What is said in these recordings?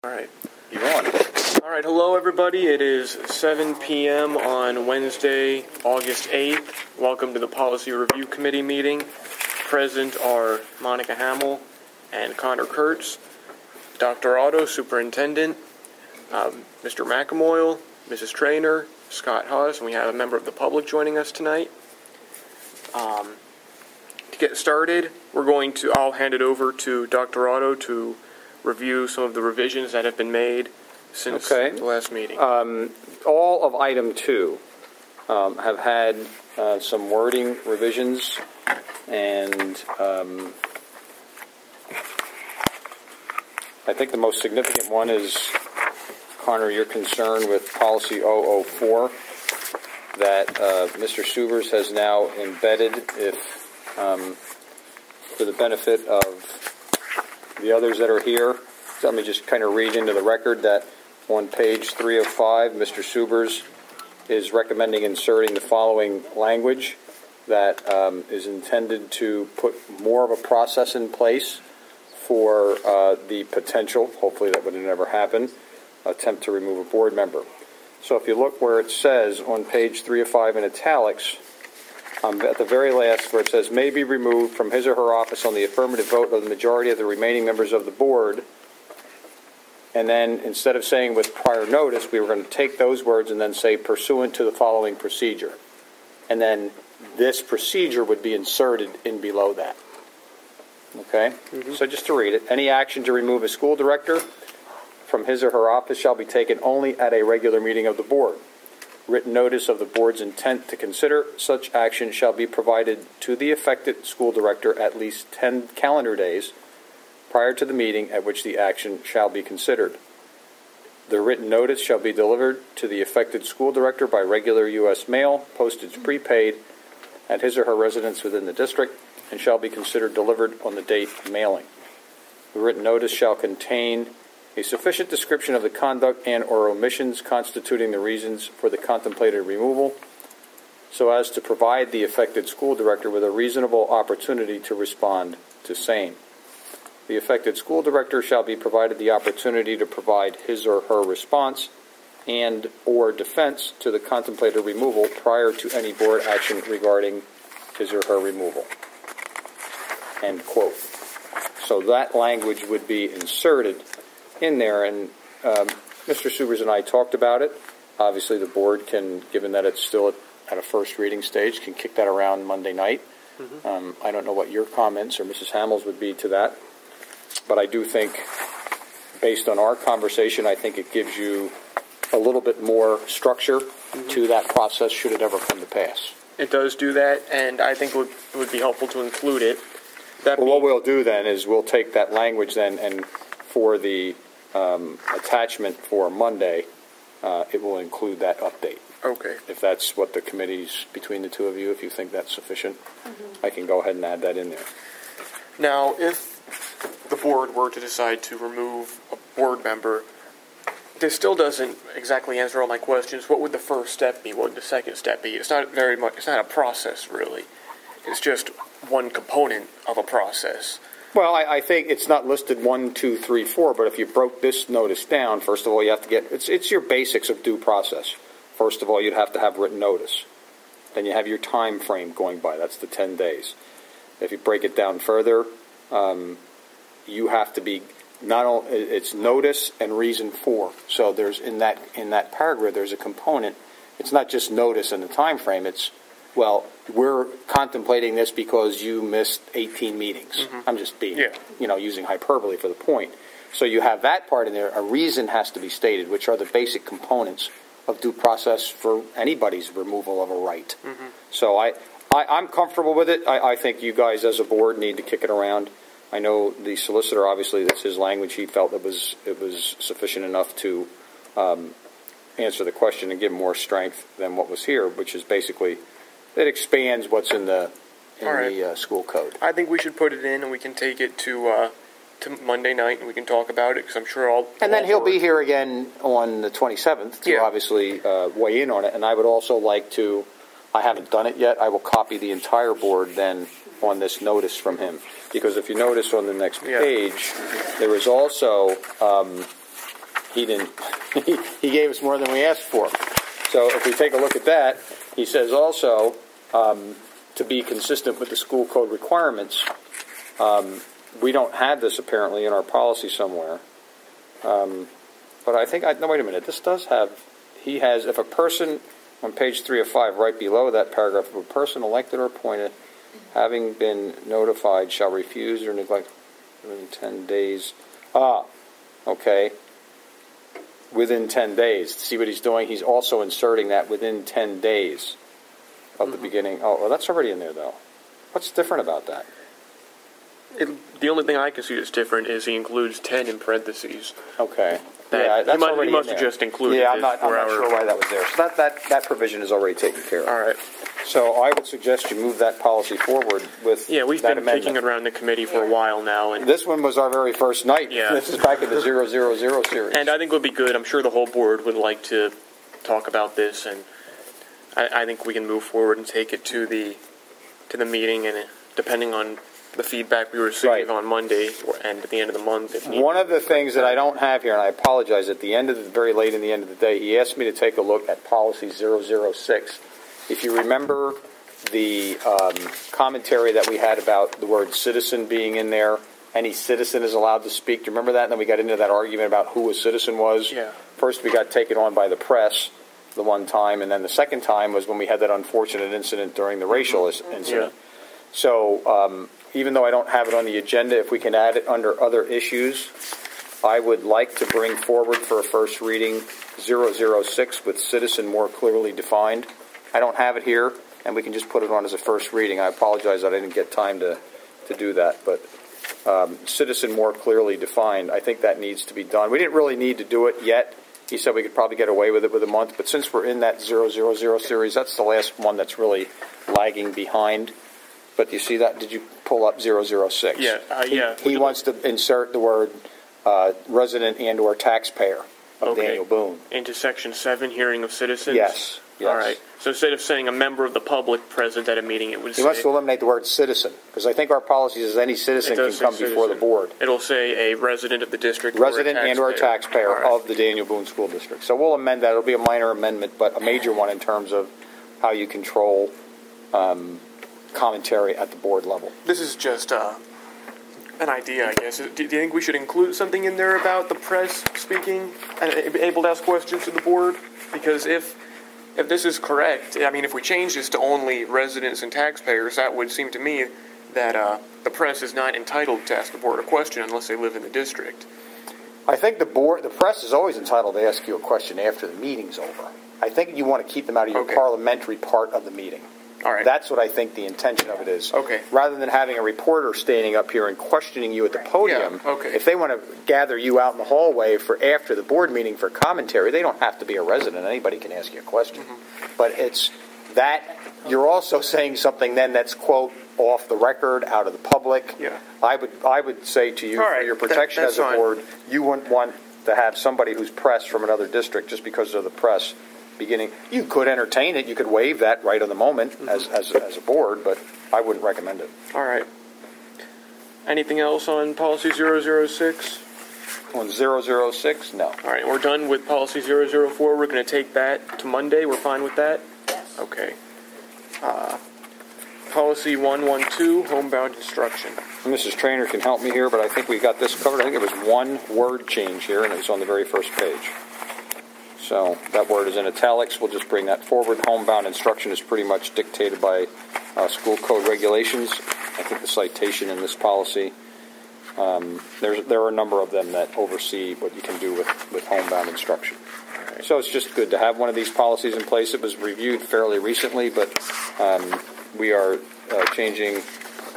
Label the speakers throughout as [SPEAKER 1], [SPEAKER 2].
[SPEAKER 1] All right.
[SPEAKER 2] You're on.
[SPEAKER 1] All right, hello everybody. It is 7 p.m. on Wednesday, August 8th. Welcome to the Policy Review Committee meeting. Present are Monica Hamill and Connor Kurtz, Dr. Otto, Superintendent, Mr. McAmoyle, Mrs. Traynor, Scott Huss, and we have a member of the public joining us tonight. To get started, I'll hand it over to Dr. Otto to review some of the revisions that have been made since the last meeting.
[SPEAKER 2] All of item 2 have had some wording revisions, and I think the most significant one is, Connor, your concern with policy 004, that Mr. Subers has now embedded, for the benefit of the others that are here. So let me just kind of read into the record that on page 305, Mr. Subers is recommending inserting the following language that is intended to put more of a process in place for the potential, hopefully that would never happen, attempt to remove a board member. So if you look where it says on page 305 in italics, at the very last where it says, may be removed from his or her office on the affirmative vote of the majority of the remaining members of the board. And then instead of saying with prior notice, we were going to take those words and then say pursuant to the following procedure. And then this procedure would be inserted in below that. Okay? Mm-hmm. So just to read it, any action to remove a school director from his or her office shall be taken only at a regular meeting of the board. Written notice of the board's intent to consider such action shall be provided to the affected school director at least 10 calendar days prior to the meeting at which the action shall be considered. The written notice shall be delivered to the affected school director by regular U.S. mail, postage prepaid, at his or her residence within the district, and shall be considered delivered on the date of mailing. The written notice shall contain a sufficient description of the conduct and or omissions constituting the reasons for the contemplated removal, so as to provide the affected school director with a reasonable opportunity to respond to same. The affected school director shall be provided the opportunity to provide his or her response and or defense to the contemplated removal prior to any board action regarding his or her removal. End quote. So that language would be inserted in there, and Mr. Subers and I talked about it. Obviously, the board can, given that it's still at a first reading stage, can kick that around Monday night. Mm-hmm. I don't know what your comments or Mrs. Hamill's would be to that, but I do think, based on our conversation, I think it gives you a little bit more structure to that process should it ever come to pass.
[SPEAKER 1] It does do that, and I think it would be helpful to include it.
[SPEAKER 2] What we'll do then is we'll take that language then, and for the attachment for Monday, it will include that update.
[SPEAKER 1] Okay.
[SPEAKER 2] If that's what the committee's, between the two of you, if you think that's sufficient, I can go ahead and add that in there.
[SPEAKER 1] Now, if the board were to decide to remove a board member, this still doesn't exactly answer all my questions. What would the first step be? What would the second step be? It's not very much. It's not a process, really. It's just one component of a process.
[SPEAKER 2] Well, I think it's not listed 1, 2, 3, 4, but if you broke this notice down, first of all, you have to get, it's your basics of due process. First of all, you'd have to have written notice. Then you have your time frame going by. That's the 10 days. If you break it down further, you have to be, not only, it's notice and reason for. So there's, in that paragraph, there's a component. It's not just notice and the time frame. It's, well, we're contemplating this because you missed 18 meetings. Mm-hmm. I'm just being, using hyperbole for the point. So you have that part in there. A reason has to be stated, which are the basic components of due process for anybody's removal of a right. Mm-hmm. So I'm comfortable with it. I think you guys as a board need to kick it around. I know the solicitor, obviously, that's his language. He felt it was sufficient enough to answer the question and give more strength than what was here, which is basically, it expands what's in the school code.
[SPEAKER 1] I think we should put it in, and we can take it to Monday night, and we can talk about it, because I'm sure
[SPEAKER 2] And then he'll be here again on the 27th to obviously weigh in on it. And I would also like to, I haven't done it yet, I will copy the entire board then on this notice from him. Because if you notice on the next page, there is also he didn't. He gave us more than we asked for. So if we take a look at that, he says also to be consistent with the school code requirements. We don't have this apparently in our policy somewhere. But I think, no, wait a minute, this does have, he has, if a person, on page 3 of 5, right below that paragraph, if a person elected or appointed, having been notified, shall refuse or neglect within 10 days. Okay. Within 10 days. See what he's doing? He's also inserting that within 10 days of the beginning. Oh, well, that's already in there, though. What's different about that?
[SPEAKER 1] The only thing I can see that's different is he includes 10 in parentheses.
[SPEAKER 2] Okay.
[SPEAKER 1] That,
[SPEAKER 2] that's
[SPEAKER 1] he must have just included
[SPEAKER 2] I'm not sure why that was there. So that provision is already taken care of.
[SPEAKER 1] All right.
[SPEAKER 2] So I would suggest you move that policy forward with
[SPEAKER 1] we've
[SPEAKER 2] that
[SPEAKER 1] been
[SPEAKER 2] amendment.
[SPEAKER 1] kicking it around the committee for a while now. And
[SPEAKER 2] this one was our very first night.
[SPEAKER 1] Yeah.
[SPEAKER 2] This is back in the 000 series.
[SPEAKER 1] And I think it would be good. I'm sure the whole board would like to talk about this, and I think we can move forward and take it to the meeting, and depending on the feedback we receive on Monday and at the end of the month.
[SPEAKER 2] One of the things that I don't have here, and I apologize, at the end of the very late in the end of the day, he asked me to take a look at policy 006. If you remember the commentary that we had about the word citizen being in there, any citizen is allowed to speak. Do you remember that? And then we got into that argument about who a citizen was.
[SPEAKER 1] Yeah. First
[SPEAKER 2] we got taken on by the press the one time, and then the second time was when we had that unfortunate incident during the racial incident.
[SPEAKER 1] Yeah.
[SPEAKER 2] So even though I don't have it on the agenda, if we can add it under other issues, I would like to bring forward for a first reading 006 with citizen more clearly defined. I don't have it here, and we can just put it on as a first reading. I apologize that I didn't get time to do that, but citizen more clearly defined, I think that needs to be done. We didn't really need to do it yet. He said we could probably get away with it with a month, but since we're in that 000 series, that's the last one that's really lagging behind. But you see that? Did you pull up 006?
[SPEAKER 1] Yeah.
[SPEAKER 2] He wants to insert the word resident and or taxpayer of Daniel Boone.
[SPEAKER 1] Into Section 7, hearing of citizens?
[SPEAKER 2] Yes.
[SPEAKER 1] All right. So instead of saying a member of the public present at a meeting, it would say...
[SPEAKER 2] He wants to eliminate the word citizen, because I think our policy says any citizen can come before the board.
[SPEAKER 1] It'll say a resident of the district
[SPEAKER 2] resident and or taxpayer
[SPEAKER 1] right.
[SPEAKER 2] of the Daniel Boone School District. So we'll amend that. It'll be a minor amendment, but a major one in terms of how you control commentary at the board level.
[SPEAKER 1] This is just an idea, I guess. Do you think we should include something in there about the press speaking and able to ask questions to the board? Because if this is correct, I mean, if we change this to only residents and taxpayers, that would seem to me that the press is not entitled to ask the board a question unless they live in the district.
[SPEAKER 2] I think the press is always entitled to ask you a question after the meeting's over. I think you want to keep them out of your parliamentary part of the meeting.
[SPEAKER 1] All right.
[SPEAKER 2] That's what I think the intention of it is.
[SPEAKER 1] Okay.
[SPEAKER 2] Rather than having a reporter standing up here and questioning you at the podium, if they want to gather you out in the hallway for after the board meeting for commentary, they don't have to be a resident. Anybody can ask you a question. But it's that you're also saying something then that's, quote, off the record, out of the public.
[SPEAKER 1] Yeah.
[SPEAKER 2] I would say to you, for your protection as a board, you wouldn't want to have somebody who's press from another district just because of the press beginning. You could entertain it. You could waive that right on the moment as a board, but I wouldn't recommend it.
[SPEAKER 1] All right. Anything else on policy 006?
[SPEAKER 2] On 006, no.
[SPEAKER 1] All right, we're done with policy 004. We're going to take that to Monday. We're fine with that?
[SPEAKER 3] Yes.
[SPEAKER 1] Okay. Policy 112, homebound instruction.
[SPEAKER 2] Mrs. Traynor can help me here, but I think we got this covered. I think it was one word change here, and it was on the very first page. So that word is in italics. We'll just bring that forward. Homebound instruction is pretty much dictated by school code regulations. I think the citation in this policy, there are a number of them that oversee what you can do with homebound instruction. Right. So it's just good to have one of these policies in place. It was reviewed fairly recently, but we are changing.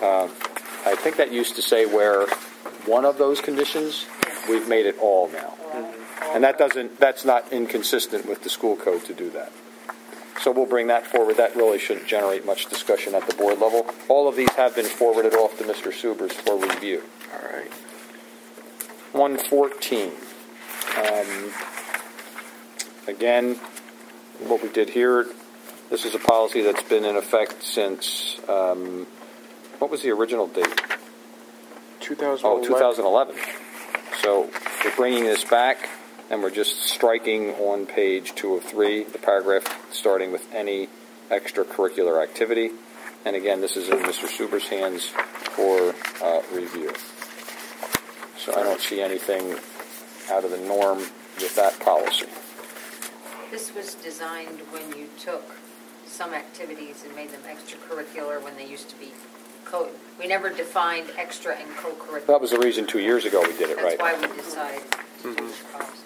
[SPEAKER 2] I think that used to say where one of those conditions, we've made it all now. And that's not inconsistent with the school code to do that. So we'll bring that forward. That really shouldn't generate much discussion at the board level. All of these have been forwarded off to Mr. Subers for review.
[SPEAKER 1] All right.
[SPEAKER 2] 114. Again, what we did here, this is a policy that's been in effect since, what was the original date?
[SPEAKER 1] 2011.
[SPEAKER 2] Oh, 2011. So we're bringing this back. and we're just striking on page 203 the paragraph starting with any extracurricular activity. And again, this is in Mr. Suber's hands for review. So I don't see anything out of the norm with that policy.
[SPEAKER 3] This was designed when you took some activities and made them extracurricular when they used to be we never defined extra and co-curricular.
[SPEAKER 2] That was the reason 2 years ago we did it, right?
[SPEAKER 3] That's why we decided to do this policy.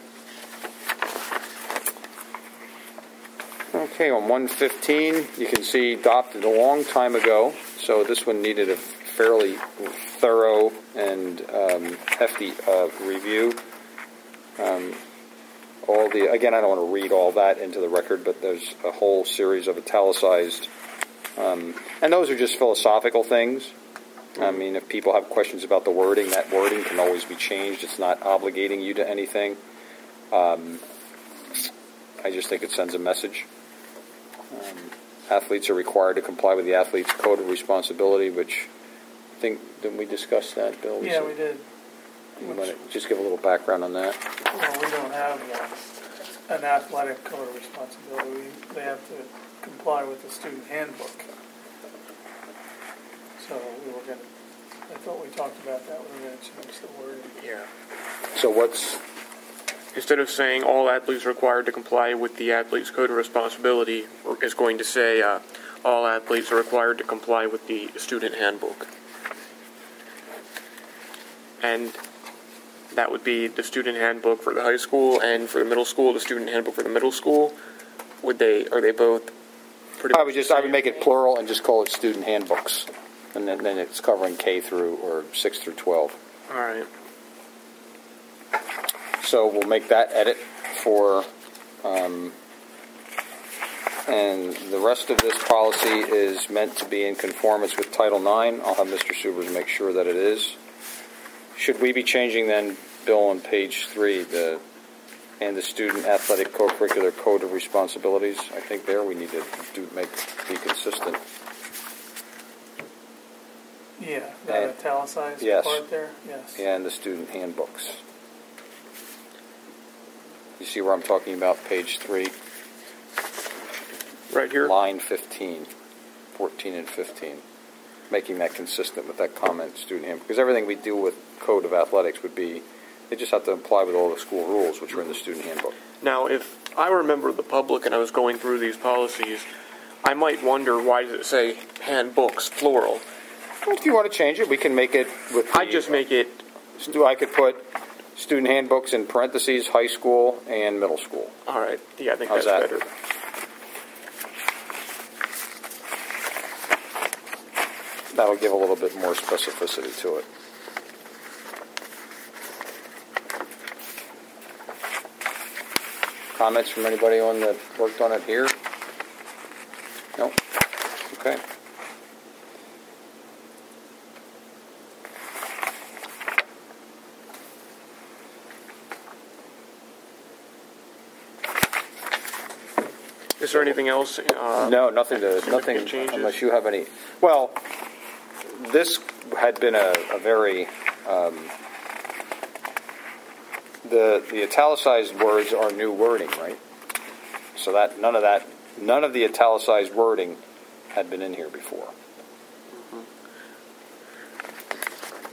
[SPEAKER 2] Okay, on 115, you can see adopted a long time ago, so this one needed a fairly thorough and hefty review. Again, I don't want to read all that into the record, but there's a whole series of italicized, and those are just philosophical things. I mean, if people have questions about the wording, that wording can always be changed. It's not obligating you to anything. I just think it sends a message. Athletes are required to comply with the athlete's code of responsibility, which I think, didn't we discuss that, Bill?
[SPEAKER 4] Yeah, we did.
[SPEAKER 2] You want to just give a little background on that?
[SPEAKER 4] Well, we don't have an athletic code of responsibility. They have to comply with the student handbook. So I thought we talked about that. We were going to change the wording.
[SPEAKER 1] Yeah.
[SPEAKER 2] So what's...
[SPEAKER 1] Instead of saying all athletes are required to comply with the athlete's code of responsibility, it's going to say all athletes are required to comply with the student handbook. And that would be the student handbook for the high school, and for the middle school, the student handbook for the middle school. Are they both pretty much
[SPEAKER 2] I would make it plural and just call it student handbooks. And then it's covering K through, or 6 through 12.
[SPEAKER 1] All right.
[SPEAKER 2] So we'll make that edit for, and the rest of this policy is meant to be in conformance with Title IX. I'll have Mr. Subers make sure that it is. Should we be changing then, Bill, on page 3, the student athletic co-curricular code of responsibilities? I think there we need to be consistent.
[SPEAKER 4] Yeah, that italicized part there? Yes.
[SPEAKER 2] And the student handbooks. You see where I'm talking about, page 3?
[SPEAKER 1] Right here?
[SPEAKER 2] Line 15, 14 and 15. Making that consistent with that comment, student handbook. Because everything we do with Code of Athletics would be, they just have to comply with all the school rules, which are in the student handbook.
[SPEAKER 1] Now, if I were a member of the public and I was going through these policies, I might wonder, why does it say handbooks, plural?
[SPEAKER 2] Well, if you want to change it, we can make it with the...
[SPEAKER 1] I just make it...
[SPEAKER 2] I could put student handbooks in parentheses, high school and middle school.
[SPEAKER 1] All right. Yeah, I think
[SPEAKER 2] How's
[SPEAKER 1] that's
[SPEAKER 2] that?
[SPEAKER 1] better.
[SPEAKER 2] That'll give a little bit more specificity to it. Comments from anybody on that worked on it here? No? Okay.
[SPEAKER 1] Is there anything else?
[SPEAKER 2] No, nothing
[SPEAKER 1] changes?
[SPEAKER 2] unless you have any. Well, this had been a very the italicized words are new wording, right? So that none of the italicized wording had been in here before.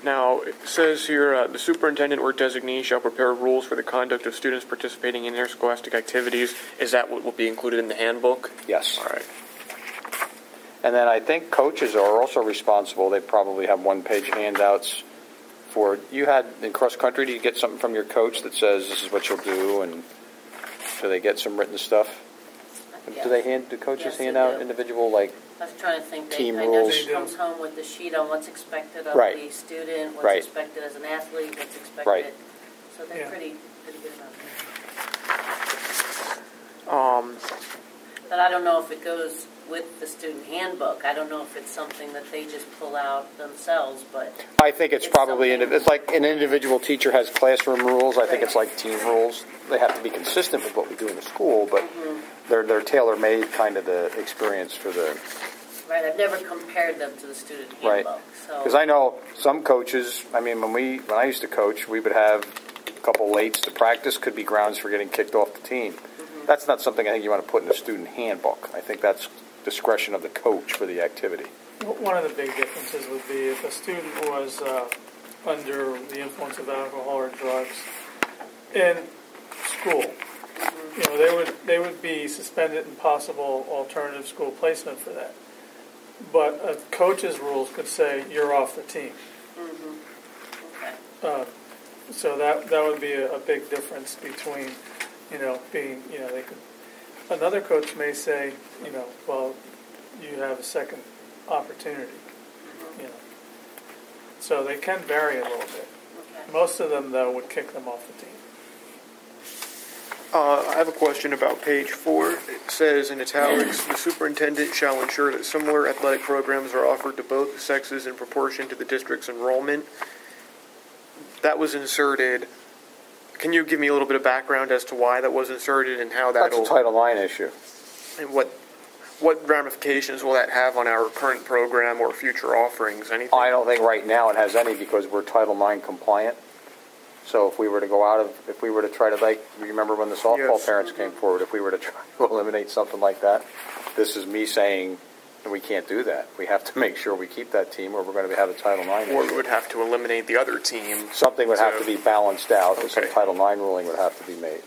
[SPEAKER 1] Now, it says here, the superintendent or designee shall prepare rules for the conduct of students participating in interscholastic activities. Is that what will be included in the handbook?
[SPEAKER 2] Yes.
[SPEAKER 1] All right.
[SPEAKER 2] And then I think coaches are also responsible. They probably have one-page handouts for, you had in cross country, do you get something from your coach that says this is what you'll do, and do they get some written stuff?
[SPEAKER 5] Yes.
[SPEAKER 2] Do coaches
[SPEAKER 5] Yes,
[SPEAKER 2] hand
[SPEAKER 5] they
[SPEAKER 2] out
[SPEAKER 5] do.
[SPEAKER 2] individual, like,
[SPEAKER 5] I was trying to think.
[SPEAKER 2] Team
[SPEAKER 5] I
[SPEAKER 2] rules.
[SPEAKER 5] know she comes home with the sheet on what's expected of
[SPEAKER 2] Right.
[SPEAKER 5] the student, what's
[SPEAKER 2] Right.
[SPEAKER 5] expected as an athlete, what's expected.
[SPEAKER 2] Right.
[SPEAKER 5] So they're
[SPEAKER 4] Yeah.
[SPEAKER 5] pretty good about that.
[SPEAKER 1] Um,
[SPEAKER 5] But I don't know if it goes with the student handbook. I don't know if it's something that they just pull out themselves, but
[SPEAKER 2] I think it's
[SPEAKER 5] It's
[SPEAKER 2] probably,
[SPEAKER 5] something-
[SPEAKER 2] it's like an individual teacher has classroom rules. I think it's like team rules. They have to be consistent with what we do in the school, but they're tailor-made kind of the experience for the...
[SPEAKER 5] right. I've never compared them to the student
[SPEAKER 2] Right.
[SPEAKER 5] handbook. So
[SPEAKER 2] Because I know some coaches, I mean, when I used to coach, we would have couple lates to practice could be grounds for getting kicked off the team. That's not something I think you want to put in a student handbook. I think that's discretion of the coach for the activity.
[SPEAKER 4] One of the big differences would be if a student was under the influence of alcohol or drugs in school. You know, they would be suspended and possible alternative school placement for that. But a coach's rules could say you're off the team.
[SPEAKER 5] Okay.
[SPEAKER 4] So that would be a big difference between, being, they could. Another coach may say, well, you have a second opportunity. So they can vary a little bit.
[SPEAKER 5] Okay.
[SPEAKER 4] Most of them, though, would kick them off the team.
[SPEAKER 1] I have a question about page 4. It says in italics, the superintendent shall ensure that similar athletic programs are offered to both sexes in proportion to the district's enrollment. That was inserted. Can you give me a little bit of background as to why that was inserted and how that'll...
[SPEAKER 2] That's a Title IX issue.
[SPEAKER 1] And what ramifications will that have on our current program or future offerings? Anything?
[SPEAKER 2] I don't think right now it has any because we're Title IX compliant. So if we were to try to, like, remember when the softball
[SPEAKER 1] Yes.
[SPEAKER 2] parents came forward, if we were to try to eliminate something like that, this is me saying we can't do that. We have to make sure we keep that team or we're going to have a Title IX
[SPEAKER 1] Or
[SPEAKER 2] issue.
[SPEAKER 1] we would have to eliminate the other team.
[SPEAKER 2] Something would have to be balanced out.
[SPEAKER 1] Okay.
[SPEAKER 2] Some Title IX ruling would have to be made.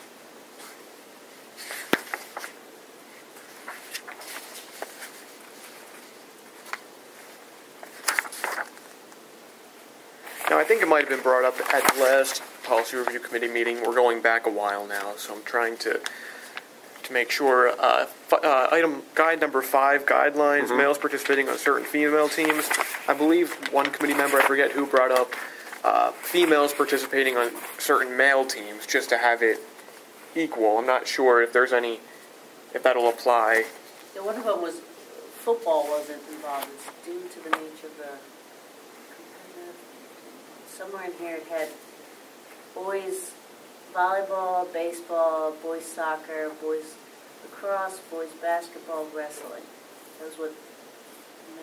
[SPEAKER 1] Now, I think it might have been brought up at the last Policy Review Committee meeting. We're going back a while now, so I'm trying to make sure. Item guide number 5, guidelines, males participating on certain female teams. I believe one committee member, I forget who, brought up females participating on certain male teams just to have it equal. I'm not sure if that'll apply.
[SPEAKER 5] Yeah, one of them was football wasn't involved. It's due to the nature of the competitive. Somewhere in here it had boys volleyball, baseball, boys soccer, boys lacrosse, boys basketball, wrestling. That was what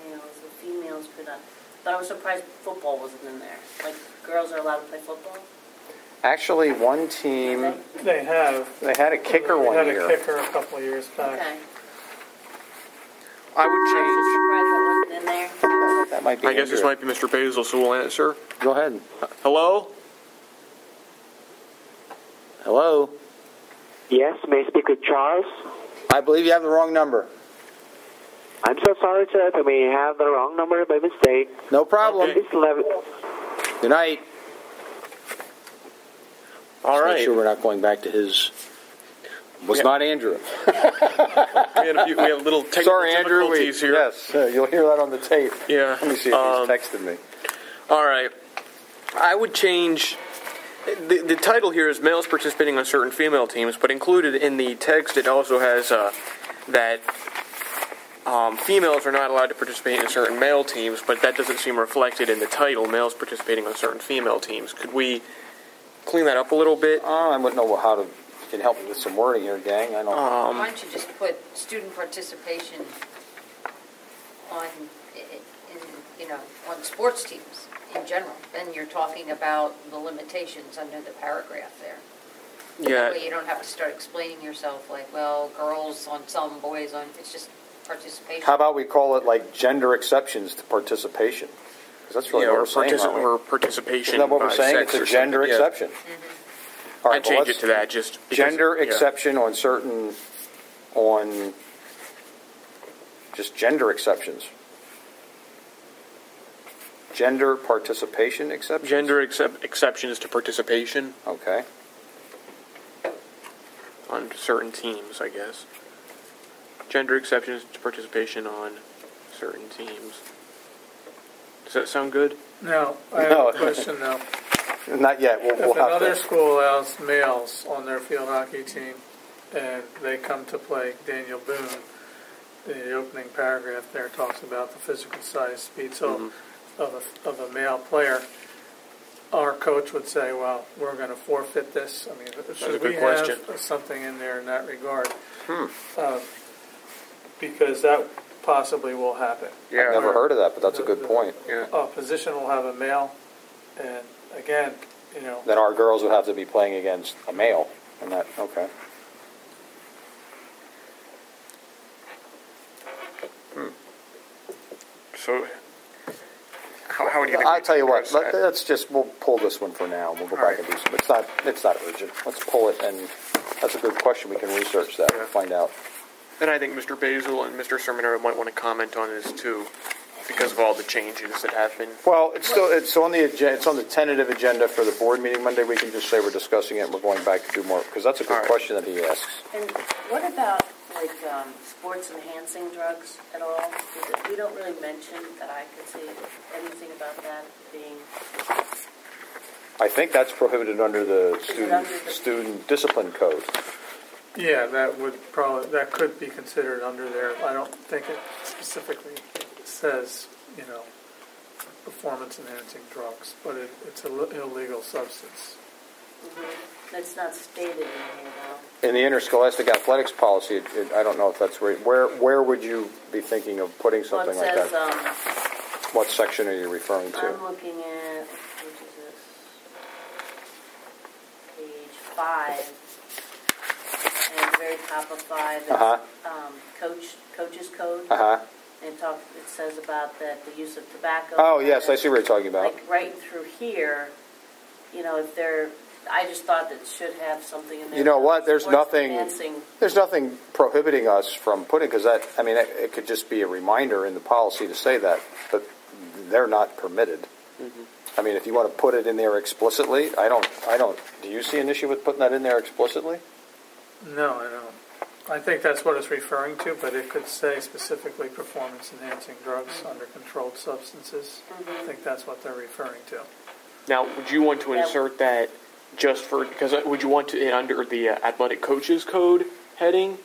[SPEAKER 5] males and females could not. But I was surprised football wasn't in there. Like, girls are allowed to play football?
[SPEAKER 2] Actually, one team,
[SPEAKER 4] They have.
[SPEAKER 2] they had a kicker one
[SPEAKER 4] They had
[SPEAKER 2] year.
[SPEAKER 4] a kicker a couple of years back.
[SPEAKER 5] Okay.
[SPEAKER 1] I would
[SPEAKER 5] I was just surprised that wasn't in there.
[SPEAKER 2] That might be
[SPEAKER 1] change. I guess this
[SPEAKER 2] Andrew.
[SPEAKER 1] might be Mr. Basil, so we'll answer.
[SPEAKER 2] Go ahead.
[SPEAKER 1] Hello?
[SPEAKER 2] Hello?
[SPEAKER 6] Yes, may I speak with Charles?
[SPEAKER 2] I believe you have the wrong number.
[SPEAKER 6] I'm so sorry, sir, if I may have the wrong number by mistake.
[SPEAKER 2] No problem.
[SPEAKER 1] Okay.
[SPEAKER 6] This level.
[SPEAKER 2] Good night.
[SPEAKER 1] All
[SPEAKER 2] Just
[SPEAKER 1] right.
[SPEAKER 2] Make sure we're not going back to his... Was
[SPEAKER 1] Yeah.
[SPEAKER 2] not Andrew.
[SPEAKER 1] We had a little technical
[SPEAKER 2] Sorry, Andrew.
[SPEAKER 1] difficulties here.
[SPEAKER 2] Yes, you'll hear that on the tape.
[SPEAKER 1] Yeah.
[SPEAKER 2] Let me see if he's texted me.
[SPEAKER 1] All right. I would change... The title here is males participating on certain female teams, but included in the text it also has that females are not allowed to participate in certain male teams, but that doesn't seem reflected in the title, males participating on certain female teams. Could we clean that up a little bit?
[SPEAKER 2] I wouldn't know how to... You can help me with some wording here, gang. I don't...
[SPEAKER 3] Why don't you just put student participation on, on sports teams in general? Then you're talking about the limitations under the paragraph there.
[SPEAKER 1] Yeah.
[SPEAKER 3] That way you don't have to start explaining yourself like, well, girls on some, boys on, it's just participation.
[SPEAKER 2] How about we call it like gender exceptions to participation? Because that's really what we're saying, aren't we?
[SPEAKER 1] or participation.
[SPEAKER 2] Isn't that what we're
[SPEAKER 1] by
[SPEAKER 2] saying?
[SPEAKER 1] sex
[SPEAKER 2] It's a
[SPEAKER 1] or
[SPEAKER 2] gender
[SPEAKER 1] something. Yeah.
[SPEAKER 2] exception. All right,
[SPEAKER 1] I'd change it to that. Just because-
[SPEAKER 2] Gender
[SPEAKER 1] yeah.
[SPEAKER 2] exception on certain, just gender exceptions. Gender participation exceptions?
[SPEAKER 1] Gender exceptions to participation
[SPEAKER 2] Okay.
[SPEAKER 1] on certain teams, I guess. Gender exceptions to participation on certain teams. Does that sound good?
[SPEAKER 4] Now, I have
[SPEAKER 2] No.
[SPEAKER 4] a question now.
[SPEAKER 2] Not yet. We'll
[SPEAKER 4] If
[SPEAKER 2] have
[SPEAKER 4] another
[SPEAKER 2] to.
[SPEAKER 4] school allows males on their field hockey team and they come to play Daniel Boone, the opening paragraph there talks about the physical size, speed, so of a male player, our coach would say, well, we're going to forfeit this. I mean, should
[SPEAKER 1] a good
[SPEAKER 4] we
[SPEAKER 1] question.
[SPEAKER 4] have something in there in that regard? Because that possibly will happen.
[SPEAKER 1] Yeah.
[SPEAKER 2] Never heard of that, but that's a good point.
[SPEAKER 1] Yeah.
[SPEAKER 4] A position will have a male, and again, you know.
[SPEAKER 2] Then our girls would have to be playing against a male, and that, okay.
[SPEAKER 1] So, how would you think?
[SPEAKER 2] I'll tell you what,
[SPEAKER 1] address that?
[SPEAKER 2] let's just, we'll pull this one for now. We'll go back and do some. It's not urgent. Let's pull it, and that's a good question. We can research that and find out.
[SPEAKER 1] And I think Mr. Basil and Mr. Sermonero might want to comment on this too, because of all the changes that have been.
[SPEAKER 2] Well, it's on the agenda. It's on the tentative agenda for the board meeting Monday. We can just say we're discussing it and we're going back to do more, because that's a good question that he asks.
[SPEAKER 5] And what about like sports enhancing drugs at all? We don't really mention that I could see anything about that being.
[SPEAKER 2] I think that's prohibited under the student discipline code.
[SPEAKER 4] Yeah, that could be considered under there. I don't think it specifically says, you know, performance-enhancing drugs, but it's an illegal substance.
[SPEAKER 5] Mm-hmm. It's not stated in here, though.
[SPEAKER 2] In the interscholastic athletics policy, I don't know if that's where would you be thinking of putting something like that? What section are you referring to?
[SPEAKER 5] I'm looking at, which is this, page 5. And at the very top of 5 is coach's code. And it says about that the use of tobacco.
[SPEAKER 2] Oh, yes, I see what you're talking about.
[SPEAKER 5] Like right through here, you know, if they're, I just thought that should have something in there.
[SPEAKER 2] You know what? There's
[SPEAKER 5] sports
[SPEAKER 2] nothing.
[SPEAKER 5] enhancing.
[SPEAKER 2] There's nothing prohibiting us from putting, because that. I mean, it could just be a reminder in the policy to say that, but they're not permitted. Mm-hmm. I mean, if you want to put it in there explicitly, I don't. Do you see an issue with putting that in there explicitly?
[SPEAKER 4] No, I don't. I think that's what it's referring to, but it could say specifically performance-enhancing drugs under controlled substances. I think that's what they're referring to.
[SPEAKER 1] Now, would you want to insert that just for, because would you want it under the athletic coaches code heading,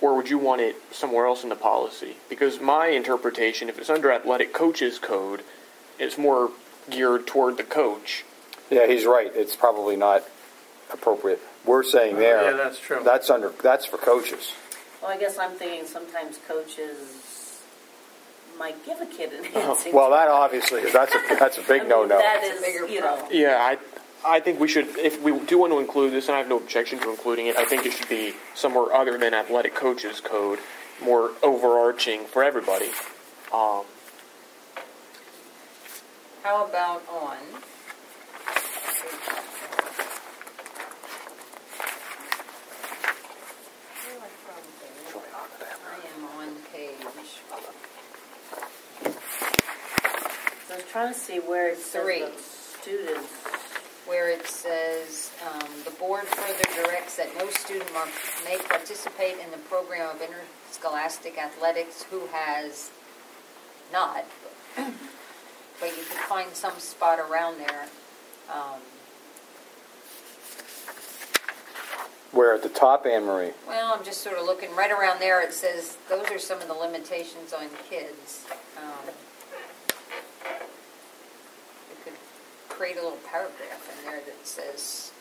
[SPEAKER 1] or would you want it somewhere else in the policy? Because my interpretation, if it's under athletic coaches code, it's more geared toward the coach.
[SPEAKER 2] Yeah, he's right. It's probably not appropriate. We're saying there.
[SPEAKER 4] Yeah, that's true.
[SPEAKER 2] That's for coaches.
[SPEAKER 5] Well, I guess I'm thinking sometimes coaches might give a kid enhancing.
[SPEAKER 2] Well, that obviously is. That's a big no-no.
[SPEAKER 5] That is, you know.
[SPEAKER 1] Yeah, I think we should, if we do want to include this, and I have no objection to including it, I think it should be somewhere other than athletic coaches code, more overarching for everybody.
[SPEAKER 3] How about on?
[SPEAKER 5] I was trying to see where it says
[SPEAKER 3] 3.
[SPEAKER 5] the students.
[SPEAKER 3] Where it says, the board further directs that no student may participate in the program of interscholastic athletics who has not, but you could find some spot around there.
[SPEAKER 2] Where at the top, Anne Marie?
[SPEAKER 3] Well, I'm just sort of looking right around there. It says those are some of the limitations on kids. Create a little paragraph in there that says,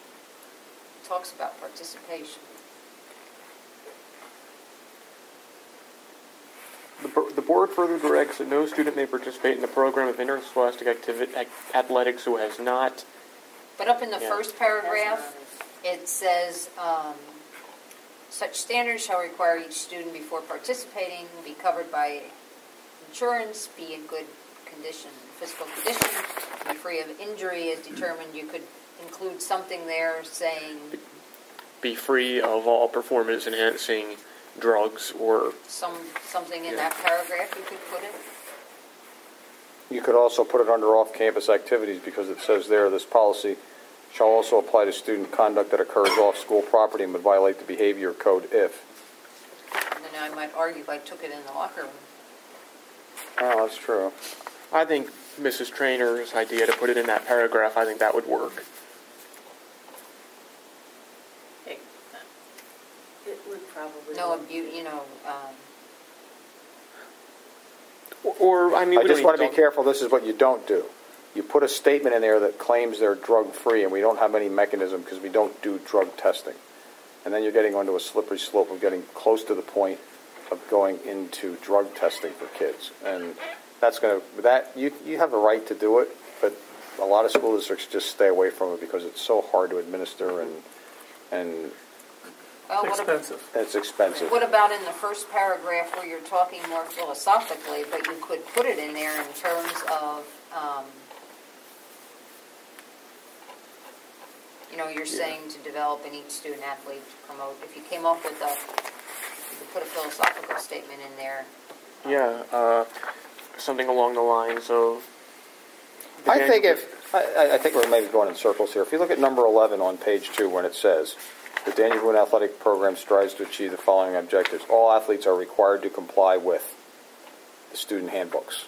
[SPEAKER 3] talks about participation.
[SPEAKER 1] The board further directs that no student may participate in the program of interscholastic athletics who has not.
[SPEAKER 3] But up in the first paragraph, it says, such standards shall require each student before participating be covered by insurance, be in good condition, physical condition, be free of injury as determined. You could include something there saying
[SPEAKER 1] Be free of all performance-enhancing drugs or
[SPEAKER 3] something in that paragraph you could put it.
[SPEAKER 2] You could also put it under off-campus activities, because it says there, this policy shall also apply to student conduct that occurs off school property and would violate the behavior code if.
[SPEAKER 3] And then I might argue if I took it in the locker room.
[SPEAKER 2] Oh, that's true.
[SPEAKER 1] I think Mrs. Trainer's idea to put it in that paragraph, I think that would work.
[SPEAKER 5] It would probably.
[SPEAKER 3] No, you know.
[SPEAKER 1] Or I mean,
[SPEAKER 2] I just want to be careful. This is what you don't do. You put a statement in there that claims they're drug-free, and we don't have any mechanism because we don't do drug testing. And then you're getting onto a slippery slope of getting close to the point of going into drug testing for kids. And that's going to, you have a right to do it, but a lot of school districts just stay away from it because it's so hard to administer and
[SPEAKER 3] Well,
[SPEAKER 4] Expensive.
[SPEAKER 2] it's expensive.
[SPEAKER 3] What about in the first paragraph where you're talking more philosophically, but you could put it in there in terms of, you're saying to develop in each student athlete to promote. If you came up with you could put a philosophical statement in there.
[SPEAKER 1] Yeah, something along the lines of.
[SPEAKER 2] I think we're maybe going in circles here. If you look at number 11 on page 2 when it says, the Daniel Boone Athletic Program strives to achieve the following objectives. All athletes are required to comply with the student handbooks.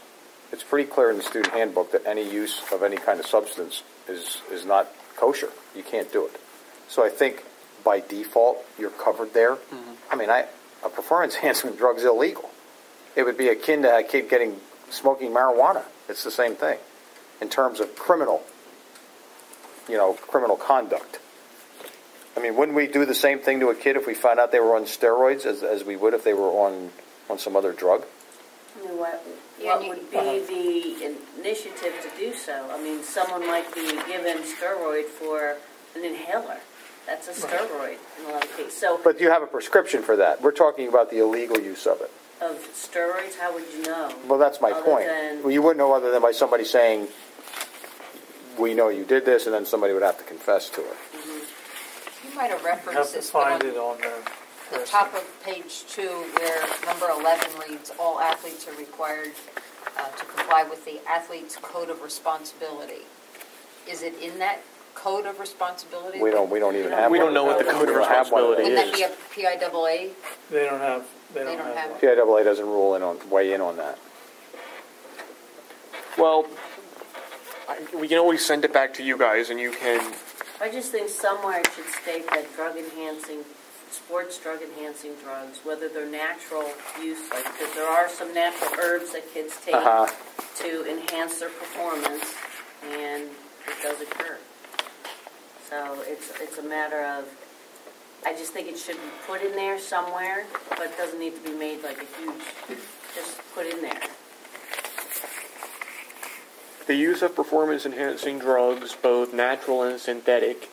[SPEAKER 2] It's pretty clear in the student handbook that any use of any kind of substance is not kosher. You can't do it. So I think by default you're covered there. Mm-hmm. I mean, a performance enhancement drug is illegal. It would be akin to a kid smoking marijuana. It's the same thing in terms of criminal conduct. I mean, wouldn't we do the same thing to a kid if we found out they were on steroids as we would if they were on some other drug?
[SPEAKER 5] I mean, what would be the initiative to do so? I mean, someone might be given steroid for an inhaler. That's a steroid in a lot of cases. So,
[SPEAKER 2] but you have a prescription for that. We're talking about the illegal use of it.
[SPEAKER 5] Of steroids, how would you know?
[SPEAKER 2] Well, that's my point. Well, you wouldn't know other than by somebody saying, we know you did this, and then somebody would have to confess to it.
[SPEAKER 3] Mm-hmm. You might have referenced
[SPEAKER 4] have to
[SPEAKER 3] this,
[SPEAKER 4] find it on there.
[SPEAKER 3] The top of page 2, where number 11 reads, all athletes are required to comply with the athlete's code of responsibility. Is it in that code of responsibility?
[SPEAKER 2] We don't even have.
[SPEAKER 1] We don't know what the code of responsibility is.
[SPEAKER 3] Wouldn't that be a PIAA?
[SPEAKER 4] They don't have
[SPEAKER 3] one.
[SPEAKER 2] PIAA doesn't weigh in on that.
[SPEAKER 1] Well, we can always send it back to you guys, and you can.
[SPEAKER 5] I just think somewhere it should state that sports drug-enhancing drugs, whether they're natural use, because there are some natural herbs that kids take to enhance their performance, and it does occur. So it's a matter of, I just think it should be put in there somewhere, but it doesn't need to be made like a huge, just put in there.
[SPEAKER 1] The use of performance-enhancing drugs, both natural and synthetic,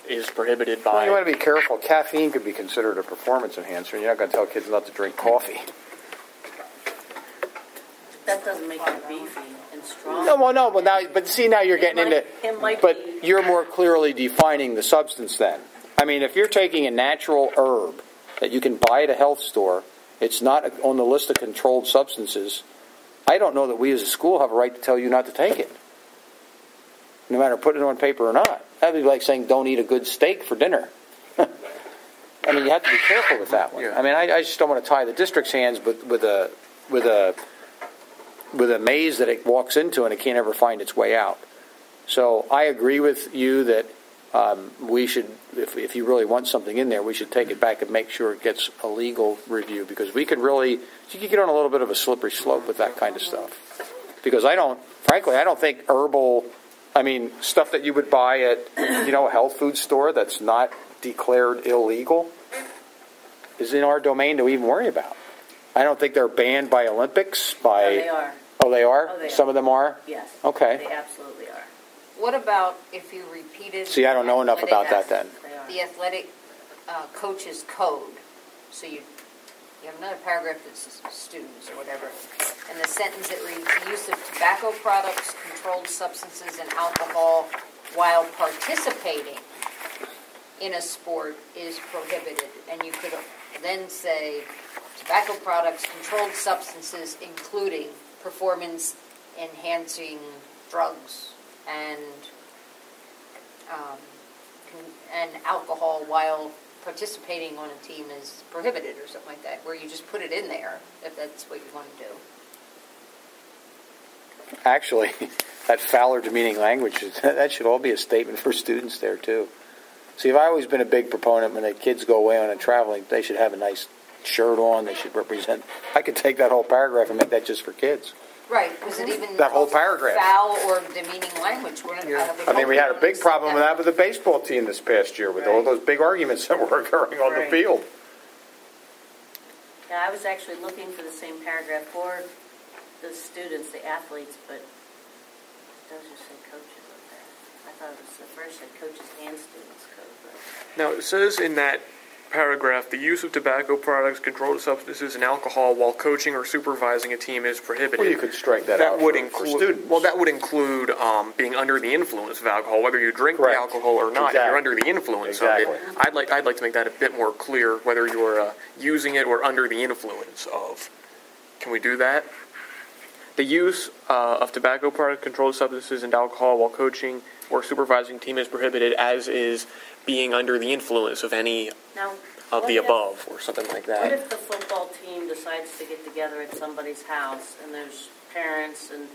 [SPEAKER 1] is prohibited by.
[SPEAKER 2] Well, you want to be careful. Caffeine could be considered a performance enhancer, and you're not going to tell kids not to drink coffee.
[SPEAKER 5] That doesn't make them beefy and strong.
[SPEAKER 2] No. Now you're getting into. But you're more clearly defining the substance then. I mean, if you're taking a natural herb that you can buy at a health store, it's not on the list of controlled substances. I don't know that we as a school have a right to tell you not to take it, no matter putting it on paper or not. That would be like saying don't eat a good steak for dinner. I mean, you have to be careful with that one. Yeah. I mean, I just don't want to tie the district's hands with a maze that it walks into and it can't ever find its way out. So I agree with you that we should, if you really want something in there, we should take it back and make sure it gets a legal review, because you could get on a little bit of a slippery slope with that kind of stuff. Because I don't think herbal, stuff that you would buy at, a health food store that's not declared illegal is in our domain to even worry about. I don't think they're banned by Olympics.
[SPEAKER 5] No, they are.
[SPEAKER 2] Oh, they are?
[SPEAKER 5] Oh, they
[SPEAKER 2] Some of them are?
[SPEAKER 5] Yes.
[SPEAKER 2] Okay.
[SPEAKER 5] They absolutely are.
[SPEAKER 3] What about if you repeated...
[SPEAKER 2] See, I don't know enough about that then.
[SPEAKER 3] The athletic coach's code. So you have another paragraph that's students or whatever. And the sentence that reads, the use of tobacco products, controlled substances, and alcohol while participating in a sport is prohibited. And you could then say tobacco products, controlled substances, including performance-enhancing drugs and alcohol while participating on a team is prohibited or something like that, where you just put it in there if that's what you want to do.
[SPEAKER 2] Actually, that foul or demeaning language, that should all be a statement for students there too. See, I've always been a big proponent when the kids go away on a traveling, they should have a nice shirt on, they should represent. I could take that whole paragraph and make that just for kids.
[SPEAKER 3] Right. Was it even
[SPEAKER 2] that whole paragraph?
[SPEAKER 3] Foul or demeaning language?
[SPEAKER 2] We had a big problem with that with the baseball team this past year, with all those big arguments that were occurring on the field.
[SPEAKER 5] Yeah, I was actually looking for the same paragraph for the students, the athletes, but it does just say coaches up there. I thought it was the first said coaches and students code, but.
[SPEAKER 1] Now, it says in that paragraph, the use of tobacco products, controlled substances, and alcohol while coaching or supervising a team is prohibited.
[SPEAKER 2] Well, you could strike that out
[SPEAKER 1] would
[SPEAKER 2] for students.
[SPEAKER 1] Well, that would include being under the influence of alcohol, whether you drink
[SPEAKER 2] Correct.
[SPEAKER 1] the alcohol or not. If
[SPEAKER 2] Exactly.
[SPEAKER 1] you're under the influence
[SPEAKER 2] Exactly.
[SPEAKER 1] of it, I'd like to make that a bit more clear, whether you're using it or under the influence of. Can we do that? The use of tobacco products, controlled substances, and alcohol while coaching or supervising team is prohibited, as is being under the influence of any
[SPEAKER 5] Now,
[SPEAKER 1] of
[SPEAKER 5] what
[SPEAKER 1] the
[SPEAKER 5] if-
[SPEAKER 1] above or something like
[SPEAKER 5] What
[SPEAKER 1] that.
[SPEAKER 5] if the football team decides to get together at somebody's house and there's parents and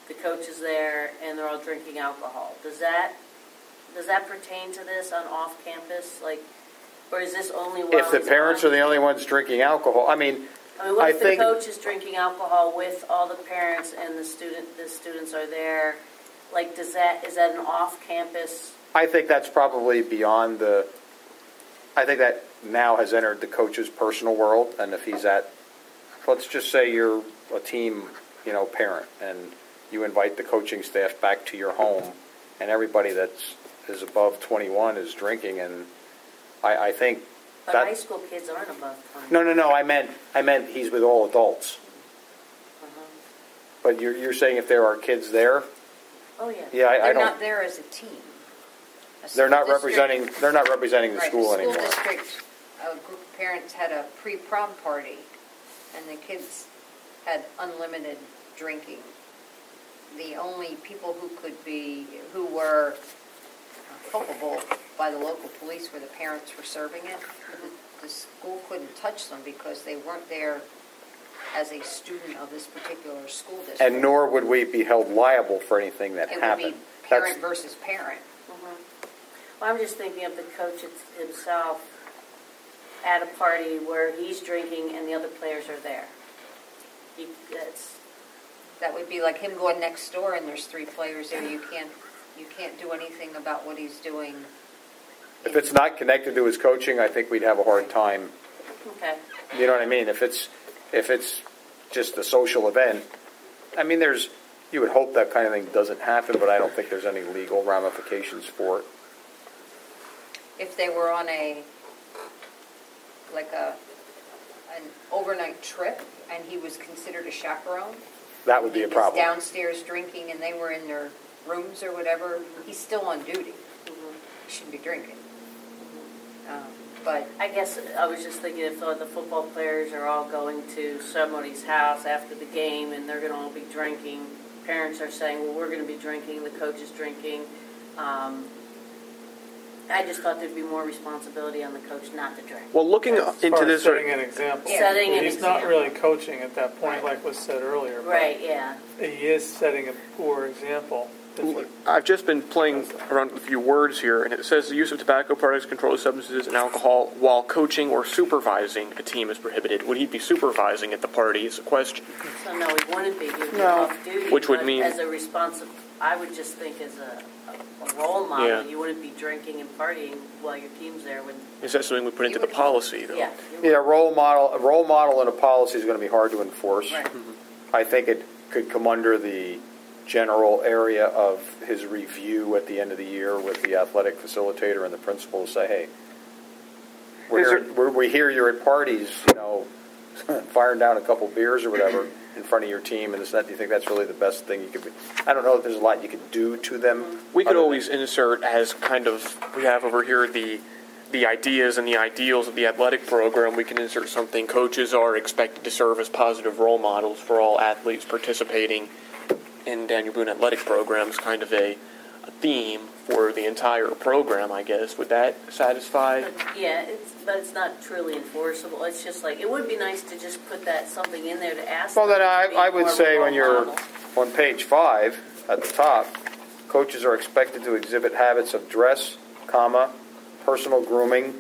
[SPEAKER 5] the coach is there and they're all drinking alcohol? Does that pertain to this on off campus? Like, or is this only while
[SPEAKER 2] If the
[SPEAKER 5] he's
[SPEAKER 2] parents
[SPEAKER 5] on?
[SPEAKER 2] are the only ones drinking alcohol, I mean,
[SPEAKER 5] What
[SPEAKER 2] I
[SPEAKER 5] if
[SPEAKER 2] think-
[SPEAKER 5] the coach is drinking alcohol with all the parents and the students are there? Like, is that an off campus?
[SPEAKER 2] I think that's probably beyond the. I think that now has entered the coach's personal world, and if he's at, let's just say you're a team, parent, and you invite the coaching staff back to your home, and everybody is above 21 is drinking, and I think
[SPEAKER 5] But
[SPEAKER 2] that.
[SPEAKER 5] high school kids aren't above 20.
[SPEAKER 2] No. I meant he's with all adults.
[SPEAKER 5] Uh-huh.
[SPEAKER 2] But you're saying if there are kids there,
[SPEAKER 5] Oh, yeah.
[SPEAKER 2] yeah, I
[SPEAKER 3] They're
[SPEAKER 2] don't.
[SPEAKER 3] not there as a team.
[SPEAKER 2] They're not representing. They're not representing the
[SPEAKER 3] Right,
[SPEAKER 2] school
[SPEAKER 3] the
[SPEAKER 2] anymore.
[SPEAKER 3] school district, a group of parents had a pre-prom party, and the kids had unlimited drinking. The only people who were culpable by the local police were the parents for serving it. The school couldn't touch them because they weren't there as a student of this particular school district.
[SPEAKER 2] And nor would we be held liable for anything that
[SPEAKER 3] it
[SPEAKER 2] happened.
[SPEAKER 3] would be parent versus parent.
[SPEAKER 5] Well, I'm just thinking of the coach himself at a party where he's drinking and the other players are there.
[SPEAKER 3] That would be like him going next door and there's 3 players there. You can't do anything about what he's doing.
[SPEAKER 2] If it's not connected to his coaching, I think we'd have a hard time.
[SPEAKER 5] Okay.
[SPEAKER 2] You know what I mean? If it's just a social event, I mean, you would hope that kind of thing doesn't happen, but I don't think there's any legal ramifications for it.
[SPEAKER 3] If they were on an overnight trip and he was considered a chaperone,
[SPEAKER 2] That would be a
[SPEAKER 3] he was
[SPEAKER 2] problem.
[SPEAKER 3] downstairs drinking and they were in their rooms or whatever, he's still on duty. He shouldn't be drinking. But
[SPEAKER 5] I guess I was just thinking if the football players are all going to somebody's house after the game and they're going to all be drinking, parents are saying, well, we're going to be drinking, the coach is drinking. I just thought there'd be more responsibility on the coach not to drink.
[SPEAKER 1] Well, looking
[SPEAKER 4] As
[SPEAKER 1] into
[SPEAKER 4] far as
[SPEAKER 1] this,
[SPEAKER 4] setting an example.
[SPEAKER 3] Yeah.
[SPEAKER 5] Setting an
[SPEAKER 4] He's not
[SPEAKER 5] example.
[SPEAKER 4] really coaching at that point, like was said earlier. but
[SPEAKER 5] Right, yeah.
[SPEAKER 4] He is setting a poor example.
[SPEAKER 1] I've just been playing around with a few words here, and it says the use of tobacco products, controlled substances, and alcohol while coaching or supervising a team is prohibited. Would he be supervising at the party is a question.
[SPEAKER 5] So no, he wouldn't be. He would be
[SPEAKER 2] No.
[SPEAKER 5] off duty.
[SPEAKER 1] Which would
[SPEAKER 5] but
[SPEAKER 1] mean-
[SPEAKER 5] as a I would just think as a role model,
[SPEAKER 1] Yeah.
[SPEAKER 5] you wouldn't be drinking and partying while your team's there. When
[SPEAKER 1] Is that something we put into
[SPEAKER 3] You
[SPEAKER 1] the
[SPEAKER 3] would-
[SPEAKER 1] policy, though?
[SPEAKER 5] yeah,
[SPEAKER 2] Yeah, a role model in a policy is going to be hard to enforce.
[SPEAKER 5] right.
[SPEAKER 2] I think it could come under the general area of his review at the end of the year with the athletic facilitator and the principal to say, hey, we hear you're at parties, firing down a couple beers or whatever in front of your team and this and that. Do you think that's really the best thing you could be? I don't know if there's a lot you could do to them.
[SPEAKER 1] We could
[SPEAKER 2] other
[SPEAKER 1] always insert as kind of, we have over here the ideas and the ideals of the athletic program. We can insert something. Coaches are expected to serve as positive role models for all athletes participating in Daniel Boone athletic programs, kind of a theme for the entire program, I guess. Would that satisfy?
[SPEAKER 5] Yeah, but it's not truly enforceable. It's just like, it would be nice to just put something in there to ask
[SPEAKER 2] Well, then
[SPEAKER 5] them to be
[SPEAKER 2] I would
[SPEAKER 5] more of a
[SPEAKER 2] say
[SPEAKER 5] role
[SPEAKER 2] when you're
[SPEAKER 5] model.
[SPEAKER 2] on page 5 at the top, coaches are expected to exhibit habits of dress, personal grooming,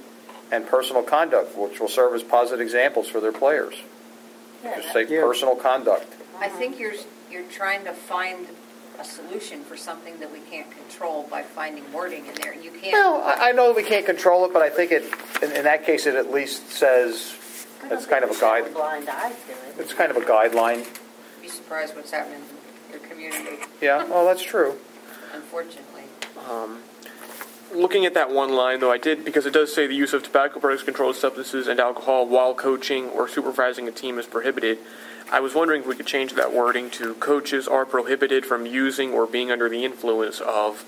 [SPEAKER 2] and personal conduct, which will serve as positive examples for their players.
[SPEAKER 5] Yeah,
[SPEAKER 2] Just
[SPEAKER 5] that-
[SPEAKER 2] say personal conduct.
[SPEAKER 3] I think you're trying to find a solution for something that we can't control by finding wording in there. You can't.
[SPEAKER 2] Well, I know that we can't control it, but I think in that case it at least says
[SPEAKER 5] I don't
[SPEAKER 2] it's kind of a
[SPEAKER 5] think we should have
[SPEAKER 2] guide.
[SPEAKER 5] blind eye to it.
[SPEAKER 2] It's kind of a guideline.
[SPEAKER 3] Be surprised what's happening the community,
[SPEAKER 2] Yeah, well, that's true.
[SPEAKER 3] unfortunately.
[SPEAKER 1] Looking at that one line, though, I did, because it does say the use of tobacco products, controlled substances, and alcohol while coaching or supervising a team is prohibited. I was wondering if we could change that wording to coaches are prohibited from using or being under the influence of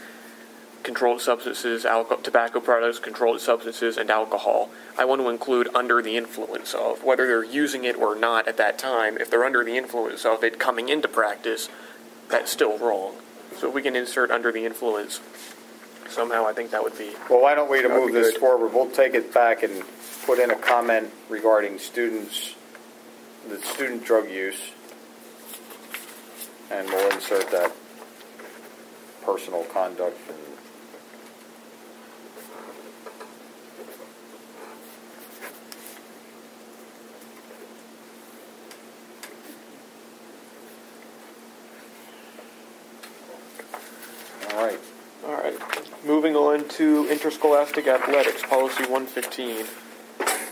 [SPEAKER 1] controlled substances, tobacco products, controlled substances, and alcohol. I want to include under the influence of, whether they're using it or not at that time. If they're under the influence of it coming into practice, that's still wrong. So if we can insert under the influence somehow, I think that would be...
[SPEAKER 2] Well, why don't we
[SPEAKER 1] That would
[SPEAKER 2] move
[SPEAKER 1] be
[SPEAKER 2] this
[SPEAKER 1] good.
[SPEAKER 2] forward? We'll take it back and put in a comment regarding students, the student drug use, and we'll insert that personal conduct. And all right.
[SPEAKER 1] All right. Moving on to interscholastic athletics, policy 115.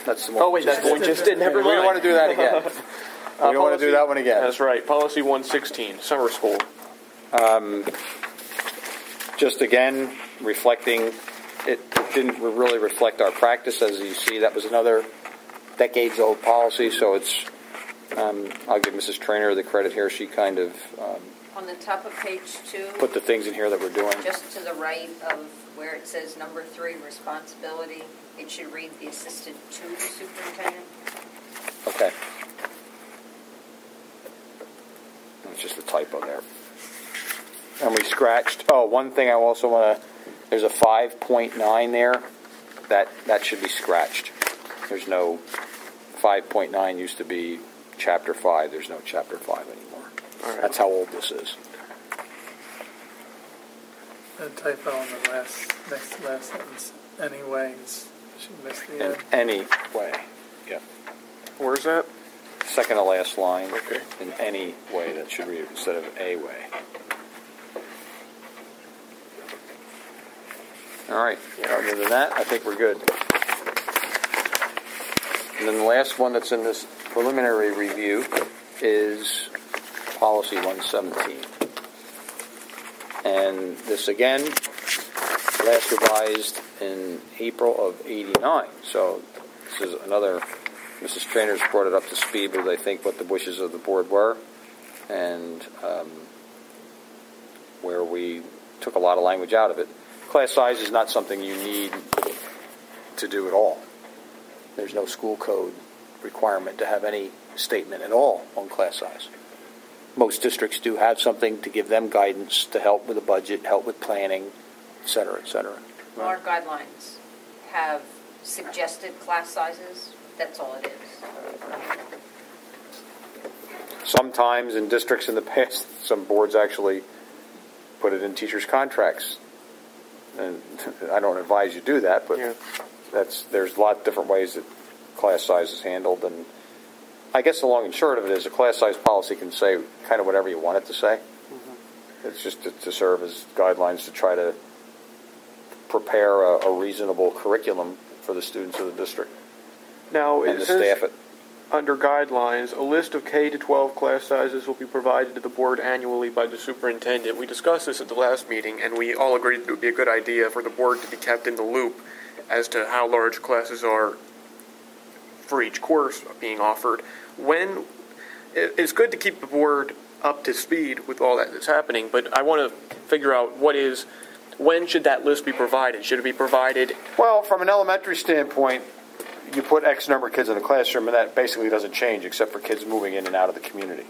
[SPEAKER 2] That's the one.
[SPEAKER 1] Oh, wait, that's the one we just did. Never mind.
[SPEAKER 2] We don't want to do that again. We don't want to do that one again.
[SPEAKER 1] That's right. Policy 116, summer school.
[SPEAKER 2] Just again, reflecting, it didn't really reflect our practice. As you see, that was another decades-old policy, so it's, I'll give Mrs. Trainer the credit here. She kind of
[SPEAKER 3] On the top of page 2,
[SPEAKER 2] put the things in here that we're doing.
[SPEAKER 3] just to the right of where it says number 3, responsibility, it should read the assistant to the superintendent.
[SPEAKER 2] Okay. It's just a typo there. And we scratched, one thing I also want to, there's a 5.9 there. That should be scratched. There's no, 5.9 used to be chapter 5. There's no chapter 5 anymore.
[SPEAKER 1] All right.
[SPEAKER 2] That's how old this is.
[SPEAKER 4] A typo in the next to last sentence. Anyways, should miss the
[SPEAKER 2] In
[SPEAKER 4] end.
[SPEAKER 2] any way. Yeah.
[SPEAKER 1] Where's that?
[SPEAKER 2] Second to last line.
[SPEAKER 1] Okay.
[SPEAKER 2] In any way, that should read instead of a way. All right. Other than that, I think we're good. And then the last one that's in this preliminary review is policy 117. And this again, last revised in April of '89. So this is another, Mrs. Trainer's brought it up to speed with, I think, what the wishes of the board were, and where we took a lot of language out of it. Class size is not something you need to do at all. There's no school code requirement to have any statement at all on class size. Most districts do have something to give them guidance to help with the budget, help with planning, et cetera, et cetera.
[SPEAKER 3] Our guidelines have suggested class sizes. That's all it is.
[SPEAKER 2] Sometimes in districts in the past, some boards actually put it in teachers' contracts. And I don't advise you do that, but
[SPEAKER 1] Yeah.
[SPEAKER 2] there's a lot of different ways that class size is handled. And I guess the long and short of it is a class size policy can say kind of whatever you want it to say. Mm-hmm. It's just to serve as guidelines to try to prepare a reasonable curriculum for the students of the district
[SPEAKER 1] Now,
[SPEAKER 2] and
[SPEAKER 1] it
[SPEAKER 2] the
[SPEAKER 1] says
[SPEAKER 2] staff it.
[SPEAKER 1] under guidelines, a list of K-12 class sizes will be provided to the board annually by the superintendent. We discussed this at the last meeting, and we all agreed that it would be a good idea for the board to be kept in the loop as to how large classes are for each course being offered. It's good to keep the board up to speed with all that that's happening, but I want to figure out when should that list be provided? Should it be provided?
[SPEAKER 2] Well, from an elementary standpoint, you put X number of kids in the classroom, and that basically doesn't change except for kids moving in and out of the community.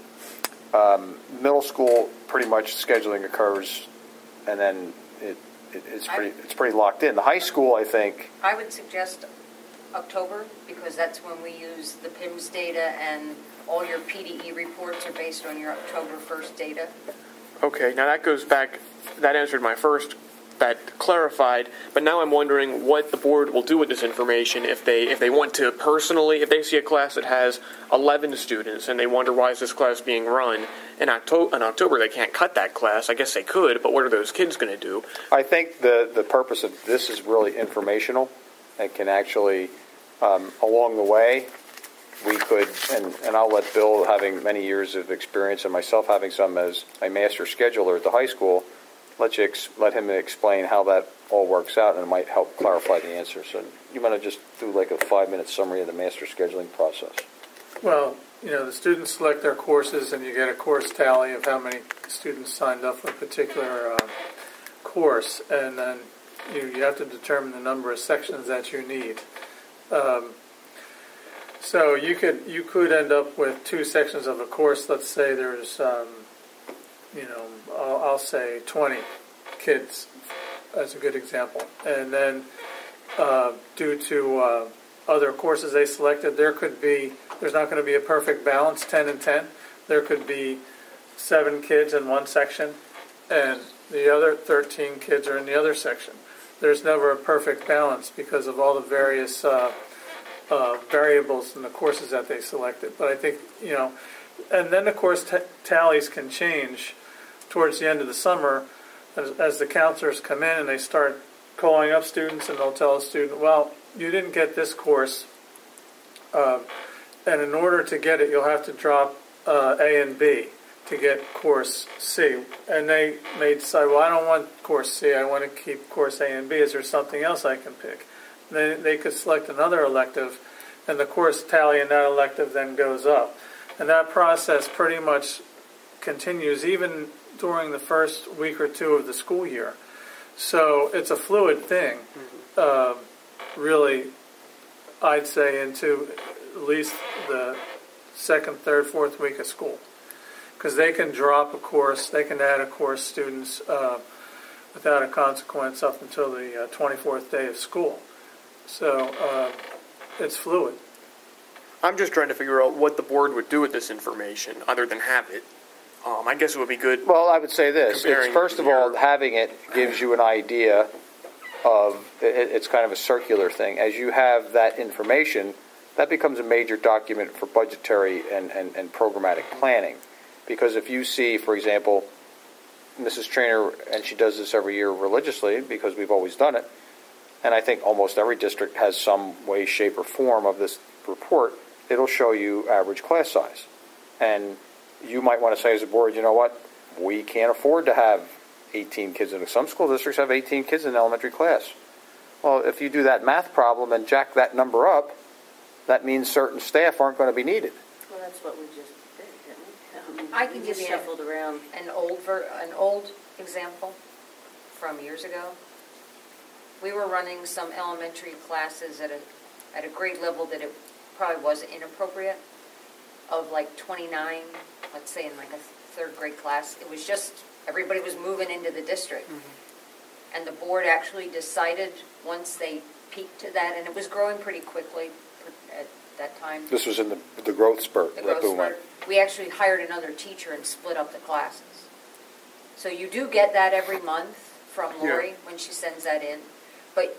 [SPEAKER 2] Middle school, pretty much scheduling occurs, and then it's pretty locked in. The high school, I think.
[SPEAKER 3] I would suggest October, because that's when we use the PIMS data, and all your PDE reports are based on your October 1st data.
[SPEAKER 1] Okay, now that goes back, that answered my first, that clarified, but now I'm wondering what the board will do with this information if they want to personally, if they see a class that has 11 students and they wonder why is this class being run, in October they can't cut that class. I guess they could, but what are those kids going to do?
[SPEAKER 2] I think the purpose of this is really informational and can actually, along the way, we could, and I'll let Bill, having many years of experience, and myself having some as a master scheduler at the high school, let him explain how that all works out, and it might help clarify the answer. So you want to just do like a 5-minute summary of the master scheduling process?
[SPEAKER 4] Well, the students select their courses, and you get a course tally of how many students signed up for a particular course, and then you have to determine the number of sections that you need. So you could end up with 2 sections of a course. Let's say there's I'll say 20 kids as a good example, and then due to other courses they selected, there's not going to be a perfect balance, 10 and 10. There could be 7 kids in one section, and the other 13 kids are in the other section. There's never a perfect balance because of all the various variables in the courses that they selected. But I think, and then the course tallies can change towards the end of the summer as the counselors come in and they start calling up students, and they'll tell a student, well, you didn't get this course, and in order to get it, you'll have to drop A and B to get course C. And they may decide, well, I don't want course C, I want to keep course A and B. Is there something else I can pick? Then they could select another elective, and the course tally in that elective then goes up. And that process pretty much continues even during the first week or 2 of the school year. So it's a fluid thing, really, I'd say, into at least the 2nd, 3rd, 4th week of school. Because they can drop a course, they can add a course, students, without a consequence up until the 24th day of school. So it's fluid.
[SPEAKER 1] I'm just trying to figure out what the board would do with this information other than have it. I guess it would be good.
[SPEAKER 2] Well, I would say this. First of all, having it gives you an idea of, it's kind of a circular thing. As you have that information, that becomes a major document for budgetary and programmatic planning. Because if you see, for example, Mrs. Trainer, and she does this every year religiously because we've always done it, and I think almost every district has some way, shape, or form of this report, it'll show you average class size. And you might want to say as a board, you know what, we can't afford to have 18 kids in it. Some school districts have 18 kids in elementary class. Well, if you do that math problem and jack that number up, that means certain staff aren't going to be needed.
[SPEAKER 5] Well, that's what we just did, didn't we?
[SPEAKER 3] I can give you
[SPEAKER 5] shuffled around
[SPEAKER 3] an old example from years ago. We were running some elementary classes at a grade level that it probably was inappropriate, of like 29, let's say in like a 3rd grade class. It was just, everybody was moving into the district. Mm-hmm. And the board actually decided once they peaked to that, and it was growing pretty quickly at that time.
[SPEAKER 2] This was in the growth spurt.
[SPEAKER 3] The growth spurt. We actually hired another teacher and split up the classes. So you do get that every month from Lori when she sends that in. But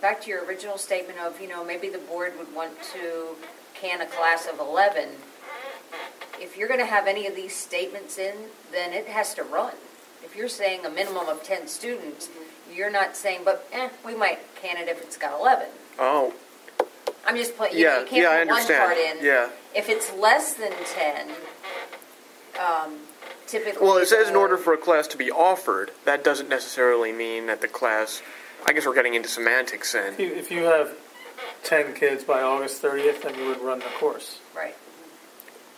[SPEAKER 3] back to your original statement of, maybe the board would want to can a class of 11. If you're going to have any of these statements in, then it has to run. If you're saying a minimum of 10 students, you're not saying, but we might can it if it's got 11.
[SPEAKER 1] Oh.
[SPEAKER 3] I'm just putting,
[SPEAKER 1] you
[SPEAKER 3] can't
[SPEAKER 1] I
[SPEAKER 3] put one
[SPEAKER 1] understand.
[SPEAKER 3] part in.
[SPEAKER 1] Yeah.
[SPEAKER 3] If it's less than 10, typically...
[SPEAKER 1] Well, it says in order for a class to be offered, that doesn't necessarily mean that the class... I guess we're getting into semantics then.
[SPEAKER 4] If you have 10 kids by August 30th, then you would run the course.
[SPEAKER 3] Right.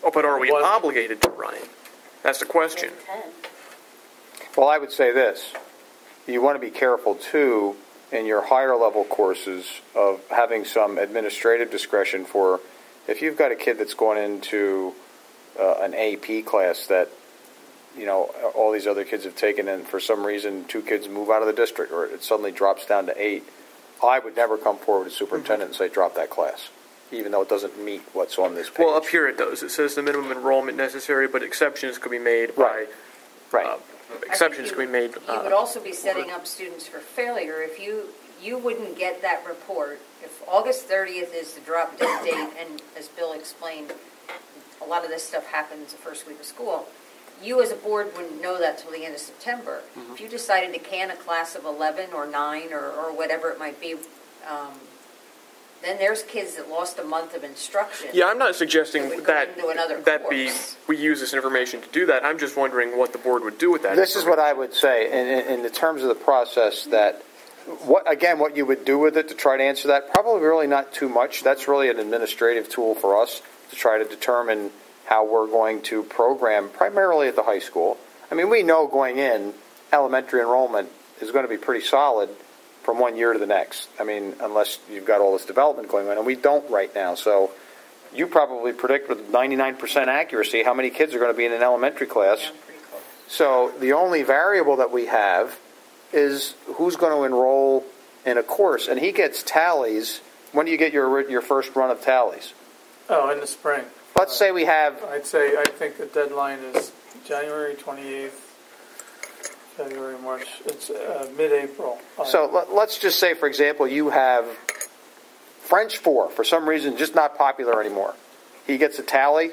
[SPEAKER 1] Oh, but are we obligated to run it? That's the question.
[SPEAKER 5] 10.
[SPEAKER 2] Well, I would say this. You want to be careful, too, in your higher level courses of having some administrative discretion for, if you've got a kid that's going into an AP class that, all these other kids have taken, and for some reason 2 kids move out of the district, or it suddenly drops down to 8, I would never come forward to the superintendent and say, drop that class, even though it doesn't meet what's on this page.
[SPEAKER 1] Well, up here it does. It says the minimum enrollment necessary, but exceptions could be made by...
[SPEAKER 2] Right.
[SPEAKER 1] Exceptions could be made...
[SPEAKER 3] You would also be setting up students for failure if you wouldn't get that report. If August 30th is the drop dead date, and as Bill explained, a lot of this stuff happens the first week of school, you as a board wouldn't know that till the end of September. Mm-hmm. If you decided to can a class of 11 or 9 or whatever it might be, then there's kids that lost a month of instruction.
[SPEAKER 1] Yeah, I'm not suggesting
[SPEAKER 3] That would go
[SPEAKER 1] that
[SPEAKER 3] into another
[SPEAKER 1] we use this information to do that. I'm just wondering what the board would do with that.
[SPEAKER 2] This is what I would say in the terms of the process that, what you would do with it to try to answer that, probably really not too much. That's really an administrative tool for us to try to determine how we're going to program primarily at the high school. I mean, we know going in, elementary enrollment is going to be pretty solid from one year to the next. I mean, unless you've got all this development going on, and we don't right now. So you probably predict with 99% accuracy how many kids are going to be in an elementary class.
[SPEAKER 3] Yeah, pretty close.
[SPEAKER 2] So the only variable that we have is who's going to enroll in a course, and he gets tallies. When do you get your first run of tallies?
[SPEAKER 4] Oh, in the spring.
[SPEAKER 2] Let's say we have.
[SPEAKER 4] I think the deadline is January 28th, February, March. It's mid-April.
[SPEAKER 2] So let's just say, for example, you have French 4, for some reason, just not popular anymore. He gets a tally,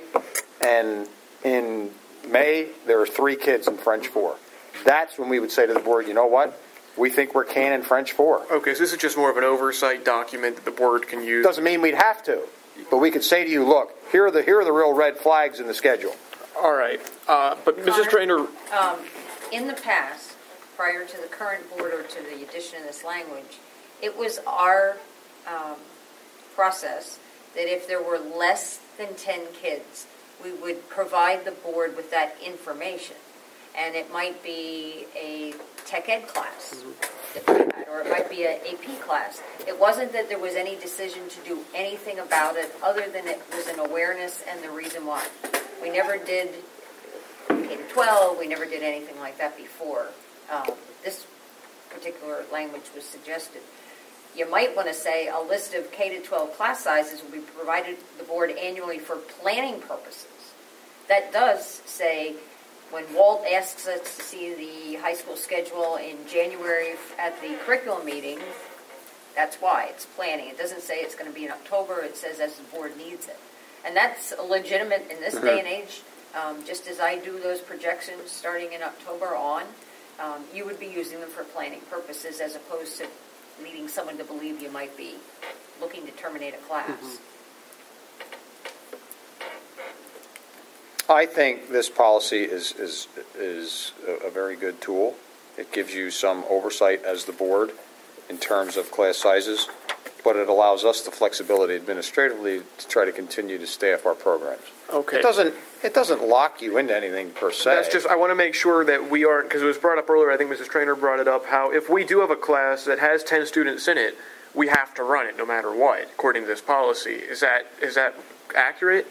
[SPEAKER 2] and in May, there are 3 kids in French 4. That's when we would say to the board, you know what? We think we're canon French 4.
[SPEAKER 1] Okay, so this is just more of an oversight document that the board can use.
[SPEAKER 2] Doesn't mean we'd have to, but we could say to you, look, here are the real red flags in the schedule.
[SPEAKER 1] All right, but Mrs. Trainer,
[SPEAKER 3] In the past, prior to the current board or to the addition of this language, it was our process that if there were less than 10 kids, we would provide the board with that information. And it might be a tech ed class, or it might be an AP class. It wasn't that there was any decision to do anything about it other than it was an awareness and the reason why. We never did K-12, we never did anything like that before this particular language was suggested. You might want to say a list of K-12 class sizes will be provided to the board annually for planning purposes. That does say, when Walt asks us to see the high school schedule in January at the curriculum meeting, that's why. It's planning. It doesn't say it's going to be in October. It says as the board needs it. And that's legitimate in this day and age. Just as I do those projections starting in October on, you would be using them for planning purposes as opposed to leading someone to believe you might be looking to terminate a class.
[SPEAKER 2] I think this policy is a very good tool. It gives you some oversight as the board in terms of class sizes, but it allows us the flexibility administratively to try to continue to staff our programs.
[SPEAKER 1] okay.
[SPEAKER 2] It doesn't lock you into anything per se.
[SPEAKER 1] That's just, I want to make sure that we aren't, because it was brought up earlier, I think Mrs. Trainer brought it up, how if we do have a class that has 10 students in it, we have to run it no matter what, according to this policy. Is that accurate?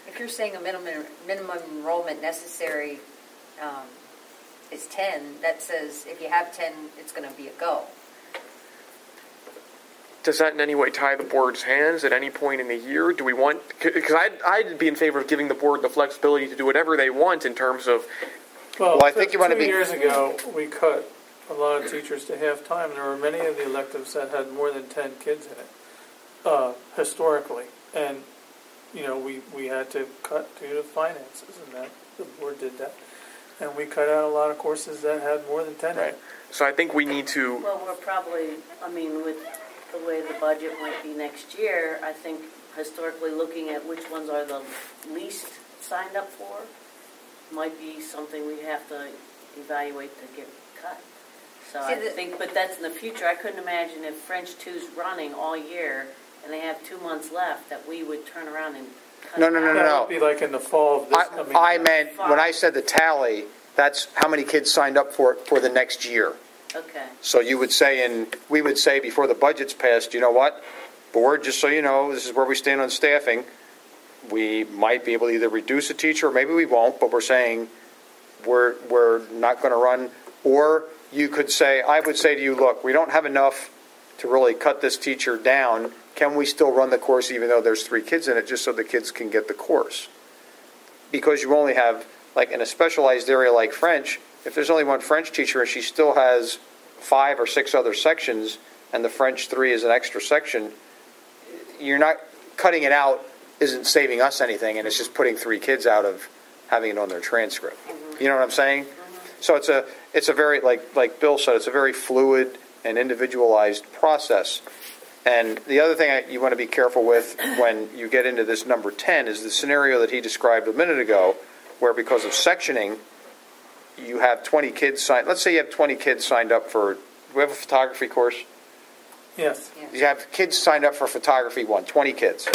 [SPEAKER 3] If you're saying a minimum enrollment necessary is 10, that says if you have 10, it's going to be a go.
[SPEAKER 1] Does that in any way tie the board's hands at any point in the year? Do we want, because I'd be in favor of giving the board the flexibility to do whatever they want in terms of.
[SPEAKER 4] Well,
[SPEAKER 2] I think you want to be.
[SPEAKER 4] 2 years ago, we cut a lot of teachers to half-time. There were many of the electives that had more than 10 kids in it, historically. And, we had to cut due to finances, and that the board did that. And we cut out a lot of courses that had more than 10 in it.
[SPEAKER 1] So I think we need to.
[SPEAKER 5] Well, we're probably, with the way the budget might be next year, I think historically looking at which ones are the least signed up for might be something we have to evaluate to get cut. So but that's in the future. I couldn't imagine if French 2's running all year and they have 2 months left that we would turn around and cut
[SPEAKER 2] No.
[SPEAKER 4] That would be like in the fall of this coming
[SPEAKER 2] I
[SPEAKER 4] year.
[SPEAKER 2] meant, when I said the tally, that's how many kids signed up for it for the next year.
[SPEAKER 5] Okay.
[SPEAKER 2] So you would say, and we would say before the budget's passed, you know what, board, just so you know, this is where we stand on staffing. We might be able to either reduce a teacher, or maybe we won't, but we're saying we're not going to run. Or you could say, I would say to you, look, we don't have enough to really cut this teacher down. Can we still run the course even though there's 3 kids in it, just so the kids can get the course? Because you only have, like in a specialized area like French, if there's only one French teacher and she still has 5 or 6 other sections, and the French 3 is an extra section, you're not cutting it out, isn't saving us anything, and it's just putting 3 kids out of having it on their transcript. You know what I'm saying? So it's a very, like Bill said, it's a very fluid and individualized process. And the other thing you want to be careful with when you get into this number 10 is the scenario that he described a minute ago, where because of sectioning, you have 20 kids signed. Let's say you have 20 kids signed up for. Do we have a photography course?
[SPEAKER 4] Yes.
[SPEAKER 2] You have kids signed up for photography 20 kids.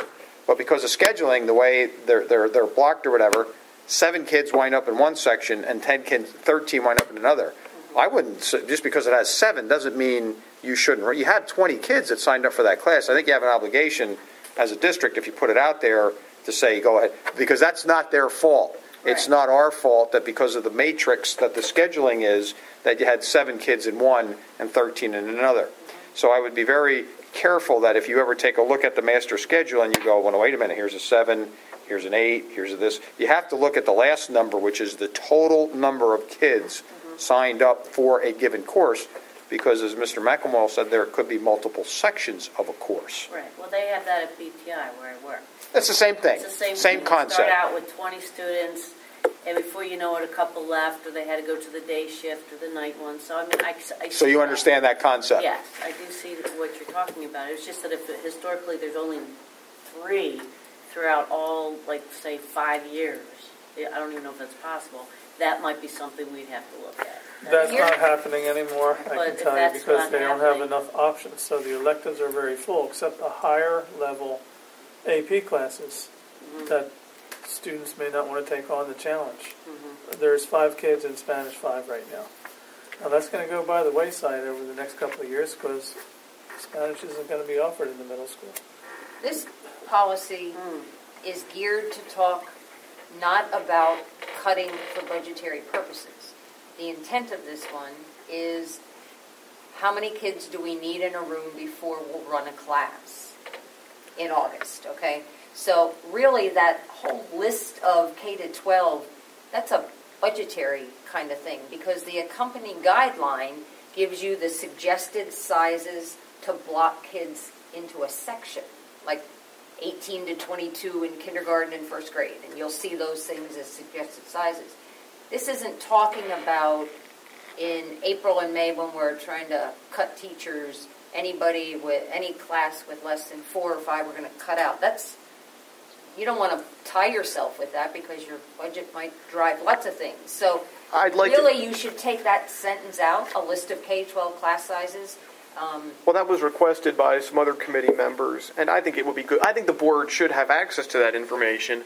[SPEAKER 2] But because of scheduling, the way they're blocked or whatever, 7 kids wind up in one section and 13 wind up in another. I wouldn't, just because it has 7 doesn't mean you shouldn't. You had 20 kids that signed up for that class. I think you have an obligation as a district, if you put it out there, to say go ahead, because that's not their fault.
[SPEAKER 3] Right.
[SPEAKER 2] It's not our fault that because of the matrix that the scheduling is, that you had 7 kids in one and 13 in another. So I would be very careful that if you ever take a look at the master schedule and you go, well, wait a minute, here's a 7, here's an 8, here's a this. You have to look at the last number, which is the total number of kids signed up for a given course, because as Mr. McElmore said, there could be multiple sections of a course.
[SPEAKER 5] Right, well, they have that at BTI where I work.
[SPEAKER 2] It's the same thing.
[SPEAKER 5] It's the same
[SPEAKER 2] Same
[SPEAKER 5] thing.
[SPEAKER 2] concept.
[SPEAKER 5] They start out with 20 students, and before you know it, a couple left, or they had to go to the day shift or the night one. So, I mean, I
[SPEAKER 2] So you understand that concept?
[SPEAKER 5] Yes, I do see what you're talking about. It's just that if historically there's only 3 throughout all, like, say, 5 years, I don't even know if that's possible, that might be something we'd have to look at.
[SPEAKER 4] That's not happening anymore, I
[SPEAKER 5] But
[SPEAKER 4] can
[SPEAKER 5] if
[SPEAKER 4] tell you,
[SPEAKER 5] that's
[SPEAKER 4] because
[SPEAKER 5] not
[SPEAKER 4] they don't have
[SPEAKER 5] happening-
[SPEAKER 4] enough options. So the electives are very full, except the higher level AP classes that students may not want to take on the challenge. There's 5 kids in Spanish 5 right now. Now that's going to go by the wayside over the next couple of years, because Spanish isn't going to be offered in the middle school.
[SPEAKER 3] This policy is geared to talk not about cutting for budgetary purposes. The intent of this one is how many kids do we need in a room before we'll run a class in August, okay? So really that whole list of K to 12, that's a budgetary kind of thing, because the accompanying guideline gives you the suggested sizes to block kids into a section, like 18 to 22 in kindergarten and first grade, and you'll see those things as suggested sizes. This isn't talking about in April and May when we're trying to cut teachers, anybody with any class with less than 4 or 5 we're going to cut out. You don't want to tie yourself with that, because your budget might drive lots of things. So you should take that sentence out, a list of K-12 class sizes.
[SPEAKER 1] Well, that was requested by some other committee members, and I think it would be good. I think the board should have access to that information,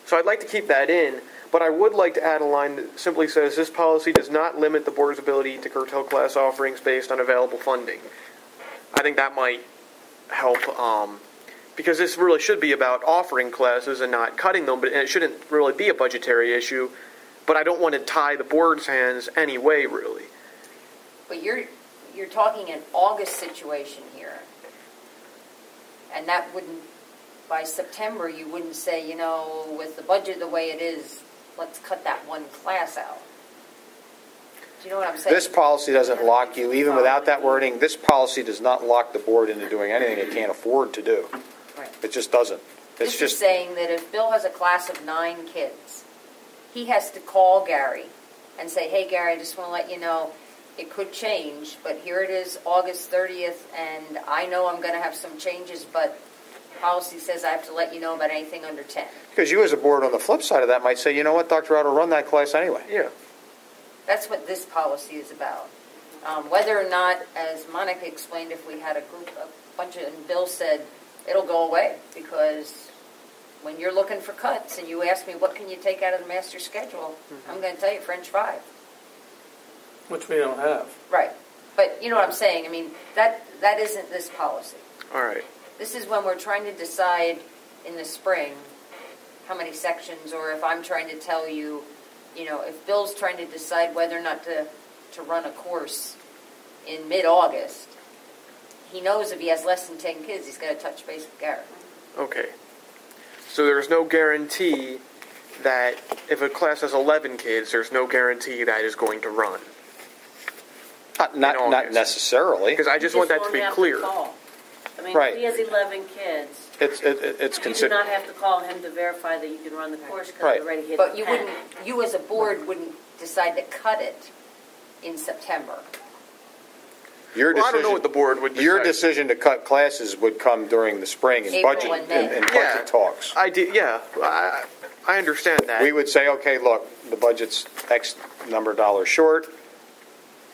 [SPEAKER 1] so I'd like to keep that in, but I would like to add a line that simply says, this policy does not limit the board's ability to curtail class offerings based on available funding. I think that might help, because this really should be about offering classes and not cutting them, but it shouldn't really be a budgetary issue, but I don't want to tie the board's hands anyway, really.
[SPEAKER 3] But you're talking an August situation here. And that wouldn't, by September, you wouldn't say, with the budget the way it is, let's cut that one class out. Do you know what I'm saying?
[SPEAKER 2] This policy doesn't lock you, even without that wording, this policy does not lock the board into doing anything it can't afford to do.
[SPEAKER 3] Right.
[SPEAKER 2] It just doesn't.
[SPEAKER 3] This is saying that if Bill has a class of 9 kids, he has to call Gary and say, hey, Gary, I just want to let you know, it could change, but here it is, August 30th, and I know I'm going to have some changes, but policy says I have to let you know about anything under 10.
[SPEAKER 2] Because you as a board on the flip side of that might say, you know what, Dr. Otto, run that class anyway.
[SPEAKER 1] Yeah.
[SPEAKER 3] That's what this policy is about. Whether or not, as Monica explained, if we had a bunch of, and Bill said, it'll go away, because when you're looking for cuts and you ask me what can you take out of the master schedule, I'm going to tell you French 5.
[SPEAKER 4] Which we don't have.
[SPEAKER 3] Right. But you know what I'm saying? I mean, that isn't this policy.
[SPEAKER 1] All right.
[SPEAKER 3] This is when we're trying to decide in the spring how many sections, or if I'm trying to tell you, if Bill's trying to decide whether or not to run a course in mid-August, he knows if he has less than 10 kids, he's got to touch base with Garrett.
[SPEAKER 1] Okay. So there's no guarantee that if a class has 11 kids, there's no guarantee that is going to run.
[SPEAKER 2] Not necessarily.
[SPEAKER 1] Because I just want that to be clear.
[SPEAKER 5] I mean,
[SPEAKER 2] Right.
[SPEAKER 5] if he has 11 kids,
[SPEAKER 2] It's
[SPEAKER 5] you do
[SPEAKER 2] considered.
[SPEAKER 5] not have to call him to verify that you can run the course because
[SPEAKER 2] Right.
[SPEAKER 5] you already hit
[SPEAKER 3] But
[SPEAKER 5] the
[SPEAKER 3] you
[SPEAKER 5] 10.
[SPEAKER 3] you as a board wouldn't decide to cut it in September.
[SPEAKER 2] Your
[SPEAKER 1] Well, I don't know
[SPEAKER 2] decision-
[SPEAKER 1] what the board would decide.
[SPEAKER 2] Your decision to cut classes would come during the spring in
[SPEAKER 3] April
[SPEAKER 2] budget
[SPEAKER 3] and May.
[SPEAKER 2] in budget talks.
[SPEAKER 1] I did, yeah. I understand that.
[SPEAKER 2] We would say, okay, look, the budget's X number of dollars short.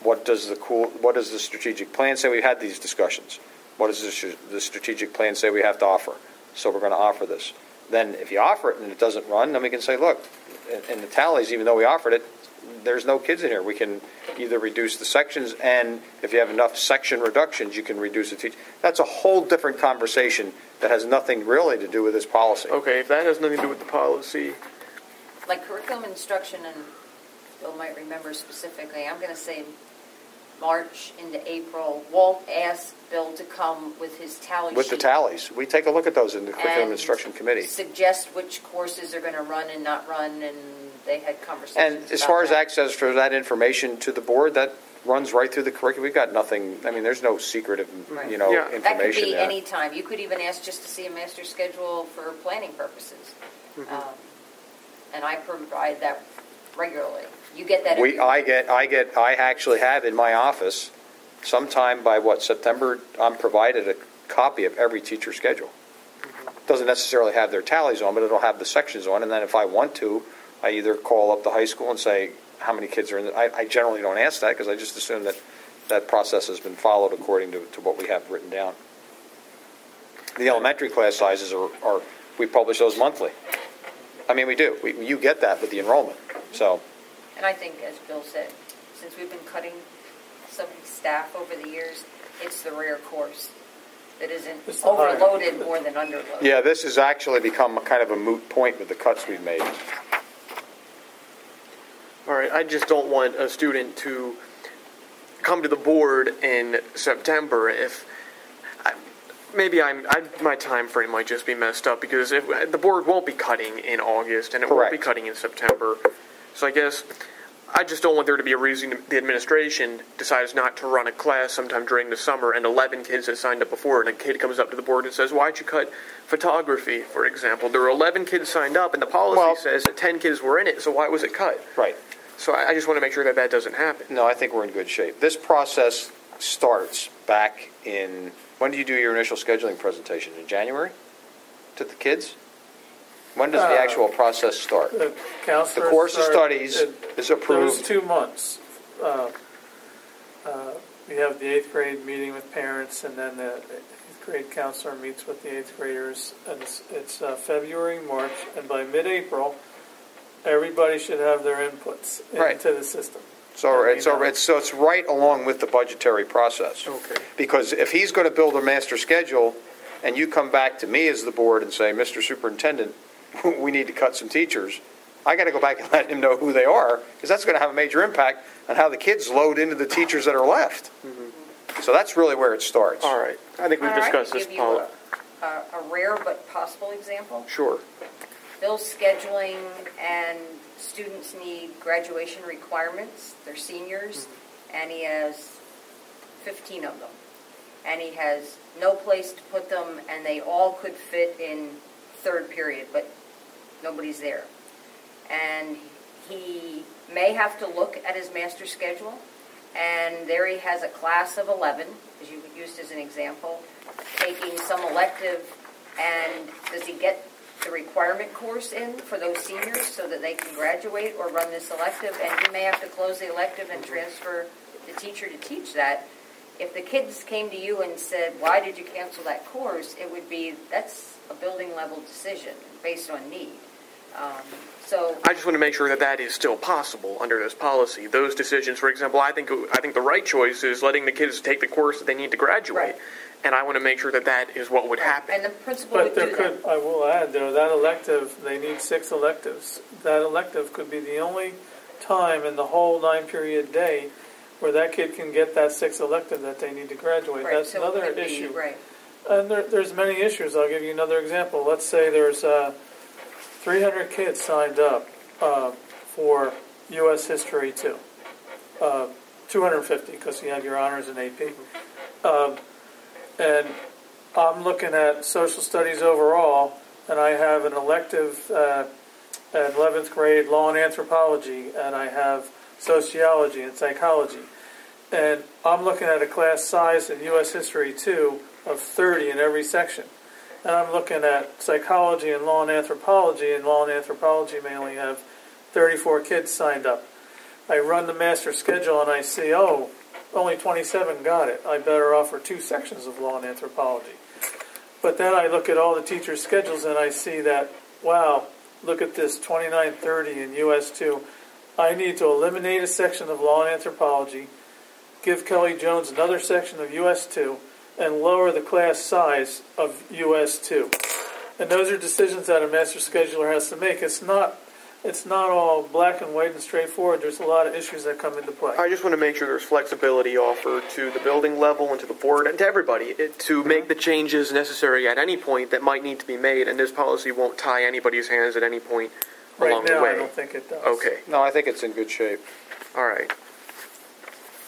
[SPEAKER 2] What does the strategic plan say? We had these discussions. What does the strategic plan say we have to offer? So we're going to offer this. Then if you offer it and it doesn't run, then we can say, look, in the tallies, even though we offered it, there's no kids in here. We can either reduce the sections, and if you have enough section reductions, you can reduce the teach. That's a whole different conversation that has nothing really to do with this policy.
[SPEAKER 1] Okay, if that has nothing to do with the policy,
[SPEAKER 3] Like curriculum instruction, and Bill might remember specifically, I'm going to say March into April. Walt asked Bill to come with his tally
[SPEAKER 2] With the
[SPEAKER 3] sheet
[SPEAKER 2] tallies, we take a look at those in the curriculum
[SPEAKER 3] and
[SPEAKER 2] instruction committee.
[SPEAKER 3] suggest which courses are going to run and not run, and they had conversations
[SPEAKER 2] And as
[SPEAKER 3] about
[SPEAKER 2] far as
[SPEAKER 3] that.
[SPEAKER 2] access for that information to the board, that runs right through the curriculum. We've got nothing. I mean, there's no secretive,
[SPEAKER 3] Right.
[SPEAKER 1] Yeah.
[SPEAKER 2] information
[SPEAKER 3] That could be
[SPEAKER 2] there.
[SPEAKER 3] any time. You could even ask just to see a master schedule for planning purposes. And I provide that regularly. You get that every
[SPEAKER 2] I actually have in my office, sometime by September, I'm provided a copy of every teacher schedule. Doesn't necessarily have their tallies on, but it'll have the sections on. And then if I want to, I either call up the high school and say how many kids are in. I generally don't ask that because I just assume that that process has been followed according to what we have written down. The elementary class sizes are we publish those monthly. I mean, we do. You get that with the enrollment. So.
[SPEAKER 3] And I think, as Bill said, since we've been cutting so many staff over the years, it's the rare course that isn't
[SPEAKER 4] It's the higher.
[SPEAKER 3] overloaded more than underloaded.
[SPEAKER 2] Yeah, this has actually become a kind of a moot point with the cuts we've made.
[SPEAKER 1] all right, I just don't want a student to come to the board in September if my time frame might just be messed up, because if the board won't be cutting in August and it won't be
[SPEAKER 2] Correct.
[SPEAKER 1] cutting in September. So I guess I just don't want there to be a reason the administration decides not to run a class sometime during the summer and 11 kids have signed up before, and a kid comes up to the board and says, why'd you cut photography, for example? There were 11 kids signed up and the policy says that 10 kids were in it, so why was it cut?
[SPEAKER 2] Right.
[SPEAKER 1] So I just want to make sure that that doesn't happen.
[SPEAKER 2] No, I think we're in good shape. This process starts back in, when do you do your initial scheduling presentation? In January? To the kids? When does the actual process start?
[SPEAKER 4] The counselors
[SPEAKER 2] The course of
[SPEAKER 4] start-
[SPEAKER 2] studies is approved.
[SPEAKER 4] Those 2 months. We have the 8th grade meeting with parents, and then the 8th grade counselor meets with the 8th graders. And it's February, March, and by mid-April, everybody should have their inputs
[SPEAKER 2] Right.
[SPEAKER 4] into the system.
[SPEAKER 2] So it's right along with the budgetary process.
[SPEAKER 1] Okay.
[SPEAKER 2] Because if he's going to build a master schedule, and you come back to me as the board and say, Mr. Superintendent, we need to cut some teachers, I got to go back and let him know who they are, because that's going to have a major impact on how the kids load into the teachers that are left. So that's really where it starts.
[SPEAKER 1] All right. I think we've
[SPEAKER 3] All right,
[SPEAKER 1] discussed
[SPEAKER 3] I'll
[SPEAKER 1] this,
[SPEAKER 3] give
[SPEAKER 1] Paula.
[SPEAKER 3] you a rare but possible example.
[SPEAKER 1] Sure.
[SPEAKER 3] Bill's scheduling, and students need graduation requirements. They're seniors, and he has 15 of them. And he has no place to put them, and they all could fit in third period, but nobody's there. And he may have to look at his master schedule, and there he has a class of 11, as you used as an example, taking some elective, and does he get the requirement course in for those seniors so that they can graduate or run this elective? And he may have to close the elective and transfer the teacher to teach that. If the kids came to you and said, why did you cancel that course, it would be, that's a building level decision based on need. So
[SPEAKER 1] I just want to make sure that that is still possible under this policy. Those decisions, for example, I think the right choice is letting the kids take the course that they need to graduate.
[SPEAKER 3] Right.
[SPEAKER 1] And I want to make sure that that is what would happen.
[SPEAKER 3] And the principal
[SPEAKER 4] But
[SPEAKER 3] would
[SPEAKER 4] there
[SPEAKER 3] do
[SPEAKER 4] could,
[SPEAKER 3] that.
[SPEAKER 4] I will add, though, that elective, they need 6 electives. That elective could be the only time in the whole 9-period day where that kid can get that 6th elective that they need to graduate.
[SPEAKER 3] Right,
[SPEAKER 4] That's
[SPEAKER 3] so it
[SPEAKER 4] another
[SPEAKER 3] could be-
[SPEAKER 4] issue.
[SPEAKER 3] Right.
[SPEAKER 4] And there's many issues. I'll give you another example. Let's say there's 300 kids signed up for U.S. History 2. 250 because you have your honors in AP. And I'm looking at social studies overall, and I have an elective at 11th grade law and anthropology, and I have sociology and psychology. And I'm looking at a class size in U.S. History 2 of 30 in every section. And I'm looking at psychology and law and anthropology may only have 34 kids signed up. I run the master schedule and I see, oh, only 27 got it. I better offer 2 sections of law and anthropology. But then I look at all the teachers' schedules and I see that, wow, look at this 2930 in US 2. I need to eliminate a section of law and anthropology, give Kelly Jones another section of US 2, and lower the class size of US 2. And those are decisions that a master scheduler has to make. It's not all black and white and straightforward. There's a lot of issues that come into play.
[SPEAKER 1] I just want to make sure there's flexibility offered to the building level and to the board and to everybody to make the changes necessary at any point that might need to be made, and this policy won't tie anybody's hands at any point along the way.
[SPEAKER 4] Right now, I don't think it does.
[SPEAKER 1] Okay.
[SPEAKER 2] No, I think it's in good shape.
[SPEAKER 1] All right.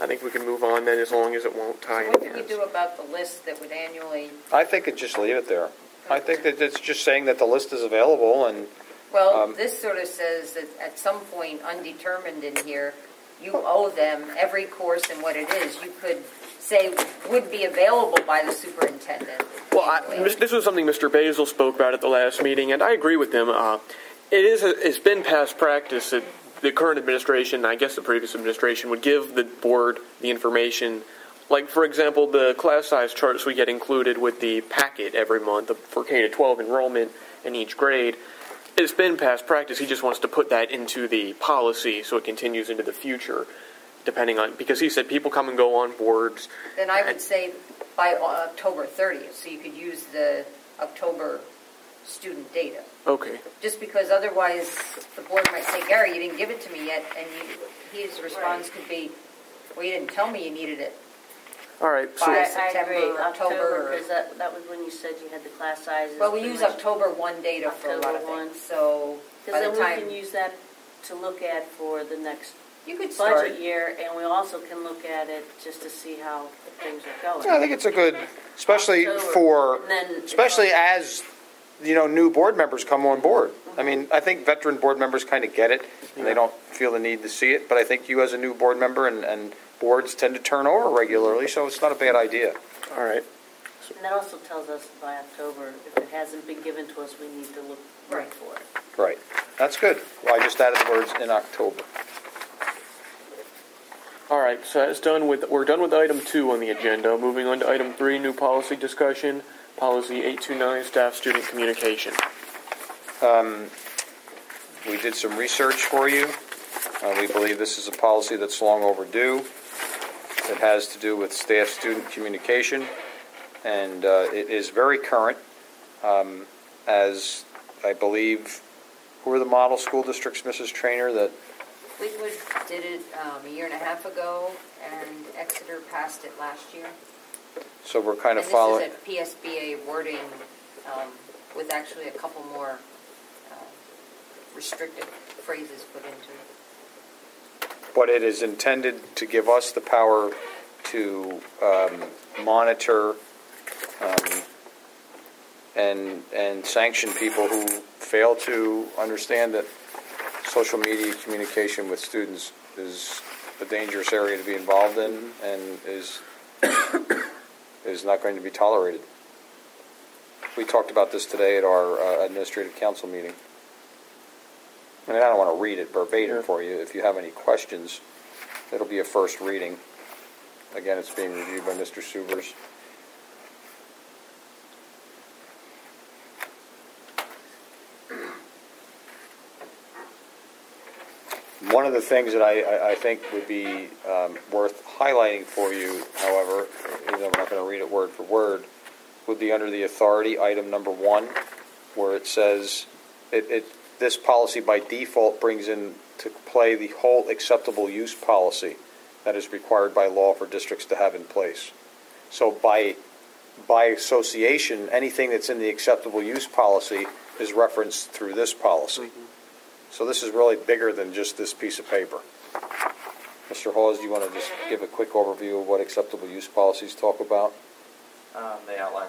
[SPEAKER 1] I think we can move on then, as long as it won't tie
[SPEAKER 3] What
[SPEAKER 1] any
[SPEAKER 3] can you
[SPEAKER 1] hands.
[SPEAKER 3] do about the list that would annually?
[SPEAKER 2] I think it just leave it there. I think that it's just saying that the list is available, and
[SPEAKER 3] Well, this sort of says that at some point, undetermined in here, you owe them every course and what it is. You could say would be available by the superintendent.
[SPEAKER 1] Well, this was something Mr. Basil spoke about at the last meeting, and I agree with him. It's been past practice that the current administration, I guess the previous administration, would give the board the information. Like, for example, the class size charts we get included with the packet every month for K-12 enrollment in each grade. It's been past practice. He just wants to put that into the policy so it continues into the future, depending on, because he said people come and go on boards.
[SPEAKER 3] Then I would say by October 30th, so you could use the October student data.
[SPEAKER 1] Okay.
[SPEAKER 3] Just because otherwise the board might say, Gary, you didn't give it to me yet, and his response could be, well, you didn't tell me you needed it.
[SPEAKER 1] All right. So,
[SPEAKER 3] By
[SPEAKER 5] I
[SPEAKER 3] September,
[SPEAKER 5] agree.
[SPEAKER 3] October,
[SPEAKER 5] Because that was when you said you had the class sizes.
[SPEAKER 3] well, we
[SPEAKER 5] pretty
[SPEAKER 3] use
[SPEAKER 5] much.
[SPEAKER 3] October 1 data for a lot of
[SPEAKER 5] October 1.
[SPEAKER 3] things. So by
[SPEAKER 5] Because
[SPEAKER 3] the
[SPEAKER 5] then
[SPEAKER 3] time
[SPEAKER 5] we can use that to look at for the next
[SPEAKER 3] you could start,
[SPEAKER 5] budget year, and we also can look at it just to see how things are going.
[SPEAKER 2] yeah, I think it's a good, especially
[SPEAKER 5] October, and then-
[SPEAKER 2] especially as new board members come on board. I mean, I think veteran board members kind of get it, and they don't feel the need to see it. But I think you, as a new board member, and boards tend to turn over regularly, so it's not a bad idea.
[SPEAKER 1] all right.
[SPEAKER 5] And that also tells us by October, if it hasn't been given to us, we need to look
[SPEAKER 3] Right.
[SPEAKER 5] for it.
[SPEAKER 2] Right. That's good. Well, I just added the words in October.
[SPEAKER 1] All right, so we're done with item 2 on the agenda. Moving on to item 3, new policy discussion, policy 829, staff-student communication.
[SPEAKER 2] We did some research for you. We believe this is a policy that's long overdue. It has to do with staff-student communication, and it is very current, as I believe, who are the model school districts, Mrs. Trainer, that
[SPEAKER 3] Fleetwood did it a year and a half ago, and Exeter passed it last year.
[SPEAKER 2] so we're kind of
[SPEAKER 3] And
[SPEAKER 2] following.
[SPEAKER 3] this is a PSBA wording with actually a couple more restrictive phrases put into it.
[SPEAKER 2] But it is intended to give us the power to monitor and sanction people who fail to understand that social media communication with students is a dangerous area to be involved in and is not going to be tolerated. We talked about this today at our administrative council meeting. I mean, I don't want to read it verbatim for you. If you have any questions, it'll be a first reading. Again, it's being reviewed by Mr. Subers. One of the things that I think would be worth highlighting for you, however, even though we're not going to read it word for word, would be under the authority, item number 1, where it says this policy by default brings into play the whole acceptable use policy that is required by law for districts to have in place. So by association, anything that's in the acceptable use policy is referenced through this policy. So this is really bigger than just this piece of paper. Mr. Hawes, do you want to just give a quick overview of what acceptable use policies talk about?
[SPEAKER 7] They outline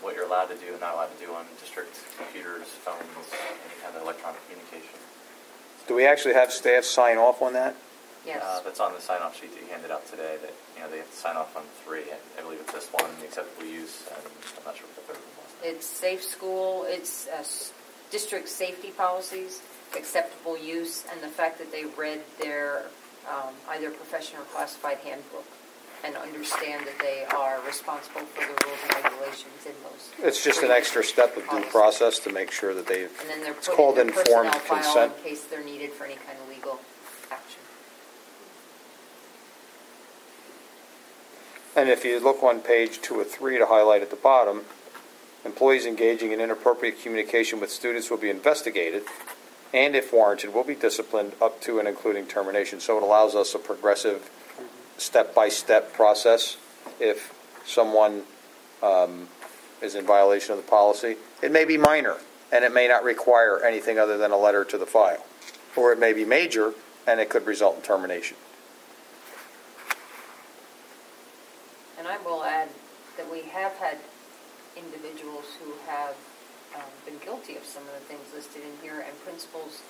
[SPEAKER 7] what you're allowed to do and not allowed to do on district computers, phones, any kind of electronic communication.
[SPEAKER 2] Do we actually have staff sign off on that?
[SPEAKER 3] Yes.
[SPEAKER 7] That's on the sign-off sheet that you handed out today, that, they have to sign off on 3. I believe it's this one, the acceptable use, and I'm not sure what the third one was.
[SPEAKER 3] It's safe school, it's district safety policies, acceptable use, and the fact that they read their either professional or classified handbook and understand that they are responsible for the rules and regulations in those.
[SPEAKER 2] It's just an extra step of due process to make sure that they've,
[SPEAKER 3] And then they're
[SPEAKER 2] it's
[SPEAKER 3] put
[SPEAKER 2] called
[SPEAKER 3] in the
[SPEAKER 2] informed
[SPEAKER 3] personnel file
[SPEAKER 2] consent.
[SPEAKER 3] in case they're needed for any kind of legal action.
[SPEAKER 2] And if you look on page 2 of 3 to highlight at the bottom, employees engaging in inappropriate communication with students will be investigated, and if warranted, will be disciplined up to and including termination. So it allows us a progressive, step-by-step process if someone is in violation of the policy. It may be minor, and it may not require anything other than a letter to the file. Or it may be major, and it could result in termination.
[SPEAKER 3] And I will add that we have had individuals who have been guilty of some of the things listed in here, and principals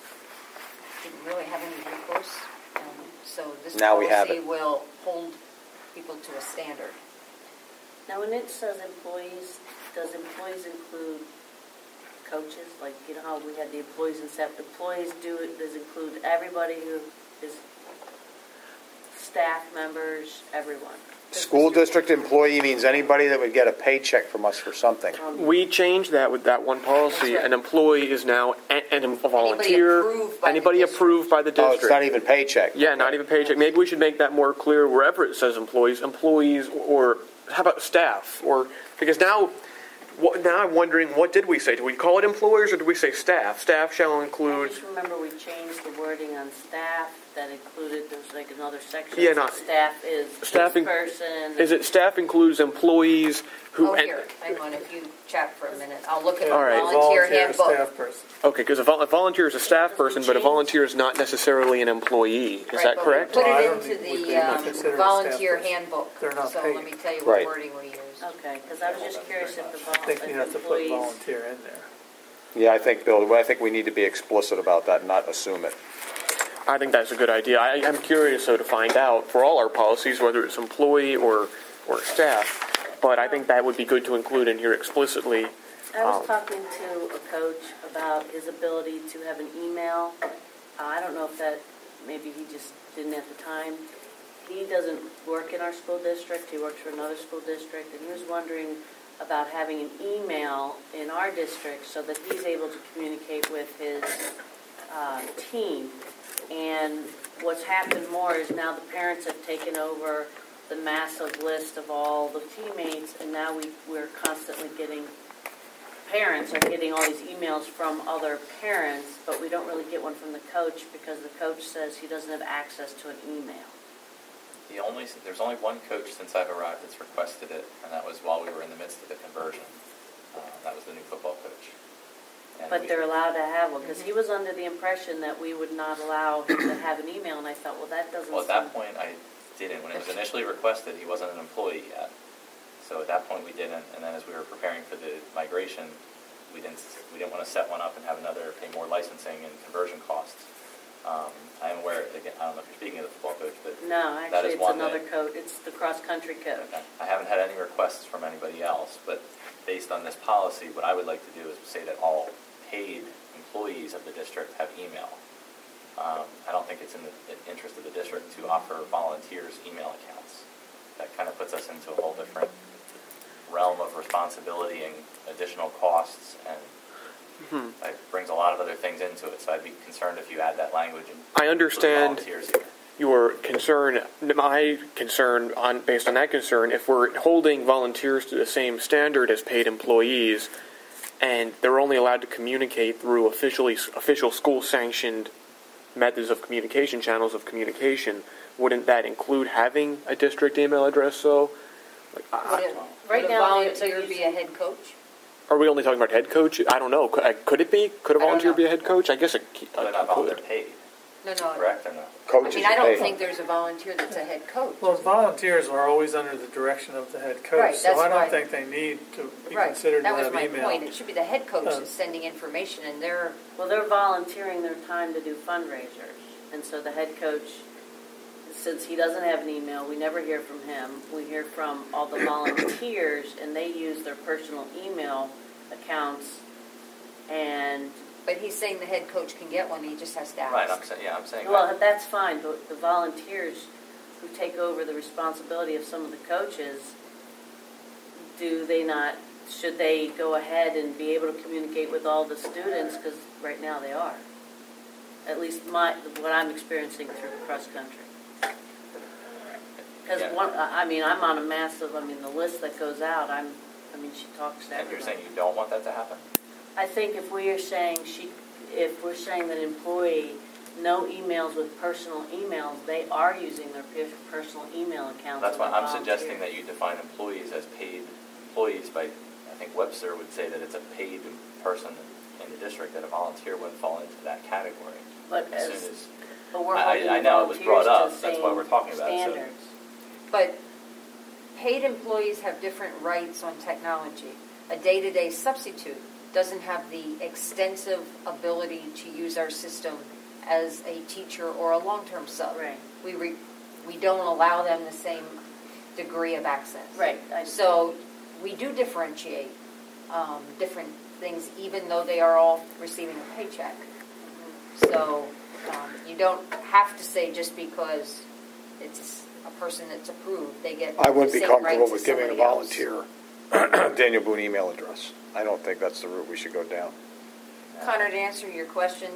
[SPEAKER 3] didn't really have any recourse. So this
[SPEAKER 2] Now we have
[SPEAKER 3] policy
[SPEAKER 2] it.
[SPEAKER 3] will hold people to a standard.
[SPEAKER 5] Now, when it says employees, does employees include coaches? Like, how we had the employees and staff. Employees does include everybody who is staff members, everyone.
[SPEAKER 2] School district employee means anybody that would get a paycheck from us for something.
[SPEAKER 1] We changed that with that one policy.
[SPEAKER 3] That's right.
[SPEAKER 1] An employee is now a volunteer.
[SPEAKER 3] Anybody approved by the
[SPEAKER 1] Approved by the
[SPEAKER 2] Oh,
[SPEAKER 1] district.
[SPEAKER 2] it's not even paycheck.
[SPEAKER 1] Yeah, not even paycheck. Maybe we should make that more clear wherever it says employees, or how about staff? Or because now I'm wondering, what did we say? Did we call it employers or did we say staff? Staff shall
[SPEAKER 5] I
[SPEAKER 1] include.
[SPEAKER 5] just remember we changed the wording on staff that included, there's like another section.
[SPEAKER 1] Yeah,
[SPEAKER 5] that
[SPEAKER 1] not-
[SPEAKER 5] said staff is
[SPEAKER 1] Staff
[SPEAKER 5] this
[SPEAKER 1] in-
[SPEAKER 5] person.
[SPEAKER 1] Is it staff includes employees who?
[SPEAKER 3] Oh, here, hang on, if you chat for a minute, I'll look at the
[SPEAKER 1] All right.
[SPEAKER 3] volunteer handbook.
[SPEAKER 4] staff person.
[SPEAKER 1] Okay, because a volunteer is a staff person, but a volunteer is not necessarily an employee. Is
[SPEAKER 3] Right,
[SPEAKER 1] that
[SPEAKER 3] but
[SPEAKER 1] correct?
[SPEAKER 3] We put
[SPEAKER 4] Well, I
[SPEAKER 3] it
[SPEAKER 4] don't
[SPEAKER 3] into
[SPEAKER 4] think we
[SPEAKER 3] the
[SPEAKER 4] could consider it a
[SPEAKER 3] volunteer
[SPEAKER 4] staff person.
[SPEAKER 3] handbook.
[SPEAKER 4] They're not
[SPEAKER 3] So
[SPEAKER 4] paid.
[SPEAKER 3] let me tell you
[SPEAKER 2] Right.
[SPEAKER 3] what wording we used.
[SPEAKER 5] Okay, because I was just curious if the
[SPEAKER 4] I think you have to put
[SPEAKER 5] employees.
[SPEAKER 4] volunteer in there.
[SPEAKER 2] Yeah, I think, Bill, I think we need to be explicit about that and not assume it.
[SPEAKER 1] I think that's a good idea. I'm curious, though, to find out for all our policies, whether it's employee or staff. But I think that would be good to include in here explicitly.
[SPEAKER 5] I was talking to a coach about his ability to have an email. I don't know if that, maybe he just didn't at the time. He doesn't work in our school district. He works for another school district, and he was wondering about having an email in our district so that he's able to communicate with his team. And what's happened more is now the parents have taken over the massive list of all the teammates, and now we're constantly getting, parents are getting all these emails from other parents, but we don't really get one from the coach because the coach says he doesn't have access to an email.
[SPEAKER 7] There's only one coach since I've arrived that's requested it, and that was while we were in the midst of the conversion. That was the new football coach. And
[SPEAKER 5] But they're allowed to have one, because he was under the impression that we would not allow him to have an email, and I thought, well, that doesn't
[SPEAKER 7] Well, at
[SPEAKER 5] seem...
[SPEAKER 7] that point, I didn't. When it was initially requested, he wasn't an employee yet. So at that point, we didn't. And then as we were preparing for the migration, we didn't want to set one up and have another pay more licensing and conversion costs. I am aware, again, I don't know if you're speaking of the football coach, but
[SPEAKER 5] No,
[SPEAKER 7] that
[SPEAKER 5] actually,
[SPEAKER 7] is
[SPEAKER 5] it's
[SPEAKER 7] one
[SPEAKER 5] another
[SPEAKER 7] that-
[SPEAKER 5] coach. It's the cross-country coach.
[SPEAKER 7] okay. I haven't had any requests from anybody else, but based on this policy, what I would like to do is say that all paid employees of the district have email. I don't think it's in the interest of the district to offer volunteers email accounts. That kind of puts us into a whole different realm of responsibility and additional costs, and it brings a lot of other things into it. So I'd be concerned if you add that language and
[SPEAKER 1] I understand
[SPEAKER 7] put volunteers here.
[SPEAKER 1] your concern. My concern, based on that concern, if we're holding volunteers to the same standard as paid employees, and they're only allowed to communicate through official school-sanctioned methods of communication, channels of communication, wouldn't that include having a district email address? So,
[SPEAKER 5] Right
[SPEAKER 3] Would a
[SPEAKER 5] now,
[SPEAKER 3] volunteer be a head coach?
[SPEAKER 1] are we only talking about head coach? I don't know. Could it be? Could a
[SPEAKER 3] I don't
[SPEAKER 1] volunteer
[SPEAKER 3] know.
[SPEAKER 1] be a head coach? I guess it
[SPEAKER 7] They're not volunteer
[SPEAKER 1] could.
[SPEAKER 7] paid,
[SPEAKER 3] No.
[SPEAKER 7] correct or no?
[SPEAKER 3] I
[SPEAKER 2] Coaches
[SPEAKER 3] mean, I
[SPEAKER 2] are
[SPEAKER 3] don't
[SPEAKER 2] paid.
[SPEAKER 3] think there's a volunteer that's a head coach.
[SPEAKER 4] Well, volunteers are always under the direction of the head coach,
[SPEAKER 3] Right,
[SPEAKER 4] so
[SPEAKER 3] that's
[SPEAKER 4] I don't
[SPEAKER 3] why-
[SPEAKER 4] think they need to be
[SPEAKER 3] Right,
[SPEAKER 4] considered to
[SPEAKER 3] that was
[SPEAKER 4] have
[SPEAKER 3] my
[SPEAKER 4] email.
[SPEAKER 3] point. It should be the head coach
[SPEAKER 4] Uh,
[SPEAKER 3] that's sending information, and they're
[SPEAKER 5] Well, they're volunteering their time to do fundraisers, and so the head coach since he doesn't have an email, we never hear from him. We hear from all the volunteers, and they use their personal email accounts.
[SPEAKER 3] But he's saying the head coach can get one. He just has to ask.
[SPEAKER 7] Right, I'm saying
[SPEAKER 5] Well,
[SPEAKER 7] that.
[SPEAKER 5] that's fine, but the volunteers who take over the responsibility of some of the coaches, should they go ahead and be able to communicate with all the students? Because right now they are. At least what I'm experiencing through cross country. Because I'm on a massive, the list that goes out, she talks to
[SPEAKER 7] And
[SPEAKER 5] everybody.
[SPEAKER 7] you're saying you don't want that to happen?
[SPEAKER 5] I think if we're saying that an employee, no emails with personal emails, they are using their personal email accounts.
[SPEAKER 7] That's why
[SPEAKER 5] when
[SPEAKER 7] I'm
[SPEAKER 5] they volunteer.
[SPEAKER 7] suggesting that you define employees as paid employees by, I think Webster would say that it's a paid person in the district, that a volunteer would fall into that category.
[SPEAKER 5] But
[SPEAKER 7] As soon as,
[SPEAKER 5] but we're
[SPEAKER 7] I
[SPEAKER 5] holding
[SPEAKER 7] know it was brought
[SPEAKER 5] volunteers
[SPEAKER 7] up,
[SPEAKER 5] to
[SPEAKER 7] that's
[SPEAKER 5] the
[SPEAKER 7] why
[SPEAKER 5] same
[SPEAKER 7] we're talking about it. So-
[SPEAKER 5] standards.
[SPEAKER 3] But paid employees have different rights on technology. A day-to-day substitute doesn't have the extensive ability to use our system as a teacher or a long-term sub.
[SPEAKER 5] Right.
[SPEAKER 3] We don't allow them the same degree of access.
[SPEAKER 5] Right.
[SPEAKER 3] So we do differentiate different things, even though they are all receiving a paycheck. So you don't have to say just because it's a person that's approved, they get
[SPEAKER 8] I wouldn't
[SPEAKER 3] the
[SPEAKER 8] be
[SPEAKER 3] same
[SPEAKER 8] comfortable
[SPEAKER 3] rights
[SPEAKER 8] with
[SPEAKER 3] as
[SPEAKER 8] giving a
[SPEAKER 3] somebody else.
[SPEAKER 8] volunteer Daniel Boone email address. I don't think that's the route we should go down.
[SPEAKER 3] Connor, to answer your question,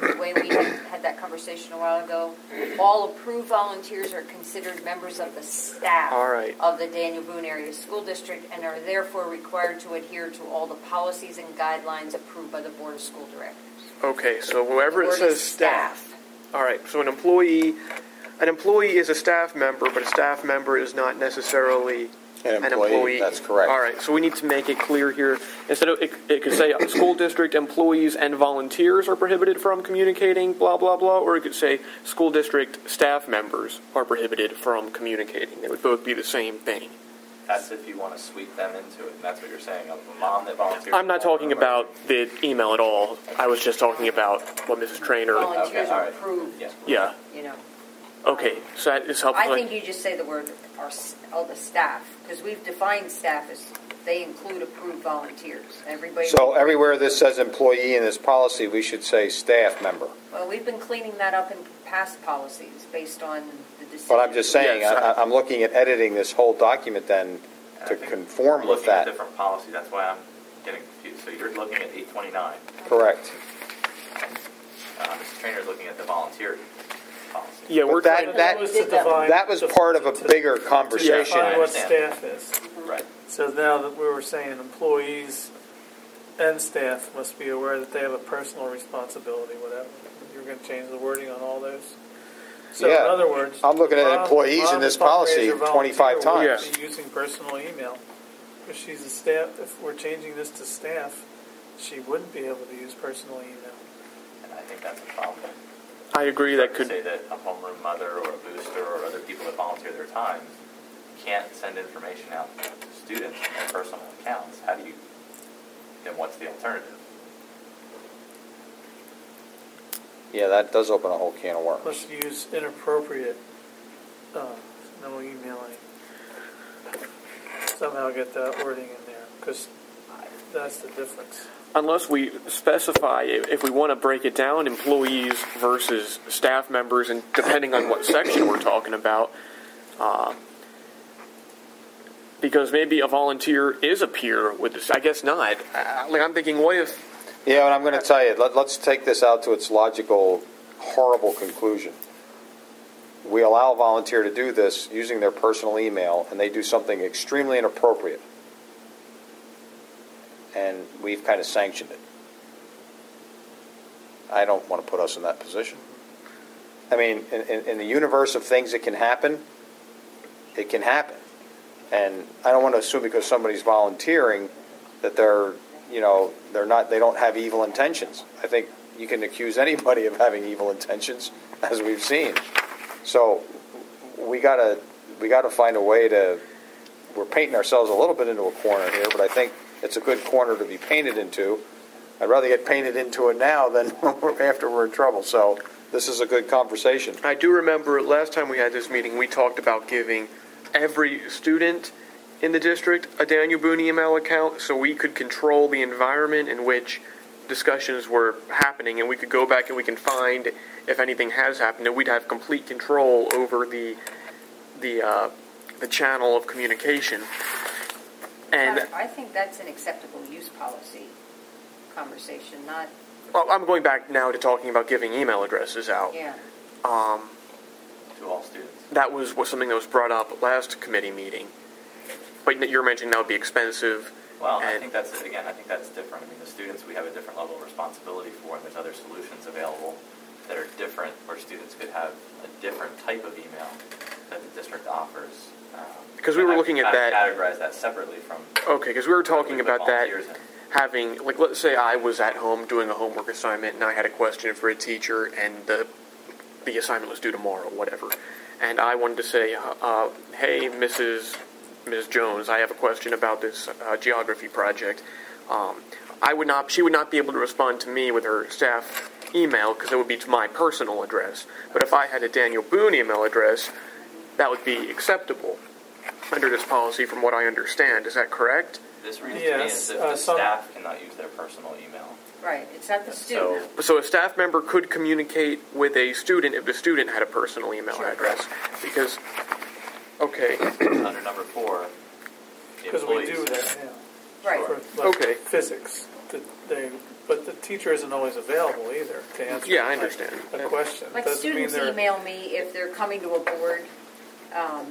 [SPEAKER 3] the way we had that conversation a while ago, all approved volunteers are considered members of the staff
[SPEAKER 1] All right.
[SPEAKER 3] of the Daniel Boone Area School District and are therefore required to adhere to all the policies and guidelines approved by the Board of School Directors.
[SPEAKER 1] Okay, so wherever
[SPEAKER 3] The
[SPEAKER 1] it
[SPEAKER 3] word
[SPEAKER 1] says
[SPEAKER 3] is
[SPEAKER 1] staff. All right, so an employee is a staff member, but a staff member is not necessarily
[SPEAKER 2] An employee, that's correct.
[SPEAKER 1] All right, so we need to make it clear here. Instead of, it could say school district employees and volunteers are prohibited from communicating, blah, blah, blah, or it could say school district staff members are prohibited from communicating. They would both be the same thing.
[SPEAKER 7] That's if you want to sweep them into it, and that's what you're saying. A mom that volunteers.
[SPEAKER 1] I'm not talking about the email at all. I was just talking about what Mrs. Trainer.
[SPEAKER 3] Volunteers
[SPEAKER 7] Okay, all
[SPEAKER 3] are
[SPEAKER 7] right.
[SPEAKER 3] approved,
[SPEAKER 1] Yeah.
[SPEAKER 3] you know.
[SPEAKER 1] Okay, so that is helpful.
[SPEAKER 3] I think you just say the word, all the staff, because we've defined staff as they include approved volunteers. Everybody.
[SPEAKER 2] So everywhere this says employee in this policy, we should say staff member.
[SPEAKER 3] Well, we've been cleaning that up in past policies based on the decision.
[SPEAKER 2] But I'm just saying,
[SPEAKER 1] Yes,
[SPEAKER 2] I'm looking at editing this whole document then
[SPEAKER 7] And
[SPEAKER 2] to
[SPEAKER 7] I think
[SPEAKER 2] conform
[SPEAKER 7] we're
[SPEAKER 2] with
[SPEAKER 7] looking at
[SPEAKER 2] that.
[SPEAKER 7] different policy. That's why I'm getting confused. So you're looking at 829.
[SPEAKER 2] Correct.
[SPEAKER 7] Mrs. Trainer's looking at the volunteer policy.
[SPEAKER 1] Yeah, we're
[SPEAKER 2] But
[SPEAKER 1] trying.
[SPEAKER 2] that was part of a bigger conversation.
[SPEAKER 4] Define what
[SPEAKER 7] understand.
[SPEAKER 4] staff is.
[SPEAKER 7] Right.
[SPEAKER 4] So now that we were saying employees and staff must be aware that they have a personal responsibility, whatever. You're going to change the wording on all those? So
[SPEAKER 2] Yeah.
[SPEAKER 4] in other words,
[SPEAKER 2] I'm looking at
[SPEAKER 4] mom-
[SPEAKER 2] employees in
[SPEAKER 4] mom
[SPEAKER 2] this
[SPEAKER 4] and fundraiser
[SPEAKER 2] policy
[SPEAKER 4] volunteer
[SPEAKER 2] 25
[SPEAKER 4] would
[SPEAKER 2] times.
[SPEAKER 4] be using personal email. If she's a staff, if we're changing this to staff, she wouldn't be able to use personal email.
[SPEAKER 7] And I think that's a problem.
[SPEAKER 1] I agree that could.
[SPEAKER 7] Say that a homeroom mother or a booster or other people that volunteer their time can't send information out to students from their personal accounts. How do you? Then what's the alternative?
[SPEAKER 2] Yeah, that does open a whole can of worms.
[SPEAKER 4] Let's use inappropriate, no emailing. Somehow get that wording in there, because that's the difference.
[SPEAKER 1] Unless we specify, if we want to break it down, employees versus staff members, and depending on what section we're talking about, because maybe a volunteer is a peer with this. I guess not. I'm thinking, what if?
[SPEAKER 2] Yeah, and I'm going to tell you, let's take this out to its logical, horrible conclusion. We allow a volunteer to do this using their personal email, and they do something extremely inappropriate. And we've kind of sanctioned it. I don't want to put us in that position. I mean, in the universe of things that can happen, it can happen. And I don't want to assume because somebody's volunteering that they don't have evil intentions. I think you can accuse anybody of having evil intentions, as we've seen. So we gotta find a way to. We're painting ourselves a little bit into a corner here, but I think it's a good corner to be painted into. I'd rather get painted into it now than after we're in trouble. So this is a good conversation.
[SPEAKER 1] I do remember last time we had this meeting, we talked about giving every student in the district a Daniel Boone email account so we could control the environment in which discussions were happening, and we could go back and we can find if anything has happened, and we'd have complete control over the channel of communication. And
[SPEAKER 3] I think that's an acceptable use policy conversation, not,
[SPEAKER 1] well, I'm going back now to talking about giving email addresses out.
[SPEAKER 3] yeah.
[SPEAKER 7] To all students.
[SPEAKER 1] That was something that was brought up last committee meeting. But you're mentioning that would be expensive.
[SPEAKER 7] Well, I think that's different. I mean, the students we have a different level of responsibility for, and there's other solutions available that are different, where students could have a different type of email that the district offers.
[SPEAKER 1] Because we were looking at that.
[SPEAKER 7] Categorize that separately from.
[SPEAKER 1] Okay, because we were talking about that.
[SPEAKER 7] Volunteers.
[SPEAKER 1] Having, like, let's say I was at home doing a homework assignment and I had a question for a teacher and the assignment was due tomorrow, whatever. And I wanted to say, hey, Ms. Jones, I have a question about this geography project. She would not be able to respond to me with her staff email because it would be to my personal address. But if I had a Daniel Boone email address, that would be acceptable under this policy from what I understand. Is that correct?
[SPEAKER 7] This reads to me
[SPEAKER 4] Yes,
[SPEAKER 7] as if the staff cannot use their personal email.
[SPEAKER 3] Right, it's not the student.
[SPEAKER 1] So a staff member could communicate with a student if the student had a personal email address. Because, okay.
[SPEAKER 7] Under number 4, the
[SPEAKER 4] Because we
[SPEAKER 7] employees.
[SPEAKER 4] do that now.
[SPEAKER 3] Right.
[SPEAKER 4] For, like,
[SPEAKER 1] Okay.
[SPEAKER 4] physics. But the teacher isn't always available either to answer
[SPEAKER 1] Yeah, I understand.
[SPEAKER 4] a question.
[SPEAKER 3] Like
[SPEAKER 4] Doesn't mean
[SPEAKER 3] students
[SPEAKER 4] they're-
[SPEAKER 3] email me if they're coming to a board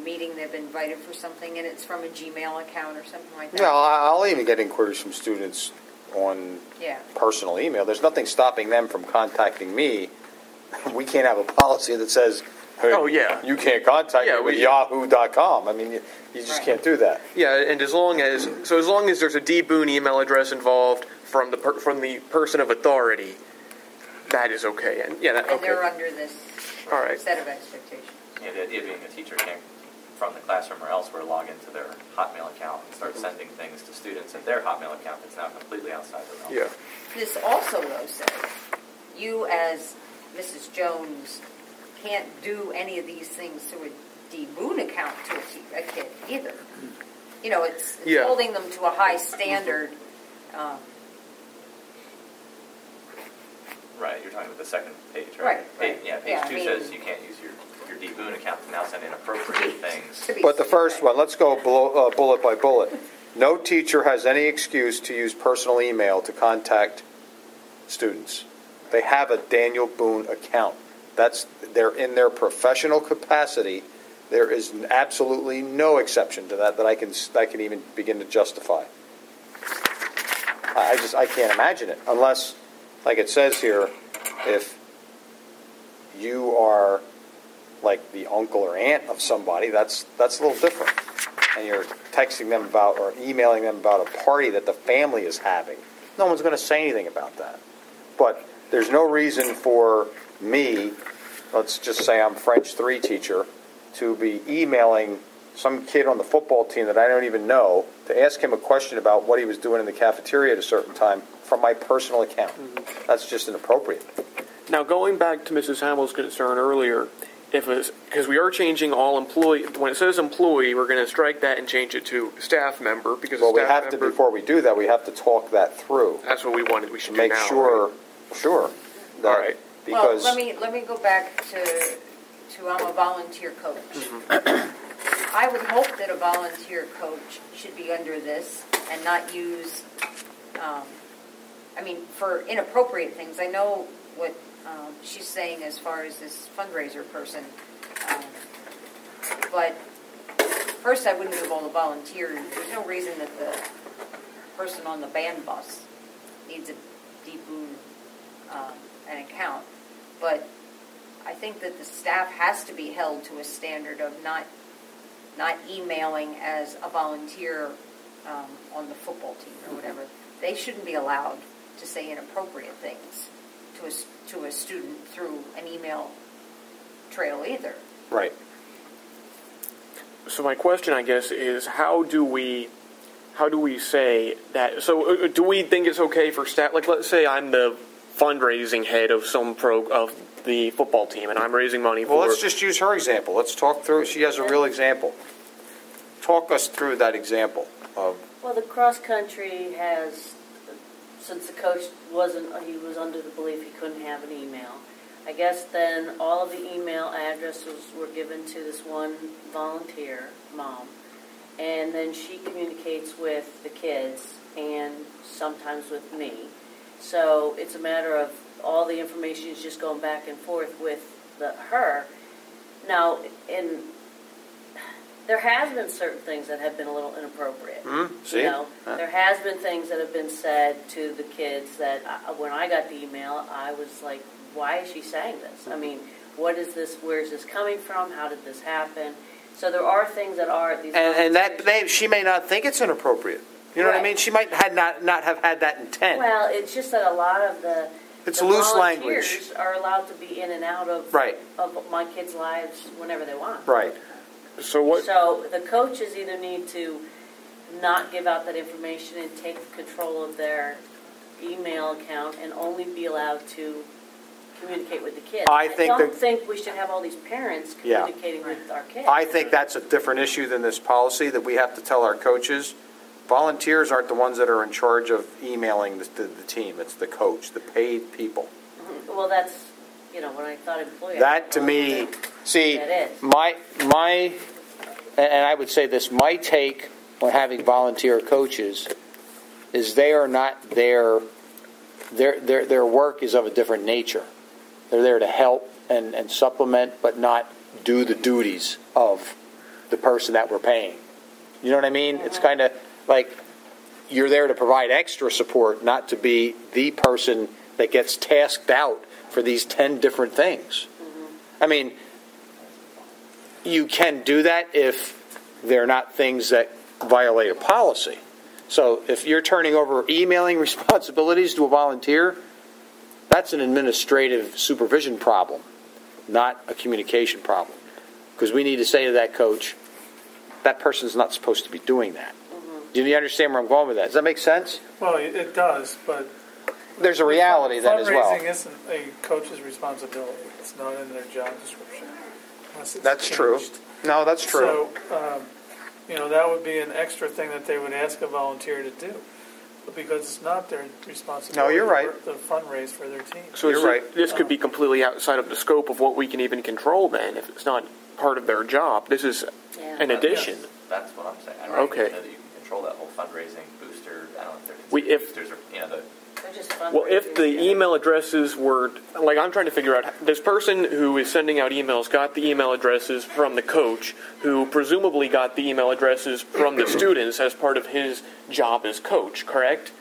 [SPEAKER 3] meeting, they've been invited for something, and it's from a Gmail account or something like that.
[SPEAKER 2] No, I'll even get inquiries from students on
[SPEAKER 3] Yeah.
[SPEAKER 2] personal email. There's nothing stopping them from contacting me. We can't have a policy that says, hey,
[SPEAKER 1] Oh, yeah.
[SPEAKER 2] you can't contact me with yahoo.com. I mean, you just
[SPEAKER 3] Right.
[SPEAKER 2] can't do that.
[SPEAKER 1] Yeah, and as long as there's a D. Boone email address involved from the person of authority, that is okay. And yeah,
[SPEAKER 3] And they're
[SPEAKER 1] okay.
[SPEAKER 3] under this
[SPEAKER 1] All right.
[SPEAKER 3] set of expectations.
[SPEAKER 7] Yeah, the idea being a teacher can't, from the classroom or elsewhere, log into their Hotmail account and start sending things to students at their Hotmail account that's now completely outside the realm.
[SPEAKER 1] Yeah.
[SPEAKER 3] This also, though, says you as Mrs. Jones can't do any of these things through a D. Boone account to a kid either. You know, it's
[SPEAKER 1] Yeah.
[SPEAKER 3] holding them to a high standard.
[SPEAKER 7] Right, you're talking about the second page, right?
[SPEAKER 3] Right,
[SPEAKER 7] Page,
[SPEAKER 3] right.
[SPEAKER 7] yeah, page
[SPEAKER 3] Yeah, I
[SPEAKER 7] 2
[SPEAKER 3] mean-
[SPEAKER 7] says you can't use your D. Boone account to now send inappropriate things.
[SPEAKER 3] to be
[SPEAKER 2] But the first
[SPEAKER 3] right.
[SPEAKER 2] one, let's go bullet by bullet. No teacher has any excuse to use personal email to contact students. They have a Daniel Boone account. They're in their professional capacity. There is absolutely no exception to that I can even begin to justify. I can't imagine it unless, like it says here, if you are like the uncle or aunt of somebody, that's a little different. And you're texting them about or emailing them about a party that the family is having. No one's going to say anything about that. But there's no reason for me, let's just say I'm French 3 teacher, to be emailing some kid on the football team that I don't even know to ask him a question about what he was doing in the cafeteria at a certain time from my personal account. That's just inappropriate.
[SPEAKER 1] Now, going back to Mrs. Hamill's concern earlier, because we are changing all employee, when it says employee, we're going to strike that and change it to staff member. Because
[SPEAKER 2] Well, we
[SPEAKER 1] staff
[SPEAKER 2] have to,
[SPEAKER 1] member,
[SPEAKER 2] before we do that, we have to talk that through.
[SPEAKER 1] That's what we should
[SPEAKER 2] Make
[SPEAKER 1] do now.
[SPEAKER 2] sure,
[SPEAKER 1] right?
[SPEAKER 2] sure. That,
[SPEAKER 1] All right.
[SPEAKER 2] Because
[SPEAKER 3] Well, let me go back to I'm a volunteer coach. I would hope that a volunteer coach should be under this and not use, for inappropriate things. I know what she's saying as far as this fundraiser person, but first I wouldn't give all the volunteers. There's no reason that the person on the band bus needs a D. Boone an account, but I think that the staff has to be held to a standard of not emailing as a volunteer on the football team or whatever. They shouldn't be allowed to say inappropriate things to a student through an email trail either.
[SPEAKER 2] right.
[SPEAKER 1] So my question, I guess, is how do we say that? So do we think it's okay for staff? Like, let's say I'm the fundraising head of of the football team, and I'm raising money
[SPEAKER 2] Well,
[SPEAKER 1] for.
[SPEAKER 2] let's just use her example. Let's talk through, she has a real example. Talk us through that example of,
[SPEAKER 5] Well, the cross country has, since the coach he was under the belief he couldn't have an email. I guess then all of the email addresses were given to this one volunteer mom, and then she communicates with the kids and sometimes with me. So it's a matter of all the information is just going back and forth with her. Now, there has been certain things that have been a little inappropriate.
[SPEAKER 2] see?
[SPEAKER 5] You know, there has been things that have been said to the kids that when I got the email, I was like, why is she saying this? I mean, what is this? Where is this coming from? How did this happen? So there are things that are these.
[SPEAKER 2] And she may not think it's inappropriate. You know what I mean? She might not have had that intent.
[SPEAKER 5] Well, it's just that a lot of the
[SPEAKER 2] loose
[SPEAKER 5] volunteers
[SPEAKER 2] language.
[SPEAKER 5] are allowed to be in and out of of my kids' lives whenever they want.
[SPEAKER 2] Right.
[SPEAKER 1] So what?
[SPEAKER 5] So the coaches either need to not give out that information and take control of their email account and only be allowed to communicate with the kids. I don't think we should have all these parents communicating with our kids.
[SPEAKER 2] I think that's a different issue than this policy, that we have to tell our coaches. Volunteers aren't the ones that are in charge of emailing the team. It's the coach, the paid people.
[SPEAKER 5] Mm-hmm. Well, that's, when I thought employee.
[SPEAKER 2] That to me, see,
[SPEAKER 5] that is.
[SPEAKER 2] my, and I would say this, my take on having volunteer coaches is they are not there, their work is of a different nature. They're there to help and supplement, but not do the duties of the person that we're paying. You know what I mean? It's kind of like you're there to provide extra support, not to be the person that gets tasked out for these 10 different things. I mean, you can do that if they're not things that violate a policy. So if you're turning over emailing responsibilities to a volunteer, that's an administrative supervision problem, not a communication problem. Because we need to say to that coach, that person's not supposed to be doing that. Do you understand where I'm going with that? Does that make sense?
[SPEAKER 4] Well, it does, but
[SPEAKER 2] there's a reality then as well.
[SPEAKER 4] Fundraising isn't a coach's responsibility. It's not in their job description.
[SPEAKER 2] That's true. No, that's true.
[SPEAKER 4] So, that would be an extra thing that they would ask a volunteer to do, because it's not their responsibility.
[SPEAKER 2] No, you're right.
[SPEAKER 4] To fundraise for their team.
[SPEAKER 1] So you're right. This could be completely outside of the scope of what we can even control. Then, if it's not part of their job, this is an addition.
[SPEAKER 7] Yes. That's what I'm saying. I don't know that you can control that whole fundraising booster. I don't know if they're boosters or
[SPEAKER 1] Well, if the email addresses were, like, I'm trying to figure out, this person who is sending out emails got the email addresses from the coach, who presumably got the email addresses from the students as part of his job as coach, correct?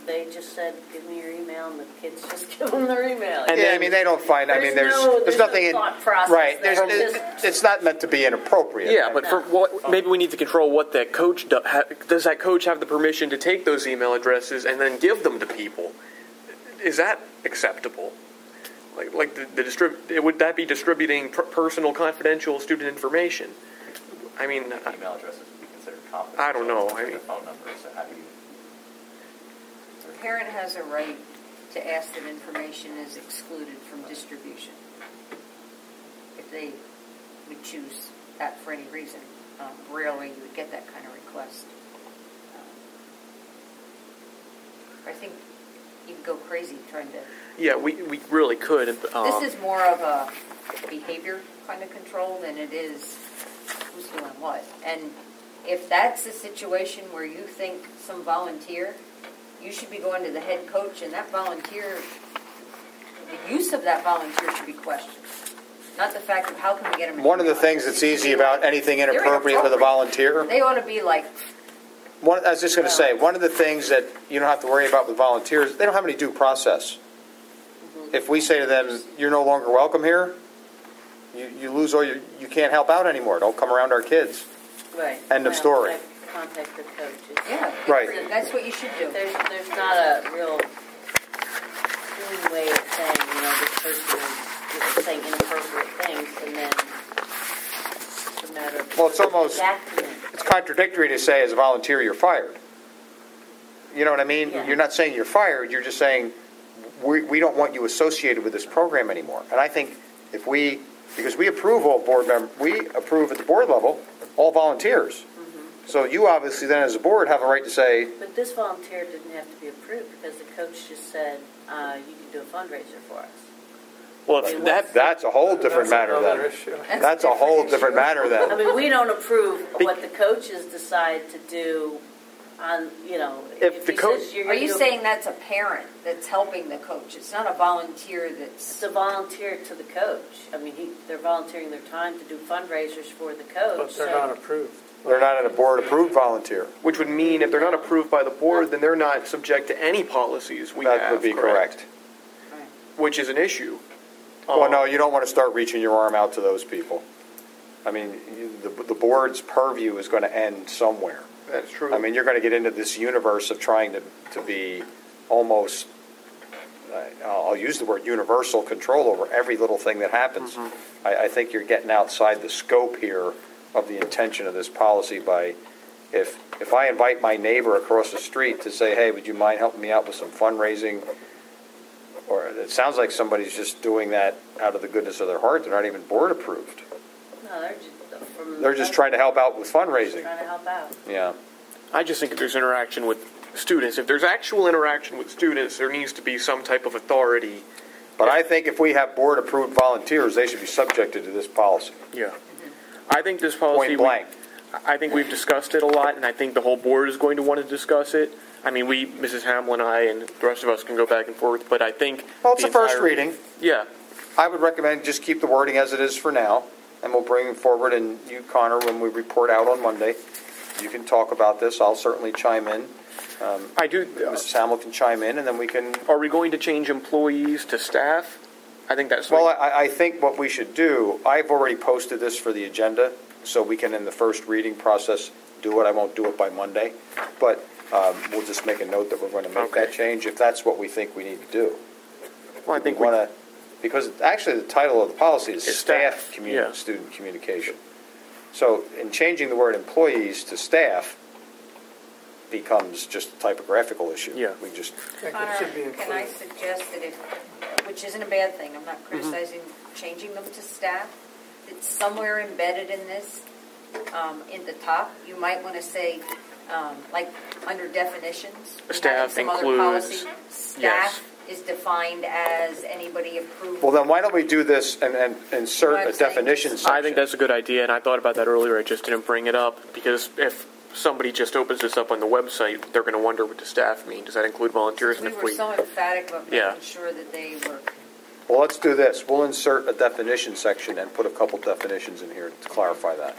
[SPEAKER 5] They just said, give me your email, and the kids just give them their email.
[SPEAKER 2] And they don't find, there's nothing in,
[SPEAKER 5] thought process.
[SPEAKER 2] Right, it's not meant to be inappropriate.
[SPEAKER 1] Yeah, but maybe we need to control what that coach does. Does that coach have the permission to take those email addresses and then give them to people? Is that acceptable? Would that be distributing personal, confidential student information? I mean,
[SPEAKER 7] email addresses would be considered confidential.
[SPEAKER 1] I don't know.
[SPEAKER 7] Phone numbers. So how do you?
[SPEAKER 3] The parent has a right to ask that information is excluded from distribution if they would choose that for any reason. Rarely you would get that kind of request. I think you could go crazy trying to...
[SPEAKER 1] Yeah, we really could.
[SPEAKER 3] This is more of a behavior kind of control than it is who's doing what. And if that's a situation where you think some volunteer, you should be going to the head coach, and that volunteer, the use of that volunteer should be questioned. Not the fact of how can we get them...
[SPEAKER 2] One of the things that's easy about anything inappropriate with a volunteer...
[SPEAKER 3] They ought to be like...
[SPEAKER 2] I was just going to say, one of the things that you don't have to worry about with volunteers, they don't have any due process. If we say to them, you're no longer welcome here, you lose all you can't help out anymore. Don't come around our kids.
[SPEAKER 5] Right.
[SPEAKER 2] End of story.
[SPEAKER 5] Contact the coaches.
[SPEAKER 3] Yeah.
[SPEAKER 2] Right.
[SPEAKER 3] That's what you should do.
[SPEAKER 5] There's not a real clean way of saying, this person is saying inappropriate things, and then it's a matter of...
[SPEAKER 2] Well, it's almost... It's contradictory to say as a volunteer you're fired. You know what I mean?
[SPEAKER 5] Yeah.
[SPEAKER 2] You're not saying you're fired. You're just saying we don't want you associated with this program anymore. And I think because we approve all board members, we approve at the board level all volunteers. So you obviously then as a board have a right to say,
[SPEAKER 5] But this volunteer didn't have to be approved because the coach just said, you can do a fundraiser for us.
[SPEAKER 1] Well,
[SPEAKER 2] that's a whole different matter
[SPEAKER 4] another
[SPEAKER 2] then.
[SPEAKER 4] issue.
[SPEAKER 2] That's a whole different matter
[SPEAKER 5] I
[SPEAKER 2] then.
[SPEAKER 5] mean, we don't approve what the coaches decide to do on,
[SPEAKER 1] If the
[SPEAKER 5] he
[SPEAKER 1] coach-
[SPEAKER 5] says you're
[SPEAKER 3] Are
[SPEAKER 5] gonna
[SPEAKER 3] you
[SPEAKER 5] do-
[SPEAKER 3] saying that's a parent that's helping the coach? It's not a volunteer
[SPEAKER 5] It's
[SPEAKER 3] that's,
[SPEAKER 5] a volunteer to the coach. I mean, they're volunteering their time to do fundraisers for the coach.
[SPEAKER 4] But they're not approved.
[SPEAKER 2] They're not a board-approved volunteer.
[SPEAKER 1] which would mean if they're not approved by the board, then they're not subject to any policies we have.
[SPEAKER 2] That would be correct.
[SPEAKER 5] Right.
[SPEAKER 1] Which is an issue.
[SPEAKER 2] Well, no, you don't want to start reaching your arm out to those people. I mean, the board's purview is going to end somewhere.
[SPEAKER 1] That's true.
[SPEAKER 2] I mean, you're going to get into this universe of trying to be almost, I'll use the word universal control over every little thing that happens. I think you're getting outside the scope here of the intention of this policy by, if I invite my neighbor across the street to say, hey, would you mind helping me out with some fundraising? Or it sounds like somebody's just doing that out of the goodness of their heart. They're not even board approved.
[SPEAKER 5] No,
[SPEAKER 2] They're just trying to help out with fundraising.
[SPEAKER 5] Trying to help out.
[SPEAKER 2] Yeah.
[SPEAKER 1] I just think if there's interaction with students, if there's actual interaction with students, there needs to be some type of authority.
[SPEAKER 2] But I think if we have board-approved volunteers, they should be subjected to this policy.
[SPEAKER 1] Yeah. I think this policy,
[SPEAKER 2] Point blank.
[SPEAKER 1] I think we've discussed it a lot, and I think the whole board is going to want to discuss it. I mean, Mrs. Hamill and I, and the rest of us can go back and forth, but I think...
[SPEAKER 2] Well, it's a first reading.
[SPEAKER 1] Yeah.
[SPEAKER 2] I would recommend just keep the wording as it is for now, and we'll bring it forward, and you, Connor, when we report out on Monday, you can talk about this. I'll certainly chime in.
[SPEAKER 1] I do...
[SPEAKER 2] Mrs. Hamill can chime in, and then we can...
[SPEAKER 1] Are we going to change employees to staff? I think that's...
[SPEAKER 2] Well, I think what we should do, I've already posted this for the agenda, so we can, in the first reading process, do it. I won't do it by Monday, but we'll just make a note that we're going to make that change if that's what we think we need to do.
[SPEAKER 1] Well, I think
[SPEAKER 2] we want to, because actually the title of the policy is staff
[SPEAKER 1] yeah.
[SPEAKER 2] student communication. So in changing the word employees to staff becomes just a typographical issue.
[SPEAKER 1] Yeah.
[SPEAKER 2] We just...
[SPEAKER 3] Connor, can I suggest that if, which isn't a bad thing, I'm not criticizing changing them to staff, it's somewhere embedded in this, in the top, you might want to say, like under definitions.
[SPEAKER 1] Staff
[SPEAKER 3] some other
[SPEAKER 1] includes,
[SPEAKER 3] policy, staff
[SPEAKER 1] yes.
[SPEAKER 3] is defined as anybody approved.
[SPEAKER 2] Well, then why don't we do this and insert
[SPEAKER 3] What I'm
[SPEAKER 2] a
[SPEAKER 3] saying
[SPEAKER 2] definition
[SPEAKER 3] is-
[SPEAKER 2] section?
[SPEAKER 1] I think that's a good idea, and I thought about that earlier. I just didn't bring it up because if somebody just opens this up on the website, they're going to wonder what does staff mean. Does that include volunteers?
[SPEAKER 3] We
[SPEAKER 1] And if
[SPEAKER 3] were so emphatic about
[SPEAKER 1] Yeah.
[SPEAKER 3] making sure that they were.
[SPEAKER 2] Well, let's do this. We'll insert a definition section and put a couple definitions in here to clarify that.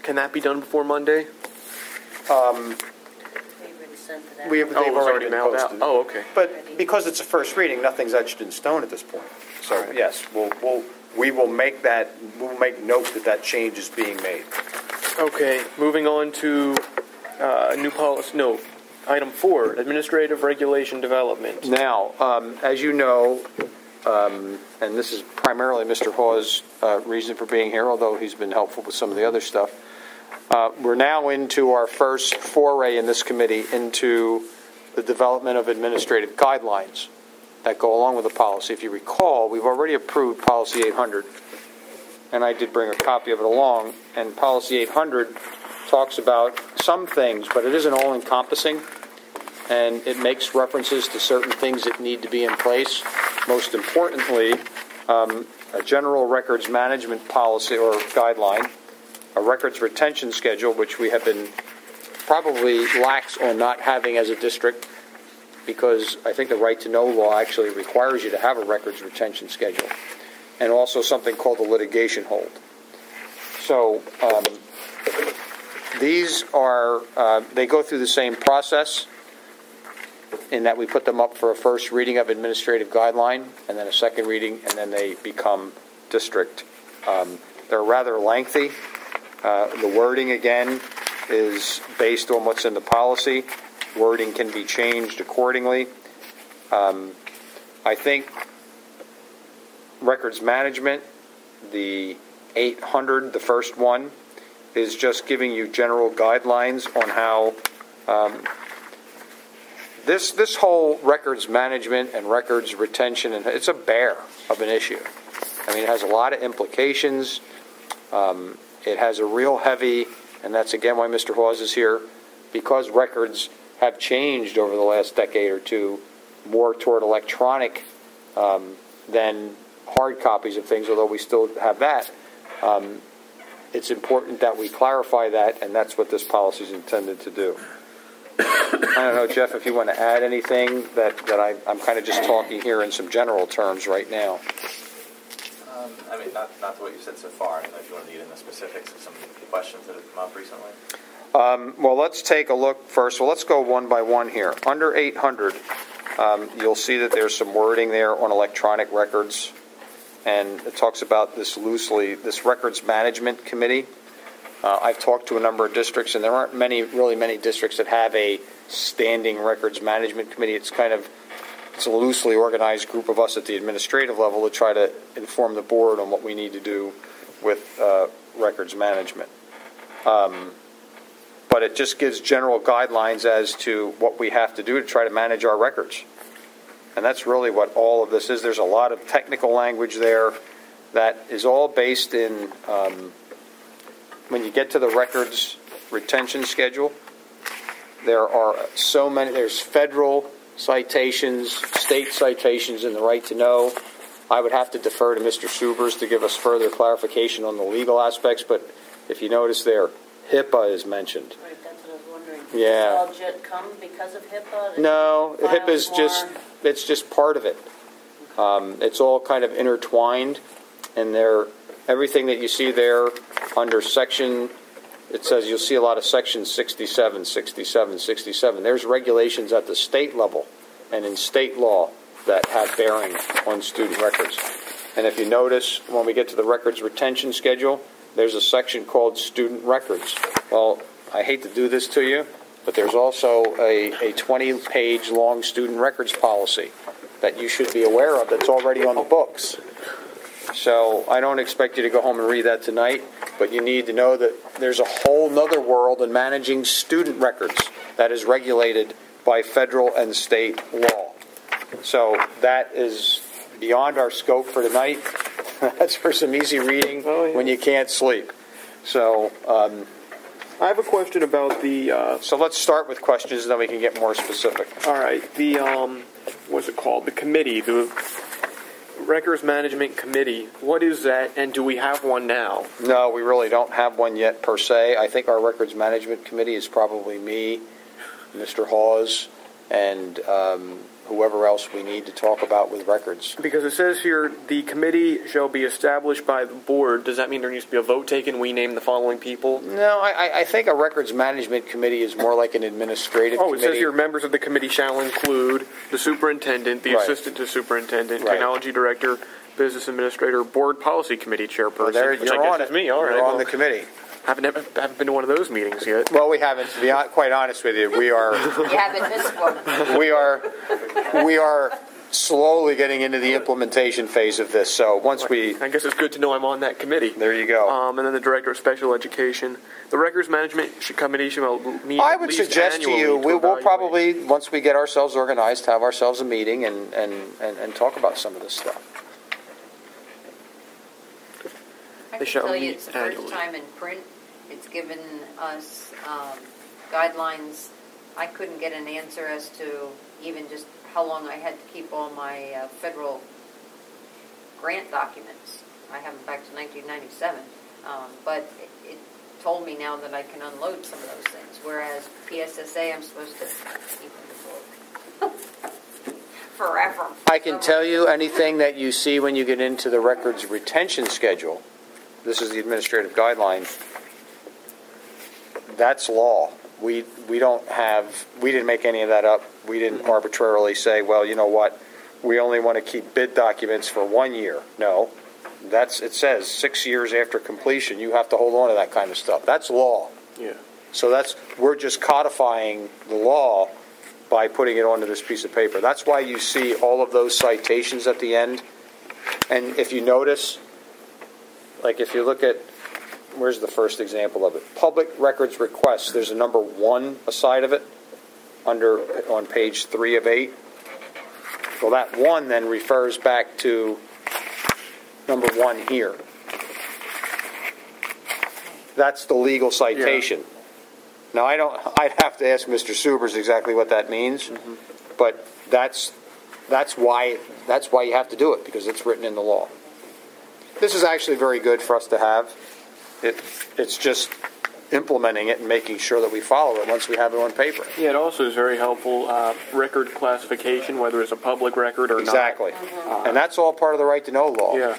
[SPEAKER 1] Can that be done before Monday?
[SPEAKER 5] They already sent it out.
[SPEAKER 2] They've
[SPEAKER 1] Oh, it was already
[SPEAKER 2] been
[SPEAKER 1] mailed out.
[SPEAKER 2] posted.
[SPEAKER 1] Oh, okay.
[SPEAKER 2] But because it's a first reading, nothing's etched in stone at this point. So
[SPEAKER 1] Right.
[SPEAKER 2] yes, we will make that. We'll make note that change is being made.
[SPEAKER 1] Okay, moving on to new policy. No, item 4, administrative regulation development.
[SPEAKER 2] Now, as you know, and this is primarily Mr. Hawes' reason for being here, although he's been helpful with some of the other stuff. We're now into our first foray in this committee into the development of administrative guidelines that go along with the policy. If you recall, we've already approved Policy 800, and I did bring a copy of it along, and Policy 800 talks about some things, but it isn't all-encompassing, and it makes references to certain things that need to be in place. Most importantly, a general records management policy or guideline, a records retention schedule, which we have been probably lax on not having as a district, because I think the right-to-know law actually requires you to have a records retention schedule, and also something called the litigation hold. So these are, they go through the same process in that we put them up for a first reading of administrative guideline, and then a second reading, and then they become district. They're rather lengthy. The wording, again, is based on what's in the policy. Wording can be changed accordingly. I think records management, the 800, the first one, is just giving you general guidelines on how This whole records management and records retention, and it's a bear of an issue. I mean, it has a lot of implications. It has a real heavy, and that's again why Mr. Hawes is here, because records have changed over the last decade or two more toward electronic than hard copies of things, although we still have that. It's important that we clarify that, and that's what this policy is intended to do. I don't know, Jeff, if you want to add anything that I'm kind of just talking here in some general terms right now.
[SPEAKER 7] I mean, not to what you said so far. I don't know if you want to get into specifics of some of the questions that have come up recently.
[SPEAKER 2] Well, let's take a look first. Well, let's go one by one here. Under 800, you'll see that there's some wording there on electronic records, and it talks about this loosely, this Records Management Committee. I've talked to a number of districts, and there aren't really many districts that have a standing Records Management Committee. It's a loosely organized group of us at the administrative level to try to inform the board on what we need to do with records management. But it just gives general guidelines as to what we have to do to try to manage our records. And that's really what all of this is. There's a lot of technical language there that is all based in, when you get to the records retention schedule, there are so many, there's federal citations, state citations, and the right to know. I would have to defer to Mr. Subers to give us further clarification on the legal aspects, but if you notice there, HIPAA is mentioned.
[SPEAKER 5] Right, that's what I was wondering.
[SPEAKER 2] Yeah.
[SPEAKER 5] Does it all come because of HIPAA?
[SPEAKER 2] No, HIPAA is it's just part of it. It's all kind of intertwined, and everything that you see there under section, it says you'll see a lot of sections 67, 67, 67. There's regulations at the state level and in state law that have bearing on student records. And if you notice, when we get to the records retention schedule, there's a section called student records. Well, I hate to do this to you, but there's also a 20-page long student records policy that you should be aware of that's already on the books. So I don't expect you to go home and read that tonight, but you need to know that there's a whole nother world in managing student records that is regulated by federal and state law. So that is beyond our scope for tonight. That's for some easy reading when you can't sleep. So
[SPEAKER 1] I have a question about the...
[SPEAKER 2] So let's start with questions, and then we can get more specific.
[SPEAKER 1] All right. The, what's it called? The committee, the Records Management Committee. What is that, and do we have one now?
[SPEAKER 2] No, we really don't have one yet, per se. I think our Records Management Committee is probably me, Mr. Hawes, and whoever else we need to talk about with records.
[SPEAKER 1] Because it says here, the committee shall be established by the board. Does that mean there needs to be a vote taken? We name the following people?
[SPEAKER 2] No, I think a Records Management Committee is more like an administrative committee.
[SPEAKER 1] Oh, it says here, members of the committee shall include the superintendent, the assistant to superintendent, technology director, business administrator, board policy committee chairperson.
[SPEAKER 2] Well,
[SPEAKER 1] which I guess is me. All right,
[SPEAKER 2] you're on the committee.
[SPEAKER 1] Haven't been to one of those meetings yet.
[SPEAKER 2] Well, we haven't. To be quite honest with you, we are.
[SPEAKER 3] You haven't missed one.
[SPEAKER 2] We are slowly getting into the implementation phase of this. So once we,
[SPEAKER 1] I guess it's good to know I'm on that committee.
[SPEAKER 2] There you go.
[SPEAKER 1] And then the director of special education, the records management committee shall meet.
[SPEAKER 2] I would suggest to you, we'll probably, once we get ourselves organized, have ourselves a meeting and talk about some of this stuff.
[SPEAKER 3] I can tell you it's the first time in print. It's given us guidelines. I couldn't get an answer as to even just how long I had to keep all my federal grant documents. I have them back to 1997. But it told me now that I can unload some of those things, whereas PSSA I'm supposed to keep in the book forever.
[SPEAKER 2] I can tell you anything that you see when you get into the records retention schedule. This is the administrative guideline. That's law. We didn't make any of that up. We didn't arbitrarily say, well, you know what, we only want to keep bid documents for 1 year. No, it says 6 years after completion, you have to hold on to that kind of stuff. That's law.
[SPEAKER 1] Yeah.
[SPEAKER 2] So we're just codifying the law by putting it onto this piece of paper. That's why you see all of those citations at the end. And if you notice, like if you look at, where's the first example of it? Public records requests. There's a number 1 aside of it. on page 3 of 8. Well, that 1 then refers back to number 1 here. That's the legal citation.
[SPEAKER 1] Yeah.
[SPEAKER 2] Now, I'd have to ask Mr. Subers exactly what that means, but that's why you have to do it, because it's written in the law. This is actually very good for us to have. It's just implementing it and making sure that we follow it once we have it on paper.
[SPEAKER 1] Yeah, it also is very helpful. Record classification, whether it's a public record or
[SPEAKER 2] Exactly.
[SPEAKER 1] not.
[SPEAKER 2] And that's all part of the right to know law.
[SPEAKER 1] Yeah.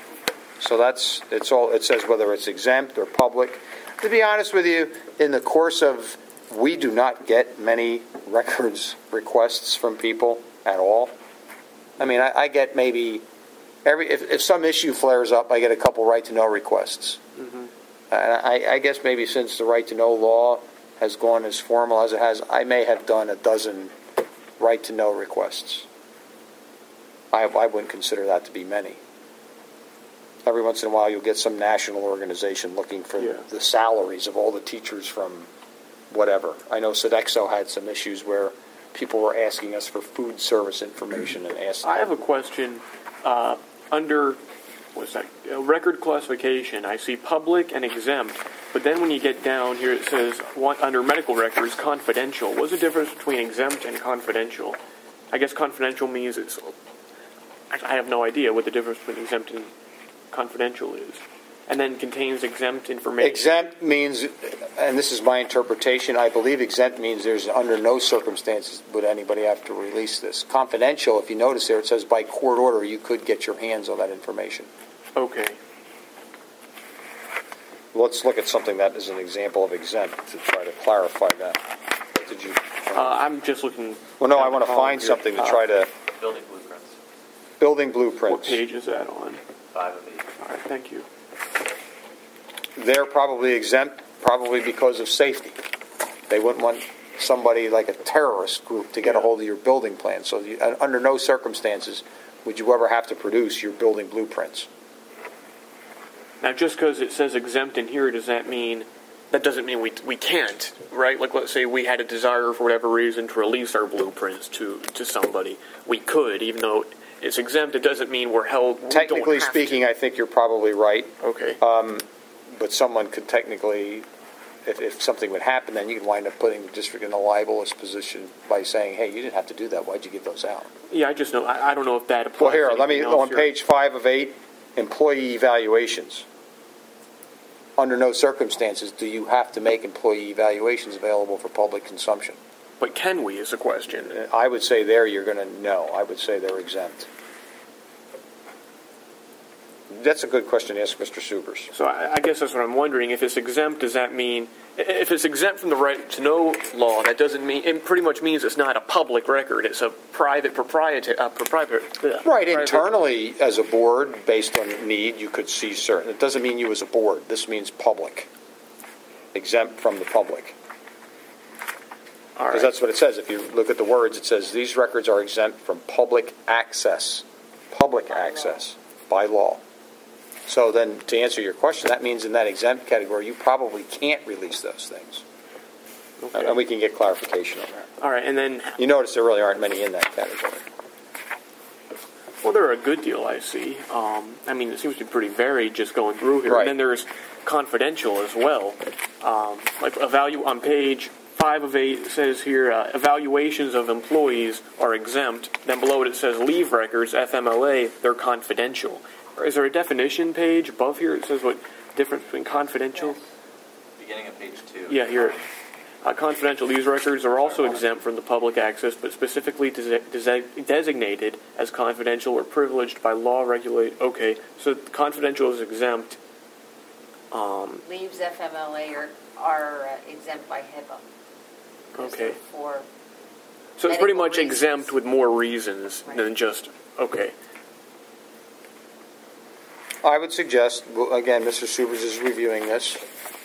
[SPEAKER 2] So it's all, it says whether it's exempt or public. To be honest with you, in the course of, we do not get many records requests from people at all. I mean, I get maybe if some issue flares up, I get a couple right to know requests. I guess maybe since the right to know law has gone as formal as it has, I may have done a dozen right to know requests. I wouldn't consider that to be many. Every once in a while, you'll get some national organization looking for the salaries of all the teachers from whatever. I know Sodexo had some issues where people were asking us for food service information and asking.
[SPEAKER 1] I have a question. Under what's that? Record classification, I see public and exempt, but then when you get down here, it says under medical records, confidential. What's the difference between exempt and confidential? I guess confidential means it's. I have no idea what the difference between exempt and confidential is. And then contains exempt information.
[SPEAKER 2] Exempt means, and this is my interpretation, I believe exempt means there's under no circumstances would anybody have to release this. Confidential, if you notice there, it says by court order you could get your hands on that information.
[SPEAKER 1] Okay.
[SPEAKER 2] Let's look at something that is an example of exempt to try to clarify that. Did you?
[SPEAKER 1] I'm just looking.
[SPEAKER 2] Well, no, I want to find something to try to.
[SPEAKER 7] Building blueprints.
[SPEAKER 2] Building blueprints.
[SPEAKER 1] What page is that on?
[SPEAKER 7] 5 of 8.
[SPEAKER 1] All right, thank you.
[SPEAKER 2] They're probably exempt, probably because of safety. They wouldn't want somebody like a terrorist group to get a hold of your building plan. So under no circumstances would you ever have to produce your building blueprints.
[SPEAKER 1] Now, just because it says exempt in here, does that mean... That doesn't mean we can't, right? Like, let's say we had a desire for whatever reason to release our blueprints to somebody. We could, even though it's exempt, it doesn't mean we're held...
[SPEAKER 2] Technically speaking, I think you're probably right.
[SPEAKER 1] Okay.
[SPEAKER 2] But someone could technically, if something would happen, then you could wind up putting the district in a libelous position by saying, hey, you didn't have to do that. Why'd you get those out?
[SPEAKER 1] Yeah, I just know. I don't know if that applies.
[SPEAKER 2] Well, here,
[SPEAKER 1] to
[SPEAKER 2] let me,
[SPEAKER 1] anything else
[SPEAKER 2] on
[SPEAKER 1] here.
[SPEAKER 2] page 5 of 8, employee evaluations. Under no circumstances do you have to make employee evaluations available for public consumption.
[SPEAKER 1] But can we, is the question.
[SPEAKER 2] I would say there you're going to know. I would say they're exempt. That's a good question to ask Mr. Subers.
[SPEAKER 1] So I guess that's what I'm wondering. If it's exempt, does that mean... If it's exempt from the right to know law, that doesn't mean... It pretty much means it's not a public record. It's a private proprietary...
[SPEAKER 2] Right, internally as a board, based on need, you could see certain... It doesn't mean you as a board. This means public. Exempt from the public.
[SPEAKER 1] All right.
[SPEAKER 2] Because that's what it says. If you look at the words, it says these records are exempt from public access. Public access by law. So then, to answer your question, that means in that exempt category, you probably can't release those things.
[SPEAKER 1] Okay.
[SPEAKER 2] And we can get clarification on that.
[SPEAKER 1] All right, and then...
[SPEAKER 2] You notice there really aren't many in that category.
[SPEAKER 1] Well, there are a good deal, I see. I mean, it seems to be pretty varied just going through here.
[SPEAKER 2] Right.
[SPEAKER 1] And then there's confidential as well. Like on page 5 of 8, it says here, evaluations of employees are exempt. Then below it says leave records, FMLA, they're confidential. Is there a definition page above here? It says what difference between confidential?
[SPEAKER 7] Beginning of page 2.
[SPEAKER 1] Yeah, here. Confidential. These records are also exempt from the public access, but specifically designated as confidential or privileged by law regulate. Okay, so confidential is exempt.
[SPEAKER 3] Leaves FMLA are exempt by HIPAA.
[SPEAKER 1] Okay.
[SPEAKER 3] For
[SPEAKER 1] So it's pretty
[SPEAKER 3] medical
[SPEAKER 1] much exempt with more reasons than just, okay.
[SPEAKER 2] I would suggest, again, Mr. Subers is reviewing this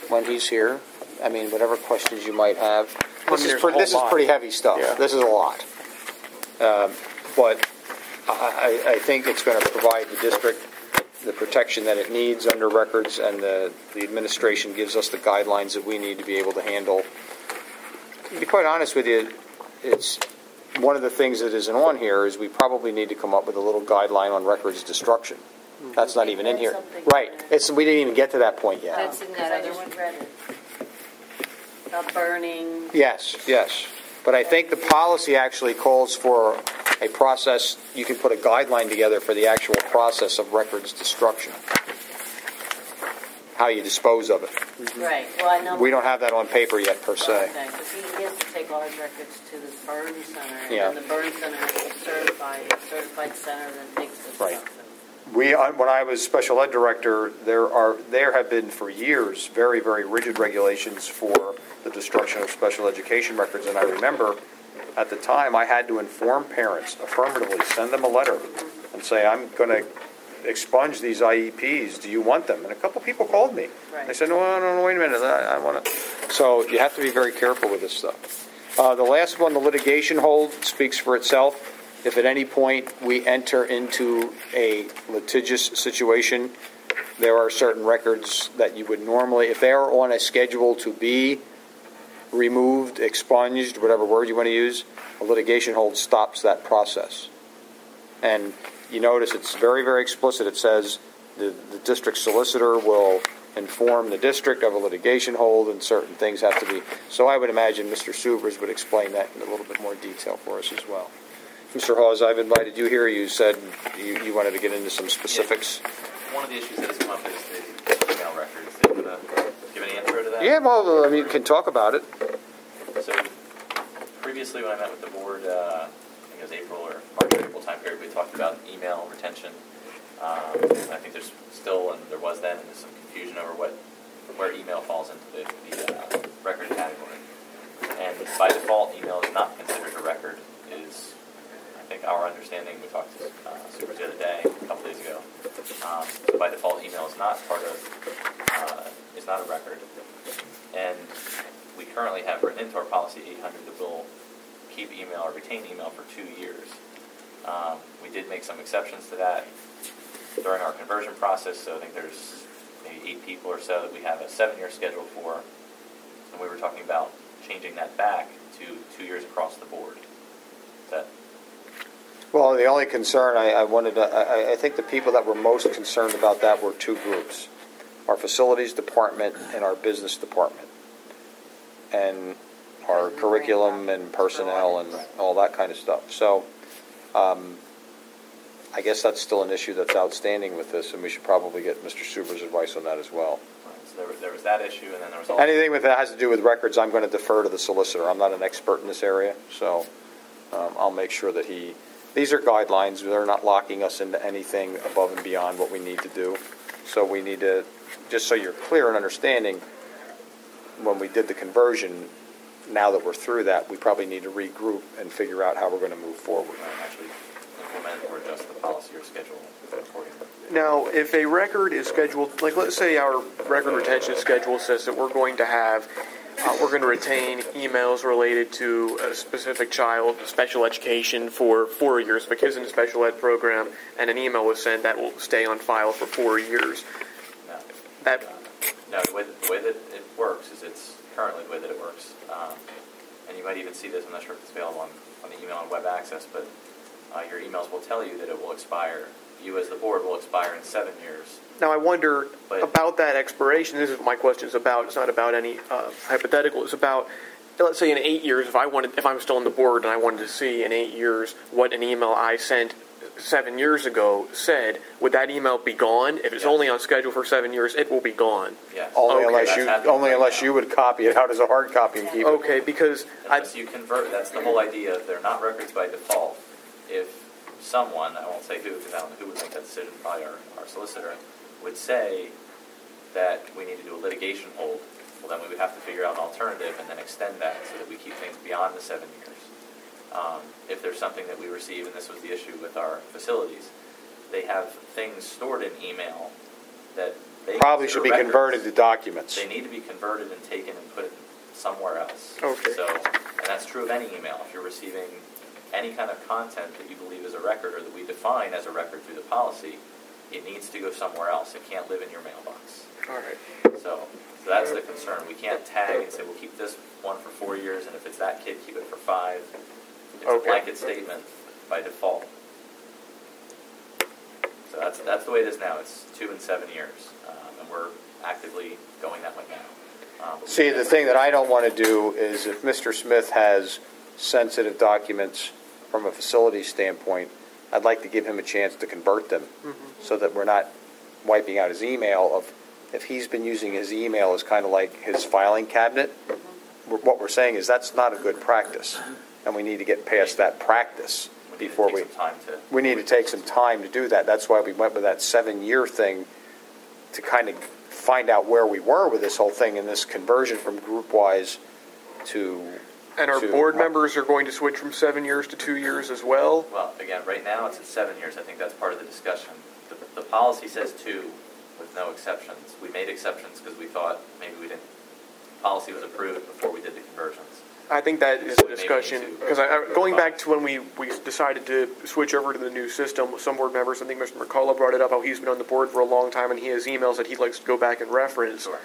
[SPEAKER 2] when he's here. I mean, whatever questions you might have. This is pretty heavy stuff.
[SPEAKER 1] Yeah.
[SPEAKER 2] This is a lot. But I think it's going to provide the district the protection that it needs under records, and the administration gives us the guidelines that we need to be able to handle. To be quite honest with you, it's one of the things that isn't on here is we probably need to come up with a little guideline on records destruction. That's not even in here. Right. We didn't even get to that point yet.
[SPEAKER 3] That's in that
[SPEAKER 5] I
[SPEAKER 3] other
[SPEAKER 5] just
[SPEAKER 3] one.
[SPEAKER 5] read it. About burning.
[SPEAKER 2] Yes, yes. But I think the policy actually calls for a process. You can put a guideline together for the actual process of records destruction. How you dispose of it.
[SPEAKER 5] Right. Well, I know.
[SPEAKER 2] We don't have that on paper yet, per se.
[SPEAKER 5] Okay, because he has to take all his records to the burn center, and
[SPEAKER 2] Yeah.
[SPEAKER 5] then the burn center has to certify a certified center that takes this
[SPEAKER 2] Right.
[SPEAKER 5] stuff.
[SPEAKER 2] When I was special ed director, there have been for years very, very rigid regulations for the destruction of special education records. And I remember at the time I had to inform parents affirmatively, send them a letter and say, I'm going to expunge these IEPs. Do you want them? And a couple people called me.
[SPEAKER 5] Right.
[SPEAKER 2] They said, no, wait a minute. I want to. So you have to be very careful with this stuff. The last one, the litigation hold, speaks for itself. If at any point we enter into a litigious situation, there are certain records that you would normally, if they are on a schedule to be removed, expunged, whatever word you want to use, a litigation hold stops that process. And you notice it's very, very explicit. It says the district solicitor will inform the district of a litigation hold and certain things have to be. So I would imagine Mr. Subers would explain that in a little bit more detail for us as well. Mr. Hawes, I've invited you here. You said you wanted to get into some specifics.
[SPEAKER 7] Yeah. One of the issues that has come up is the email records. Do you want to give any intro to that?
[SPEAKER 2] Yeah, well, I mean, you can talk about it.
[SPEAKER 7] So previously when I met with the board, I think it was April or March or April time period, we talked about email retention. I think there's still, and there was then, some confusion over where email falls into the record category. And by default, email is not considered a record. Is, I think, our understanding. We talked to Supers the other day, a couple days ago. So by default, email is not is not a record. And we currently have written into our policy 800 that we'll keep email or retain email for 2 years. We did make some exceptions to that during our conversion process, so I think there's maybe 8 people or so that we have a 7-year schedule for, and we were talking about changing that back to 2 years across the board. Is that?
[SPEAKER 2] Well, the only concern I think the people that were most concerned about that were 2 groups: our facilities department and our business department, and our curriculum and personnel and all that kind of stuff. So I guess that's still an issue that's outstanding with this, and we should probably get Mr. Suber's advice on that as well.
[SPEAKER 7] So there was that issue, and then there was also
[SPEAKER 2] Anything that has to do with records, I'm going to defer to the solicitor. I'm not an expert in this area, so I'll make sure that these are guidelines. They're not locking us into anything above and beyond what we need to do. So we need to, just so you're clear and understanding, when we did the conversion, now that we're through that, we probably need to regroup and figure out how we're going to move forward.
[SPEAKER 7] actually implement or adjust the policy or schedule accordingly.
[SPEAKER 1] Now, if a record is scheduled, like let's say our record retention schedule says that we're going to retain emails related to a specific child, special education for 4 years. If a kid's in a special ed program and an email was sent, that will stay on file for 4 years.
[SPEAKER 7] No, the way that it works is it's currently the way that it works. And you might even see this, I'm not sure if it's available on the email and web access, but your emails will tell you that it will expire. You as the board will expire in 7 years.
[SPEAKER 1] Now, I wonder about that expiration. This is what my question is about. It's not about any hypothetical. It's about, let's say in 8 years, if I'm still on the board and I wanted to see in 8 years what an email I sent 7 years ago said, would that email be gone? If it's only on schedule for 7 years, it will be gone.
[SPEAKER 7] Yes.
[SPEAKER 2] Only
[SPEAKER 1] Okay.
[SPEAKER 2] unless you would copy it out as a hard copy and keep it.
[SPEAKER 1] Okay, because
[SPEAKER 7] unless you convert, that's the whole idea. They're not records by default. If someone, I won't say who, because I don't know who would make that decision, probably our solicitor, would say that we need to do a litigation hold, well then we would have to figure out an alternative and then extend that so that we keep things beyond the 7 years. If there's something that we receive, and this was the issue with our facilities, they have things stored in email that they
[SPEAKER 2] Probably should be
[SPEAKER 7] records.
[SPEAKER 2] converted to documents.
[SPEAKER 7] They need to be converted and taken and put somewhere else.
[SPEAKER 1] Okay.
[SPEAKER 7] So, and that's true of any email. If you're receiving any kind of content that you believe is a record or that we define as a record through the policy, it needs to go somewhere else. It can't live in your mailbox.
[SPEAKER 1] All right.
[SPEAKER 7] So that's the concern. We can't tag and say, we'll keep this one for 4 years, and if it's that kid, keep it for 5. It's a blanket statement by default. So that's the way it is now. It's 2 and 7 years, and we're actively going that way now.
[SPEAKER 2] See, the thing that I don't want to do is if Mr. Smith has sensitive documents from a facility standpoint, I'd like to give him a chance to convert them so that we're not wiping out his email. If he's been using his email as kind of like his filing cabinet, what we're saying is that's not a good practice, and we need to get past that practice before we need to take some time to do that. That's why we went with that 7-year thing to kind of find out where we were with this whole thing and this conversion from group-wise to...
[SPEAKER 1] And our board members are going to switch from 7 years to 2 years as well?
[SPEAKER 7] Well, again, right now it's at 7 years. I think that's part of the discussion. The policy says 2 with no exceptions. We made exceptions because we thought maybe we didn't. Policy was approved before we did the conversions.
[SPEAKER 1] I think that is a discussion, because going back to when we decided to switch over to the new system, some board members, I think Mr. McCullough brought it up, how he's been on the board for a long time, and he has emails that he likes to go back and reference.
[SPEAKER 7] Sure.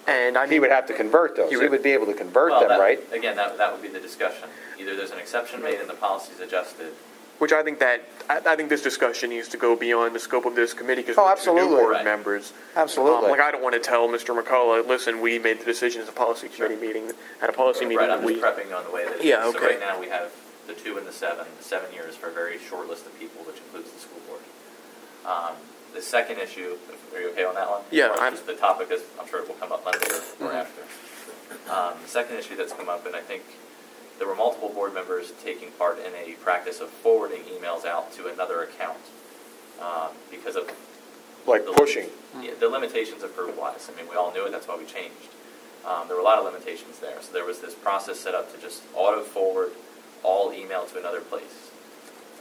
[SPEAKER 2] And he would have to convert those. He would be able to convert them, right?
[SPEAKER 7] Again, that would be the discussion. Either there's an exception made and the policy is adjusted.
[SPEAKER 1] Which I think this discussion needs to go beyond the scope of this committee because we're new board members.
[SPEAKER 2] Absolutely.
[SPEAKER 1] I don't want to tell Mr. McCullough, listen, we made the decision as a policy committee meeting, at a policy meeting.
[SPEAKER 7] Right, I'm just prepping on the way that it is.
[SPEAKER 1] Yeah, okay.
[SPEAKER 7] So right now we have the 2 and the 7. The 7 years for a very short list of people, which includes the school board. The second issue, are you okay on that one?
[SPEAKER 1] Yeah.
[SPEAKER 7] Just the topic is, I'm sure it will come up Monday or after. The second issue that's come up, and I think there were multiple board members taking part in a practice of forwarding emails out to another account because of
[SPEAKER 2] pushing.
[SPEAKER 7] The limitations of group-wise. I mean, we all knew it. That's why we changed. There were a lot of limitations there. So there was this process set up to just auto-forward all email to another place.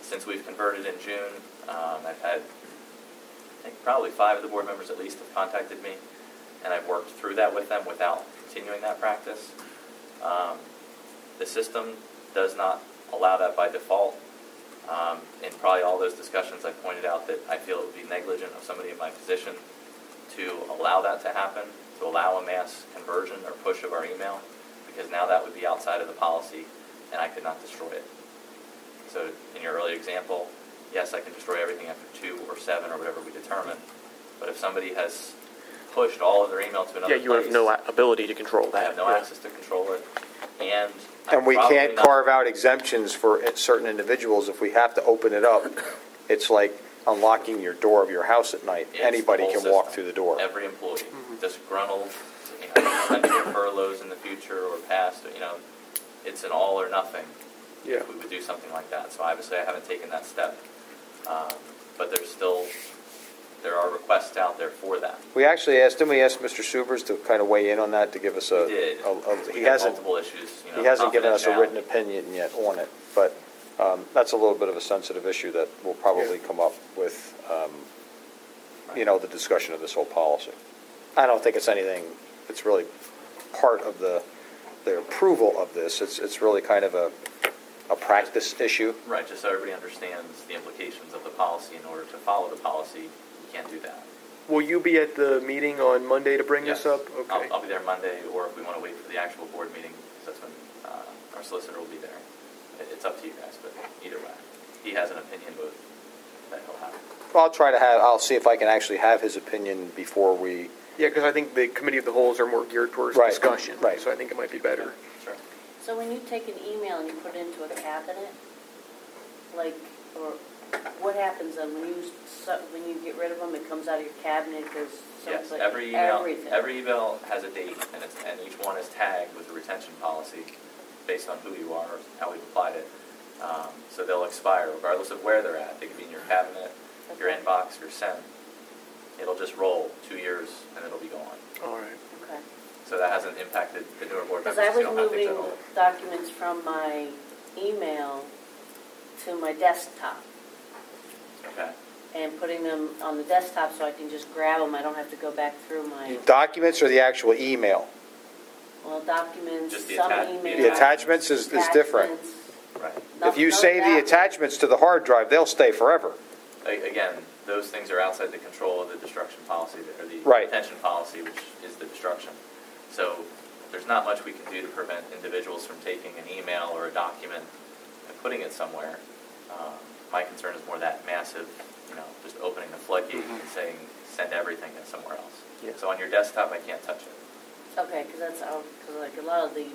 [SPEAKER 7] Since we've converted in June, I've had, I think, probably 5 of the board members at least have contacted me, and I've worked through that with them without continuing that practice. The system does not allow that by default. In probably all those discussions, I pointed out that I feel it would be negligent of somebody in my position to allow that to happen, to allow a mass conversion or push of our email, because now that would be outside of the policy, and I could not destroy it. So in your earlier example, yes, I can destroy everything after 2 or 7 or whatever we determine, but if somebody has pushed all of their email to another place...
[SPEAKER 1] Yeah, you have no ability to control that.
[SPEAKER 7] I have no access to control it,
[SPEAKER 2] and we can't carve out exemptions for certain individuals if we have to open it up. It's like unlocking your door of your house at night. Anybody can walk through the door.
[SPEAKER 7] Every employee, disgruntled, potential furloughs in the future or past, it's an all or nothing.
[SPEAKER 1] Yeah.
[SPEAKER 7] If we would do something like that. So obviously I haven't taken that step, but there are requests out there for that.
[SPEAKER 2] We actually didn't we ask Mr. Subers to kind of weigh in on that, to give us
[SPEAKER 7] he hasn't, multiple issues.
[SPEAKER 2] He hasn't given us a written opinion yet on it, but that's a little bit of a sensitive issue that will probably come up with, the discussion of this whole policy. I don't think it's anything that's really part of the approval of this. It's really kind of a practice issue.
[SPEAKER 7] Right, just so everybody understands the implications of the policy. In order to follow the policy, you can't do that.
[SPEAKER 1] Will you be at the meeting on Monday to bring
[SPEAKER 7] Yes.
[SPEAKER 1] this up? Okay.
[SPEAKER 7] I'll be there Monday, or if we want to wait for the actual board meeting, that's when our solicitor will be there. It's up to you guys, but either way, he has an opinion that he'll have.
[SPEAKER 2] Well, I'll see if I can actually have his opinion before we...
[SPEAKER 1] Yeah, because I think the committee of the wholes are more geared towards discussion. Right. So I think it might be better.
[SPEAKER 7] Sure.
[SPEAKER 5] So when you take an email and you put it into a cabinet, or what happens then when you get rid of them? It comes out of your cabinet because
[SPEAKER 7] yes, every email has a date, and each one is tagged with a retention policy based on who you are, or how we've applied it. So they'll expire regardless of where they're at. They could be in your cabinet, your inbox, your sent. It'll just roll 2 years, and it'll be gone.
[SPEAKER 1] All right.
[SPEAKER 5] Okay.
[SPEAKER 7] So that hasn't impacted the newer board members.
[SPEAKER 5] Because I was moving documents from my email to my desktop.
[SPEAKER 7] Okay.
[SPEAKER 5] And putting them on the desktop so I can just grab them. I don't have to go back through my...
[SPEAKER 2] Documents or the actual email?
[SPEAKER 5] Well, documents,
[SPEAKER 7] just
[SPEAKER 5] some emails.
[SPEAKER 2] The attachments is different.
[SPEAKER 7] Right.
[SPEAKER 2] If you save the attachments to the hard drive, they'll stay forever.
[SPEAKER 7] again, those things are outside the control of the destruction policy, or the
[SPEAKER 2] Right.
[SPEAKER 7] retention policy, which is the destruction. So there's not much we can do to prevent individuals from taking an email or a document and putting it somewhere. My concern is more that massive, just opening the floodgate and saying, send everything somewhere else.
[SPEAKER 1] Yeah.
[SPEAKER 7] So on your desktop, I can't touch it.
[SPEAKER 5] Okay, because like a lot of the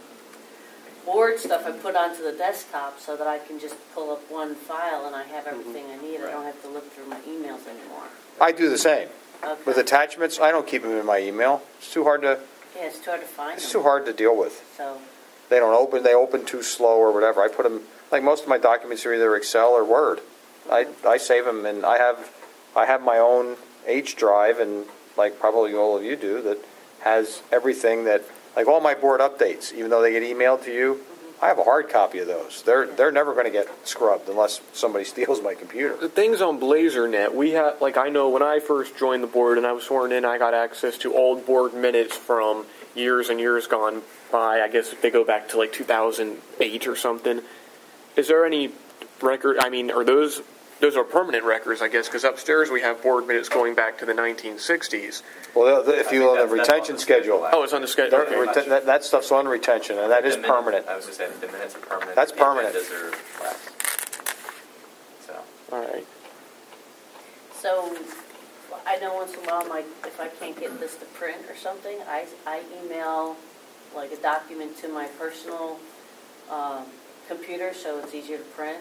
[SPEAKER 5] board stuff I put onto the desktop so that I can just pull up one file and I have everything I need. I don't have to look through my emails anymore.
[SPEAKER 2] I do the same.
[SPEAKER 5] Okay.
[SPEAKER 2] With attachments, I don't keep them in my email. It's too hard to.
[SPEAKER 5] Yeah, it's too hard to find
[SPEAKER 2] It's
[SPEAKER 5] them.
[SPEAKER 2] too hard to deal with.
[SPEAKER 5] So,
[SPEAKER 2] They don't open. They open too slow or whatever. I put them like most of my documents are either Excel or Word. I save them, and I have my own H drive, and like probably all of you do, that has everything that, like all my board updates, even though they get emailed to you, I have a hard copy of those. They're never going to get scrubbed unless somebody steals my computer.
[SPEAKER 1] The things on BlazorNet, we have, like, I know when I first joined the board and I was sworn in, I got access to old board minutes from years and years gone by. I guess they go back to like 2008 or something. Is there any record? I mean, are those are permanent records, I guess, because upstairs we have board minutes going back to the 1960s.
[SPEAKER 2] Well, if you on the retention schedule,
[SPEAKER 1] Oh, it's on the schedule. Okay.
[SPEAKER 2] that stuff's on retention, and that is permanent.
[SPEAKER 7] I was just saying, the minutes are permanent.
[SPEAKER 2] That's
[SPEAKER 7] the
[SPEAKER 2] permanent.
[SPEAKER 7] agendas are less. So,
[SPEAKER 1] All right.
[SPEAKER 5] so I know once in a while, if I can't get this to print or something, I email like a document to my personal computer so it's easier to print.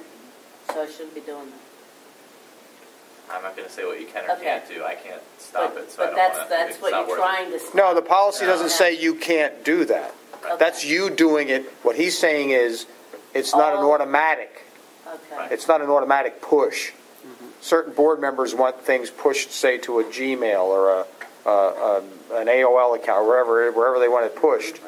[SPEAKER 5] So I shouldn't be doing that.
[SPEAKER 7] I'm not going to say what you can or
[SPEAKER 5] Okay.
[SPEAKER 7] can't do. I can't stop it, so I
[SPEAKER 5] But
[SPEAKER 7] don't want to.
[SPEAKER 5] that's what you're trying to stop.
[SPEAKER 2] No, the policy doesn't
[SPEAKER 5] No.
[SPEAKER 2] say you can't do that.
[SPEAKER 5] Okay.
[SPEAKER 2] That's you doing it. What he's saying is, it's not an
[SPEAKER 5] Oh.
[SPEAKER 2] automatic.
[SPEAKER 5] Okay.
[SPEAKER 7] Right.
[SPEAKER 2] It's not an automatic push. Certain board members want things pushed, say, to a Gmail or an AOL account, or wherever they want it pushed.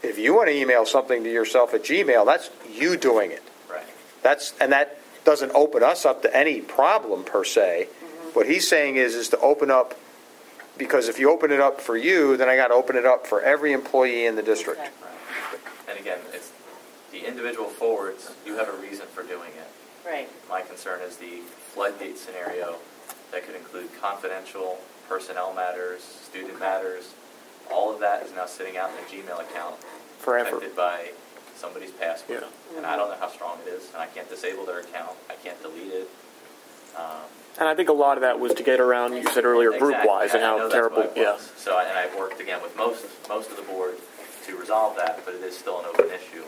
[SPEAKER 2] If you want to email something to yourself at Gmail, that's you doing it.
[SPEAKER 7] Right.
[SPEAKER 2] That doesn't open us up to any problem per se. What he's saying is to open up, because if you open it up for you, then I got to open it up for every employee in the district.
[SPEAKER 5] Okay.
[SPEAKER 7] Right. And again, it's the individual forwards. You have a reason for doing it.
[SPEAKER 5] Right.
[SPEAKER 7] My concern is the floodgate scenario that could include confidential personnel matters, student matters. All of that is now sitting out in a Gmail account,
[SPEAKER 1] Forever.
[SPEAKER 7] protected by somebody's password.
[SPEAKER 1] Yeah.
[SPEAKER 7] And I don't know how strong it is, and I can't disable their account. I can't delete it.
[SPEAKER 1] And I think a lot of that was to get around, you said earlier, group-wise, and
[SPEAKER 7] I know
[SPEAKER 1] how
[SPEAKER 7] that's
[SPEAKER 1] terrible.
[SPEAKER 7] what it
[SPEAKER 1] Yeah.
[SPEAKER 7] was. So, and I've worked again with most of the board to resolve that, but it is still an open issue.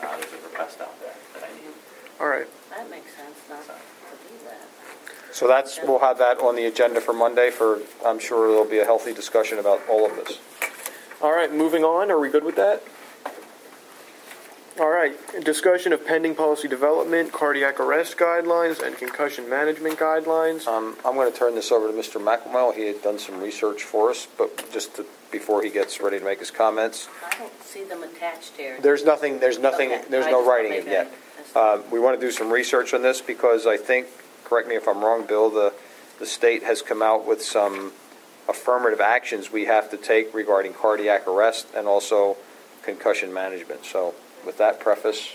[SPEAKER 7] There's a request out there that I need.
[SPEAKER 1] All right.
[SPEAKER 5] That makes sense not to do that.
[SPEAKER 2] So we'll have that on the agenda for Monday. I'm sure there'll be a healthy discussion about all of this.
[SPEAKER 1] All right, moving on. Are we good with that? All right. Discussion of pending policy development, cardiac arrest guidelines, and concussion management guidelines.
[SPEAKER 2] I'm going to turn this over to Mr. McElmell. He had done some research for us, but before he gets ready to make his comments,
[SPEAKER 5] I don't see them attached here.
[SPEAKER 2] there's no writing it
[SPEAKER 5] Okay.
[SPEAKER 2] yet. We want to do some research on this because I think, correct me if I'm wrong, Bill, the state has come out with some affirmative actions we have to take regarding cardiac arrest and also concussion management. So with that preface,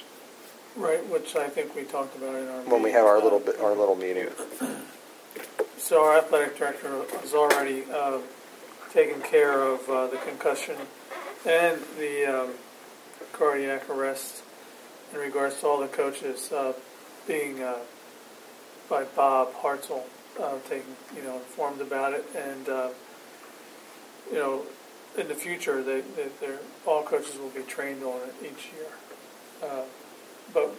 [SPEAKER 4] Right, which I think we talked about in our
[SPEAKER 2] when we
[SPEAKER 4] meeting.
[SPEAKER 2] have our little meeting.
[SPEAKER 4] So our athletic director has already taken care of the concussion and the cardiac arrest in regards to all the coaches being by Bob Hartzell informed about it, and in the future all coaches will be trained on it each year. But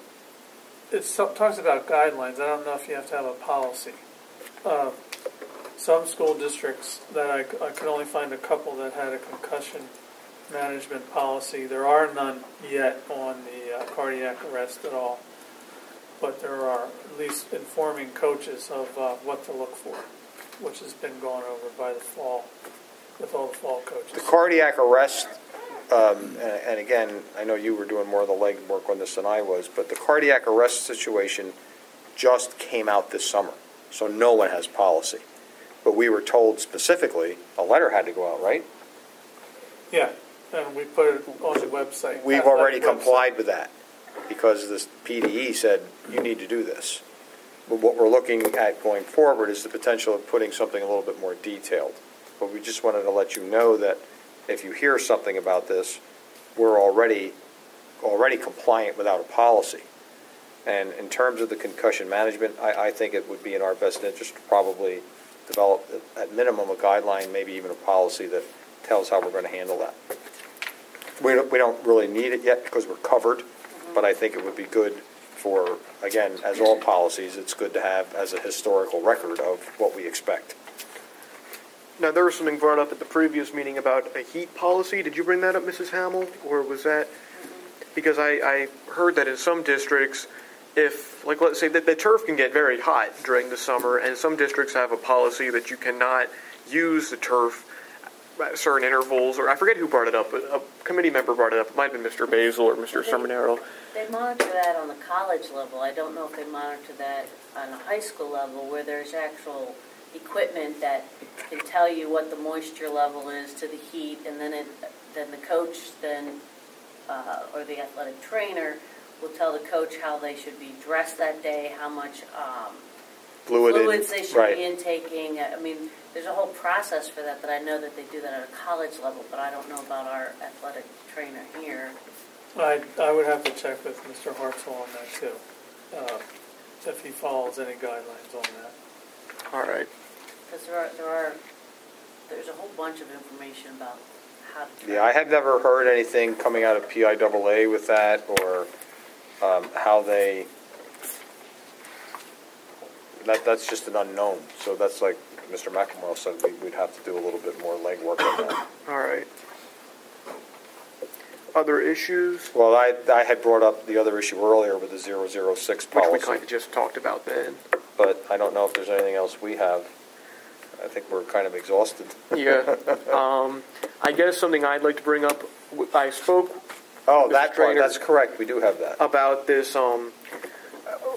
[SPEAKER 4] it talks about guidelines. I don't know if you have to have a policy. Some school districts that I could only find a couple that had a concussion management policy. There are none yet on the cardiac arrest at all, but there are at least informing coaches of what to look for, which has been gone over by the fall with all the fall coaches.
[SPEAKER 2] The cardiac arrest, and again, I know you were doing more of the leg work on this than I was, but the cardiac arrest situation just came out this summer, so no one has policy. But we were told specifically a letter had to go out, right?
[SPEAKER 4] Yeah, and we put it on the website.
[SPEAKER 2] We've
[SPEAKER 4] athletic
[SPEAKER 2] already
[SPEAKER 4] website.
[SPEAKER 2] complied with that because the PDE said you need to do this. what we're looking at going forward is the potential of putting something a little bit more detailed. But we just wanted to let you know that if you hear something about this, we're already compliant without a policy. And in terms of the concussion management, I think it would be in our best interest to probably develop, at minimum, a guideline, maybe even a policy that tells how we're going to handle that. We don't really need it yet because we're covered, but I think it would be good for, again, as all policies, it's good to have as a historical record of what we expect.
[SPEAKER 1] Now, there was something brought up at the previous meeting about a heat policy. Did you bring that up, Mrs. Hamill? Or was that... Because I heard that in some districts, if, like, let's say that the turf can get very hot during the summer, and some districts have a policy that you cannot use the turf at certain intervals, or I forget who brought it up, but a committee member brought it up. It might have been Mr. Basil or Mr. Sermonero.
[SPEAKER 5] They monitor that on the college level. I don't know if they monitor that on a high school level where there's actual equipment that can tell you what the moisture level is to the heat, and then the coach or the athletic trainer will tell the coach how they should be dressed that day, how much fluids they should be intaking. I mean, there's a whole process for that I know that they do that at a college level, but I don't know about our athletic trainer here.
[SPEAKER 4] I would have to check with Mr. Hartzell on that too, if he follows any guidelines on that.
[SPEAKER 1] All right.
[SPEAKER 5] Because there's a whole bunch of information about how to track.
[SPEAKER 2] Yeah, I have never heard anything coming out of PIAA with that, or how they... That's just an unknown. So that's like Mr. McEnroe said, we'd have to do a little bit more legwork on that.
[SPEAKER 1] All right. Other issues?
[SPEAKER 2] Well, I had brought up the other issue earlier with the 006 policy.
[SPEAKER 1] Which we kind of just talked about then.
[SPEAKER 2] But I don't know if there's anything else we have. I think we're kind of exhausted.
[SPEAKER 1] Yeah. I guess something I'd like to bring up, I spoke...
[SPEAKER 2] Oh, that part, that's correct. We do have that.
[SPEAKER 1] About this,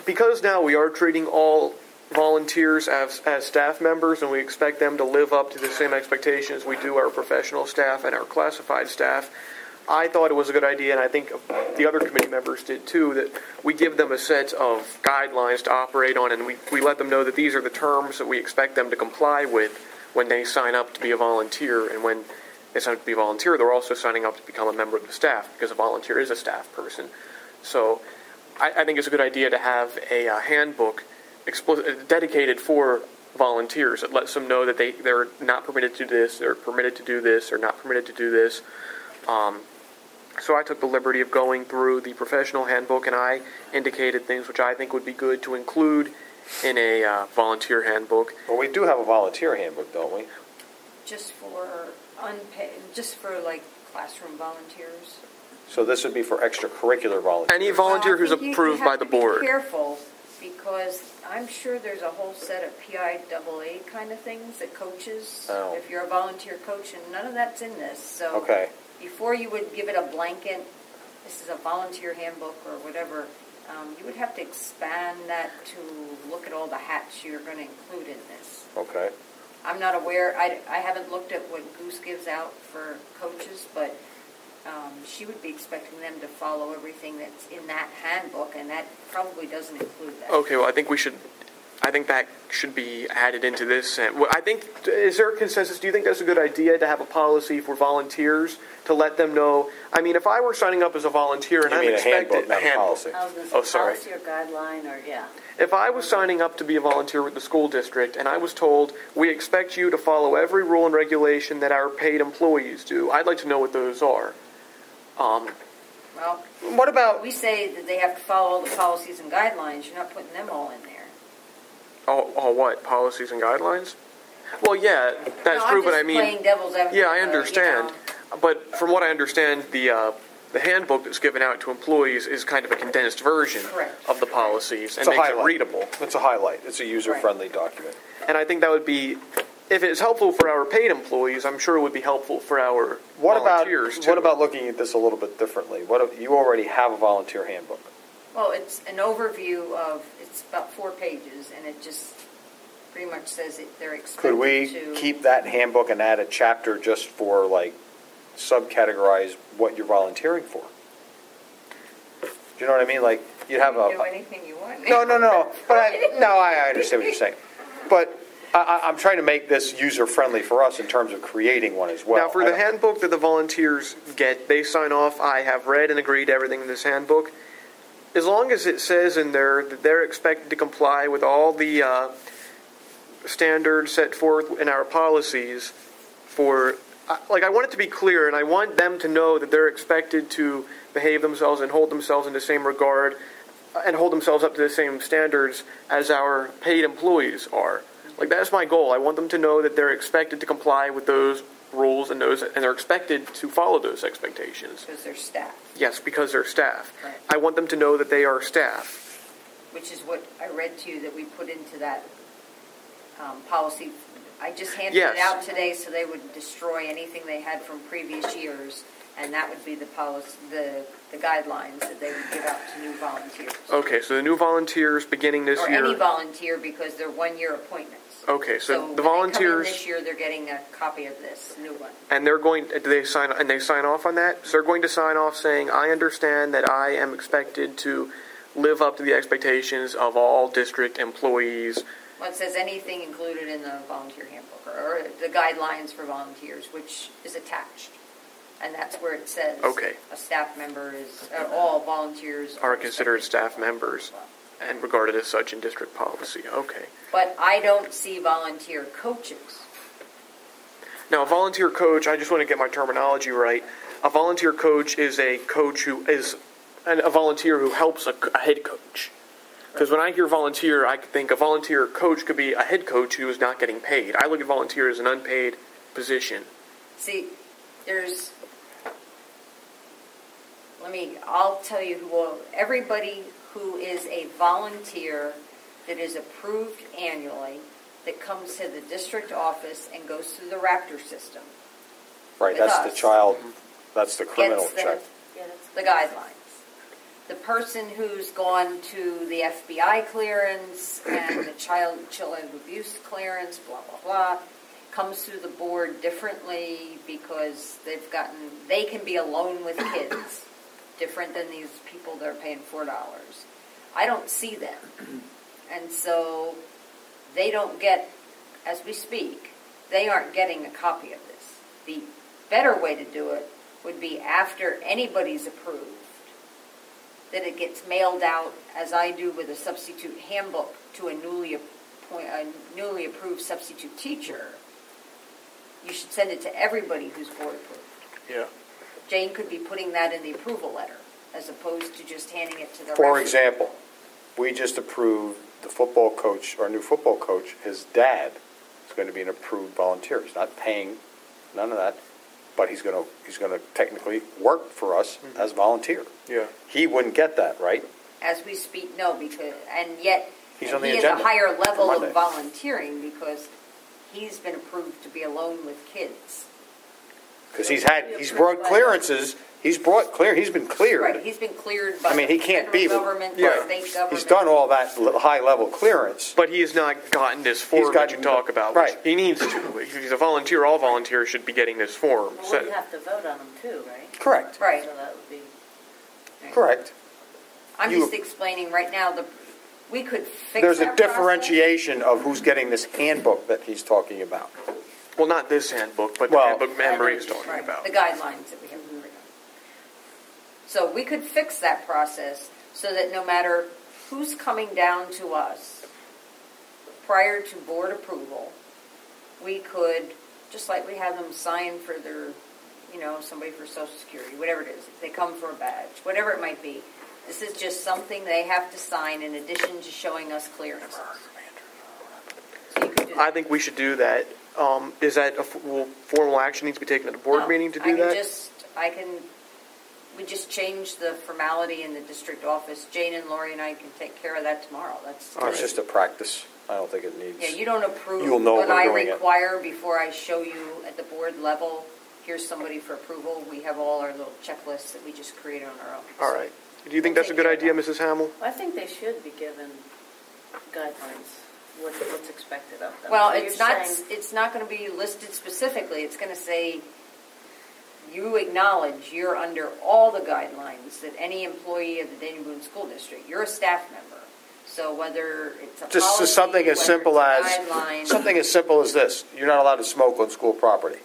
[SPEAKER 1] because now we are treating all volunteers as staff members, and we expect them to live up to the same expectations we do our professional staff and our classified staff. I thought it was a good idea, and I think the other committee members did too, that we give them a set of guidelines to operate on, and we let them know that these are the terms that we expect them to comply with when they sign up to be a volunteer. And when they sign up to be a volunteer, they're also signing up to become a member of the staff, because a volunteer is a staff person. So I think it's a good idea to have a handbook dedicated for volunteers that lets them know that they're not permitted to do this, they're permitted to do this, or not permitted to do this. So I took the liberty of going through the professional handbook, and I indicated things which I think would be good to include in a volunteer handbook.
[SPEAKER 2] Well, we do have a volunteer handbook, don't we?
[SPEAKER 3] Just for unpaid, just for like classroom volunteers.
[SPEAKER 2] So this would be for extracurricular volunteers.
[SPEAKER 1] Any volunteer who's approved by the board.
[SPEAKER 3] Be careful, because I'm sure there's a whole set of PIAA kind of things that coaches, if you're a volunteer coach, and none of that's in this. So
[SPEAKER 2] okay.
[SPEAKER 3] Before you would give it a blanket, this is a volunteer handbook or whatever, you would have to expand that to look at all the hats you're going to include in this.
[SPEAKER 2] Okay.
[SPEAKER 3] I'm not aware, I haven't looked at what Goose gives out for coaches, but she would be expecting them to follow everything that's in that handbook, and that probably doesn't include that.
[SPEAKER 1] Okay, well, I think that should be added into this. I think, is there a consensus? Do you think that's a good idea to have a policy for volunteers to let them know? I mean, if I were signing up as a volunteer and I'm expected
[SPEAKER 2] a handbook,
[SPEAKER 1] policy.
[SPEAKER 5] Policy or guideline, or yeah.
[SPEAKER 1] If I was signing up to be a volunteer with the school district and I was told, we expect you to follow every rule and regulation that our paid employees do, I'd like to know what those are.
[SPEAKER 3] Well,
[SPEAKER 1] what about...
[SPEAKER 3] We say that they have to follow all the policies and guidelines. You're not putting them all in there.
[SPEAKER 1] All what? Policies and guidelines? Well, yeah, that's true, but I mean...
[SPEAKER 3] playing devil's advocate.
[SPEAKER 1] Yeah, I understand. But from what I understand, the handbook that's given out to employees is kind of a condensed version of the policies and makes it readable.
[SPEAKER 2] It's a highlight. It's a user-friendly document.
[SPEAKER 1] And I think that would be... If it's helpful for our paid employees, I'm sure it would be helpful for our volunteers, too.
[SPEAKER 2] What about looking at this a little bit differently? You already have a volunteer handbook.
[SPEAKER 3] Well, it's an overview of, it's about 4 pages, and it just pretty much says they're expected to...
[SPEAKER 2] Could we keep that handbook and add a chapter just for, like, subcategorize what you're volunteering for? Do you know what I mean? Like, you'd have
[SPEAKER 3] You can do
[SPEAKER 2] a,
[SPEAKER 3] anything you want.
[SPEAKER 2] no, but I understand what you're saying. But I'm trying to make this user-friendly for us in terms of creating one as well.
[SPEAKER 1] Now, for the handbook that the volunteers get, they sign off, I have read and agreed to everything in this handbook. As long as it says in there that they're expected to comply with all the standards set forth in our policies for, I want it to be clear, and I want them to know that they're expected to behave themselves and hold themselves in the same regard and hold themselves up to the same standards as our paid employees are. Like, that's my goal. I want them to know that they're expected to comply with those rules and they're expected to follow those expectations.
[SPEAKER 3] Because they're staff.
[SPEAKER 1] Yes, because they're staff.
[SPEAKER 3] Right.
[SPEAKER 1] I want them to know that they are staff.
[SPEAKER 3] Which is what I read to you that we put into that policy. I just handed it out today so they would destroy anything they had from previous years, and that would be the policy, the guidelines that they would give out to new volunteers.
[SPEAKER 1] Okay, so the new volunteers beginning this year.
[SPEAKER 3] Or any volunteer, because they're one-year appointments.
[SPEAKER 1] Okay, so the
[SPEAKER 3] when
[SPEAKER 1] volunteers.
[SPEAKER 3] they come in this year, they're getting a copy of this new one.
[SPEAKER 1] And they're going. Do they sign? And they sign off on that. So they're going to sign off saying, "I understand that I am expected to live up to the expectations of all district employees."
[SPEAKER 3] Well, it says anything included in the volunteer handbook or the guidelines for volunteers, which is attached. And that's where it says a staff member is, all volunteers
[SPEAKER 1] are considered staff members and regarded as such in district policy. Okay.
[SPEAKER 3] But I don't see volunteer coaches.
[SPEAKER 1] Now, a volunteer coach, I just want to get my terminology right. A volunteer coach is a coach who is a volunteer who helps a head coach. Because when I hear volunteer, I think a volunteer coach could be a head coach who is not getting paid. I look at volunteer as an unpaid position.
[SPEAKER 3] See, I'll tell you everybody who is a volunteer that is approved annually that comes to the district office and goes through the Raptor system.
[SPEAKER 2] Right, that's the child, that's the criminal check.
[SPEAKER 3] The guidelines. The person who's gone to the FBI clearance and the child abuse clearance, blah, blah, blah, comes through the board differently because they can be alone with kids, different than these people that are paying $4. I don't see them. And so they don't get, as we speak, they aren't getting a copy of this. The better way to do it would be after anybody's approved, that it gets mailed out, as I do with a substitute handbook, to a newly approved substitute teacher. You should send it to everybody who's board approved.
[SPEAKER 1] Yeah.
[SPEAKER 3] Jane could be putting that in the approval letter, as opposed to just handing it to the
[SPEAKER 2] For
[SPEAKER 3] rest.
[SPEAKER 2] example, we just approved the football coach, our new football coach, his dad is going to be an approved volunteer. He's not paying, none of that, but he's going to technically work for us as volunteer.
[SPEAKER 1] Yeah.
[SPEAKER 2] He wouldn't get that, right?
[SPEAKER 3] As we speak, no, because yet
[SPEAKER 2] He's on the
[SPEAKER 3] he
[SPEAKER 2] agenda
[SPEAKER 3] is a higher level
[SPEAKER 2] for Monday.
[SPEAKER 3] of volunteering because he's been approved to be alone with kids.
[SPEAKER 2] Because he's brought clearances. He's been cleared.
[SPEAKER 3] Right, he's been cleared by
[SPEAKER 2] he can't be
[SPEAKER 3] federal government,
[SPEAKER 1] yeah.
[SPEAKER 3] state government.
[SPEAKER 2] He's done all that high-level clearance.
[SPEAKER 1] But he has not gotten this form that you talk about.
[SPEAKER 2] Right.
[SPEAKER 1] He needs to. If he's a volunteer, all volunteers should be getting this form.
[SPEAKER 5] Well, we'd have to vote on them too, right?
[SPEAKER 2] Correct.
[SPEAKER 3] Right.
[SPEAKER 5] So that would be...
[SPEAKER 2] Correct.
[SPEAKER 3] I'm just explaining right now, we could fix
[SPEAKER 2] There's
[SPEAKER 3] that
[SPEAKER 2] a differentiation of who's getting this handbook that he's talking about.
[SPEAKER 1] Well, not this handbook, but the
[SPEAKER 2] Well-
[SPEAKER 1] handbook Emery is talking
[SPEAKER 3] Right,
[SPEAKER 1] about.
[SPEAKER 3] the guidelines that we have to read. So we could fix that process so that no matter who's coming down to us prior to board approval, we could, just like we have them sign for their, somebody for Social Security, whatever it is, if they come for a badge, whatever it might be, this is just something they have to sign in addition to showing us clearances. So you could do that.
[SPEAKER 1] I think we should do that. Is that will formal action needs to be taken at a board meeting to do that?
[SPEAKER 3] We just change the formality in the district office. Jane and Lori and I can take care of that tomorrow.
[SPEAKER 2] It's just a practice. I don't think it needs...
[SPEAKER 3] Yeah, you don't approve
[SPEAKER 2] You'll know
[SPEAKER 3] what
[SPEAKER 2] we're
[SPEAKER 3] I
[SPEAKER 2] doing it.
[SPEAKER 3] require before I show you at the board level. Here's somebody for approval. We have all our little checklists that we just create on our own.
[SPEAKER 1] All right. Do you think that's a good idea, Mrs. Hamill?
[SPEAKER 5] I think they should be given guidelines, what's expected of them.
[SPEAKER 3] Well,
[SPEAKER 5] So
[SPEAKER 3] it's
[SPEAKER 5] you're
[SPEAKER 3] not.
[SPEAKER 5] saying-
[SPEAKER 3] It's not going to be listed specifically. It's going to say you acknowledge you're under all the guidelines that any employee of the Daniel Boone School District, you're a staff member. So whether it's a
[SPEAKER 8] Just
[SPEAKER 3] policy,
[SPEAKER 8] something as
[SPEAKER 3] whether
[SPEAKER 8] simple
[SPEAKER 3] it's a
[SPEAKER 8] as
[SPEAKER 3] guideline,
[SPEAKER 8] something as simple as this: you're not allowed to smoke on school property.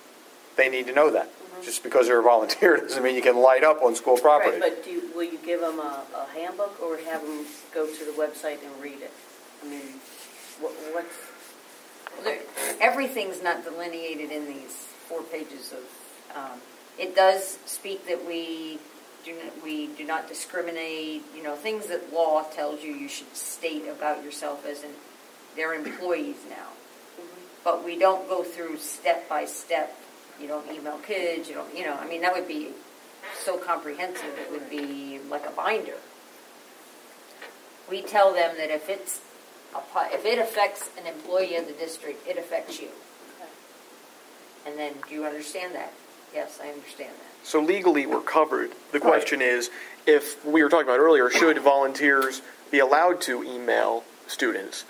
[SPEAKER 8] They need to know that. Just because they're a volunteer doesn't mean you can light up on school property.
[SPEAKER 5] Right, but will you give them a handbook or have them go to the website and read it? I mean, what's...
[SPEAKER 3] everything's not delineated in these 4 pages of. It does speak that we do not discriminate. You know, things that law tells you should state about yourself as they're employees now. But we don't go through step by step. You don't email kids. I mean, that would be so comprehensive. It would be like a binder. We tell them that if it affects an employee of the district, it affects you.
[SPEAKER 5] Okay.
[SPEAKER 3] And then, do you understand that? Yes, I understand that.
[SPEAKER 1] So legally, we're covered. The question is, if we were talking about earlier, should volunteers be allowed to email students?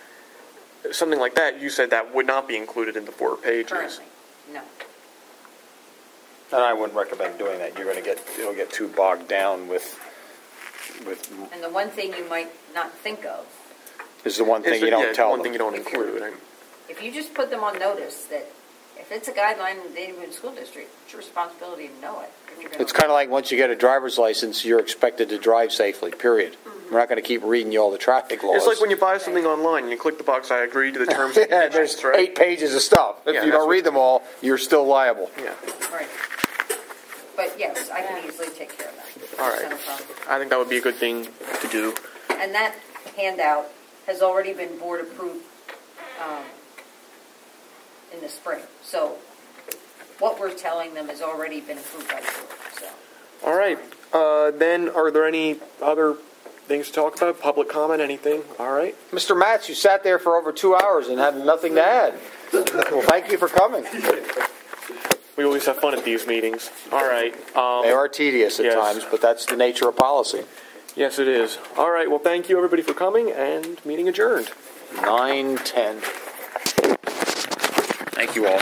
[SPEAKER 1] Something like that, you said that would not be included in the 4 pages.
[SPEAKER 3] Currently, no.
[SPEAKER 2] And I wouldn't recommend doing that. It'll get too bogged down with.
[SPEAKER 3] And the one thing you might not think of,
[SPEAKER 2] Is the one thing you don't tell
[SPEAKER 1] one
[SPEAKER 2] them.
[SPEAKER 1] thing you don't include.
[SPEAKER 3] if you just put them on notice that if it's a guideline in the Daniel Boone School District, it's your responsibility to know it. If you're gonna
[SPEAKER 2] It's kind of like once you get a driver's license, you're expected to drive safely, period. We're not going to keep reading you all the traffic laws.
[SPEAKER 1] It's like when you buy something online and you click the box, I agree to the terms and
[SPEAKER 2] yeah,
[SPEAKER 1] conditions,
[SPEAKER 2] there's
[SPEAKER 1] right?
[SPEAKER 2] 8 pages of stuff. If
[SPEAKER 1] Yeah,
[SPEAKER 2] you
[SPEAKER 1] that's
[SPEAKER 2] don't read them all, you're still liable.
[SPEAKER 1] Yeah.
[SPEAKER 3] Right. But yes, I can easily take care of that.
[SPEAKER 1] All
[SPEAKER 3] It's
[SPEAKER 1] right.
[SPEAKER 3] not a problem.
[SPEAKER 1] I think that would be a good thing to do.
[SPEAKER 3] And that handout has already been board approved in the spring. So what we're telling them has already been approved by the board. So.
[SPEAKER 1] All right. Then, are there any other things to talk about? Public comment, anything? All right.
[SPEAKER 2] Mr. Matz, you sat there for over 2 hours and had nothing to add. Well, thank you for coming.
[SPEAKER 1] We always have fun at these meetings. All right.
[SPEAKER 2] They are tedious at
[SPEAKER 1] yes.
[SPEAKER 2] times, but that's the nature of policy.
[SPEAKER 1] Yes, it is. All right. Well, thank you, everybody, for coming, and meeting adjourned.
[SPEAKER 2] 9:10. Thank you all.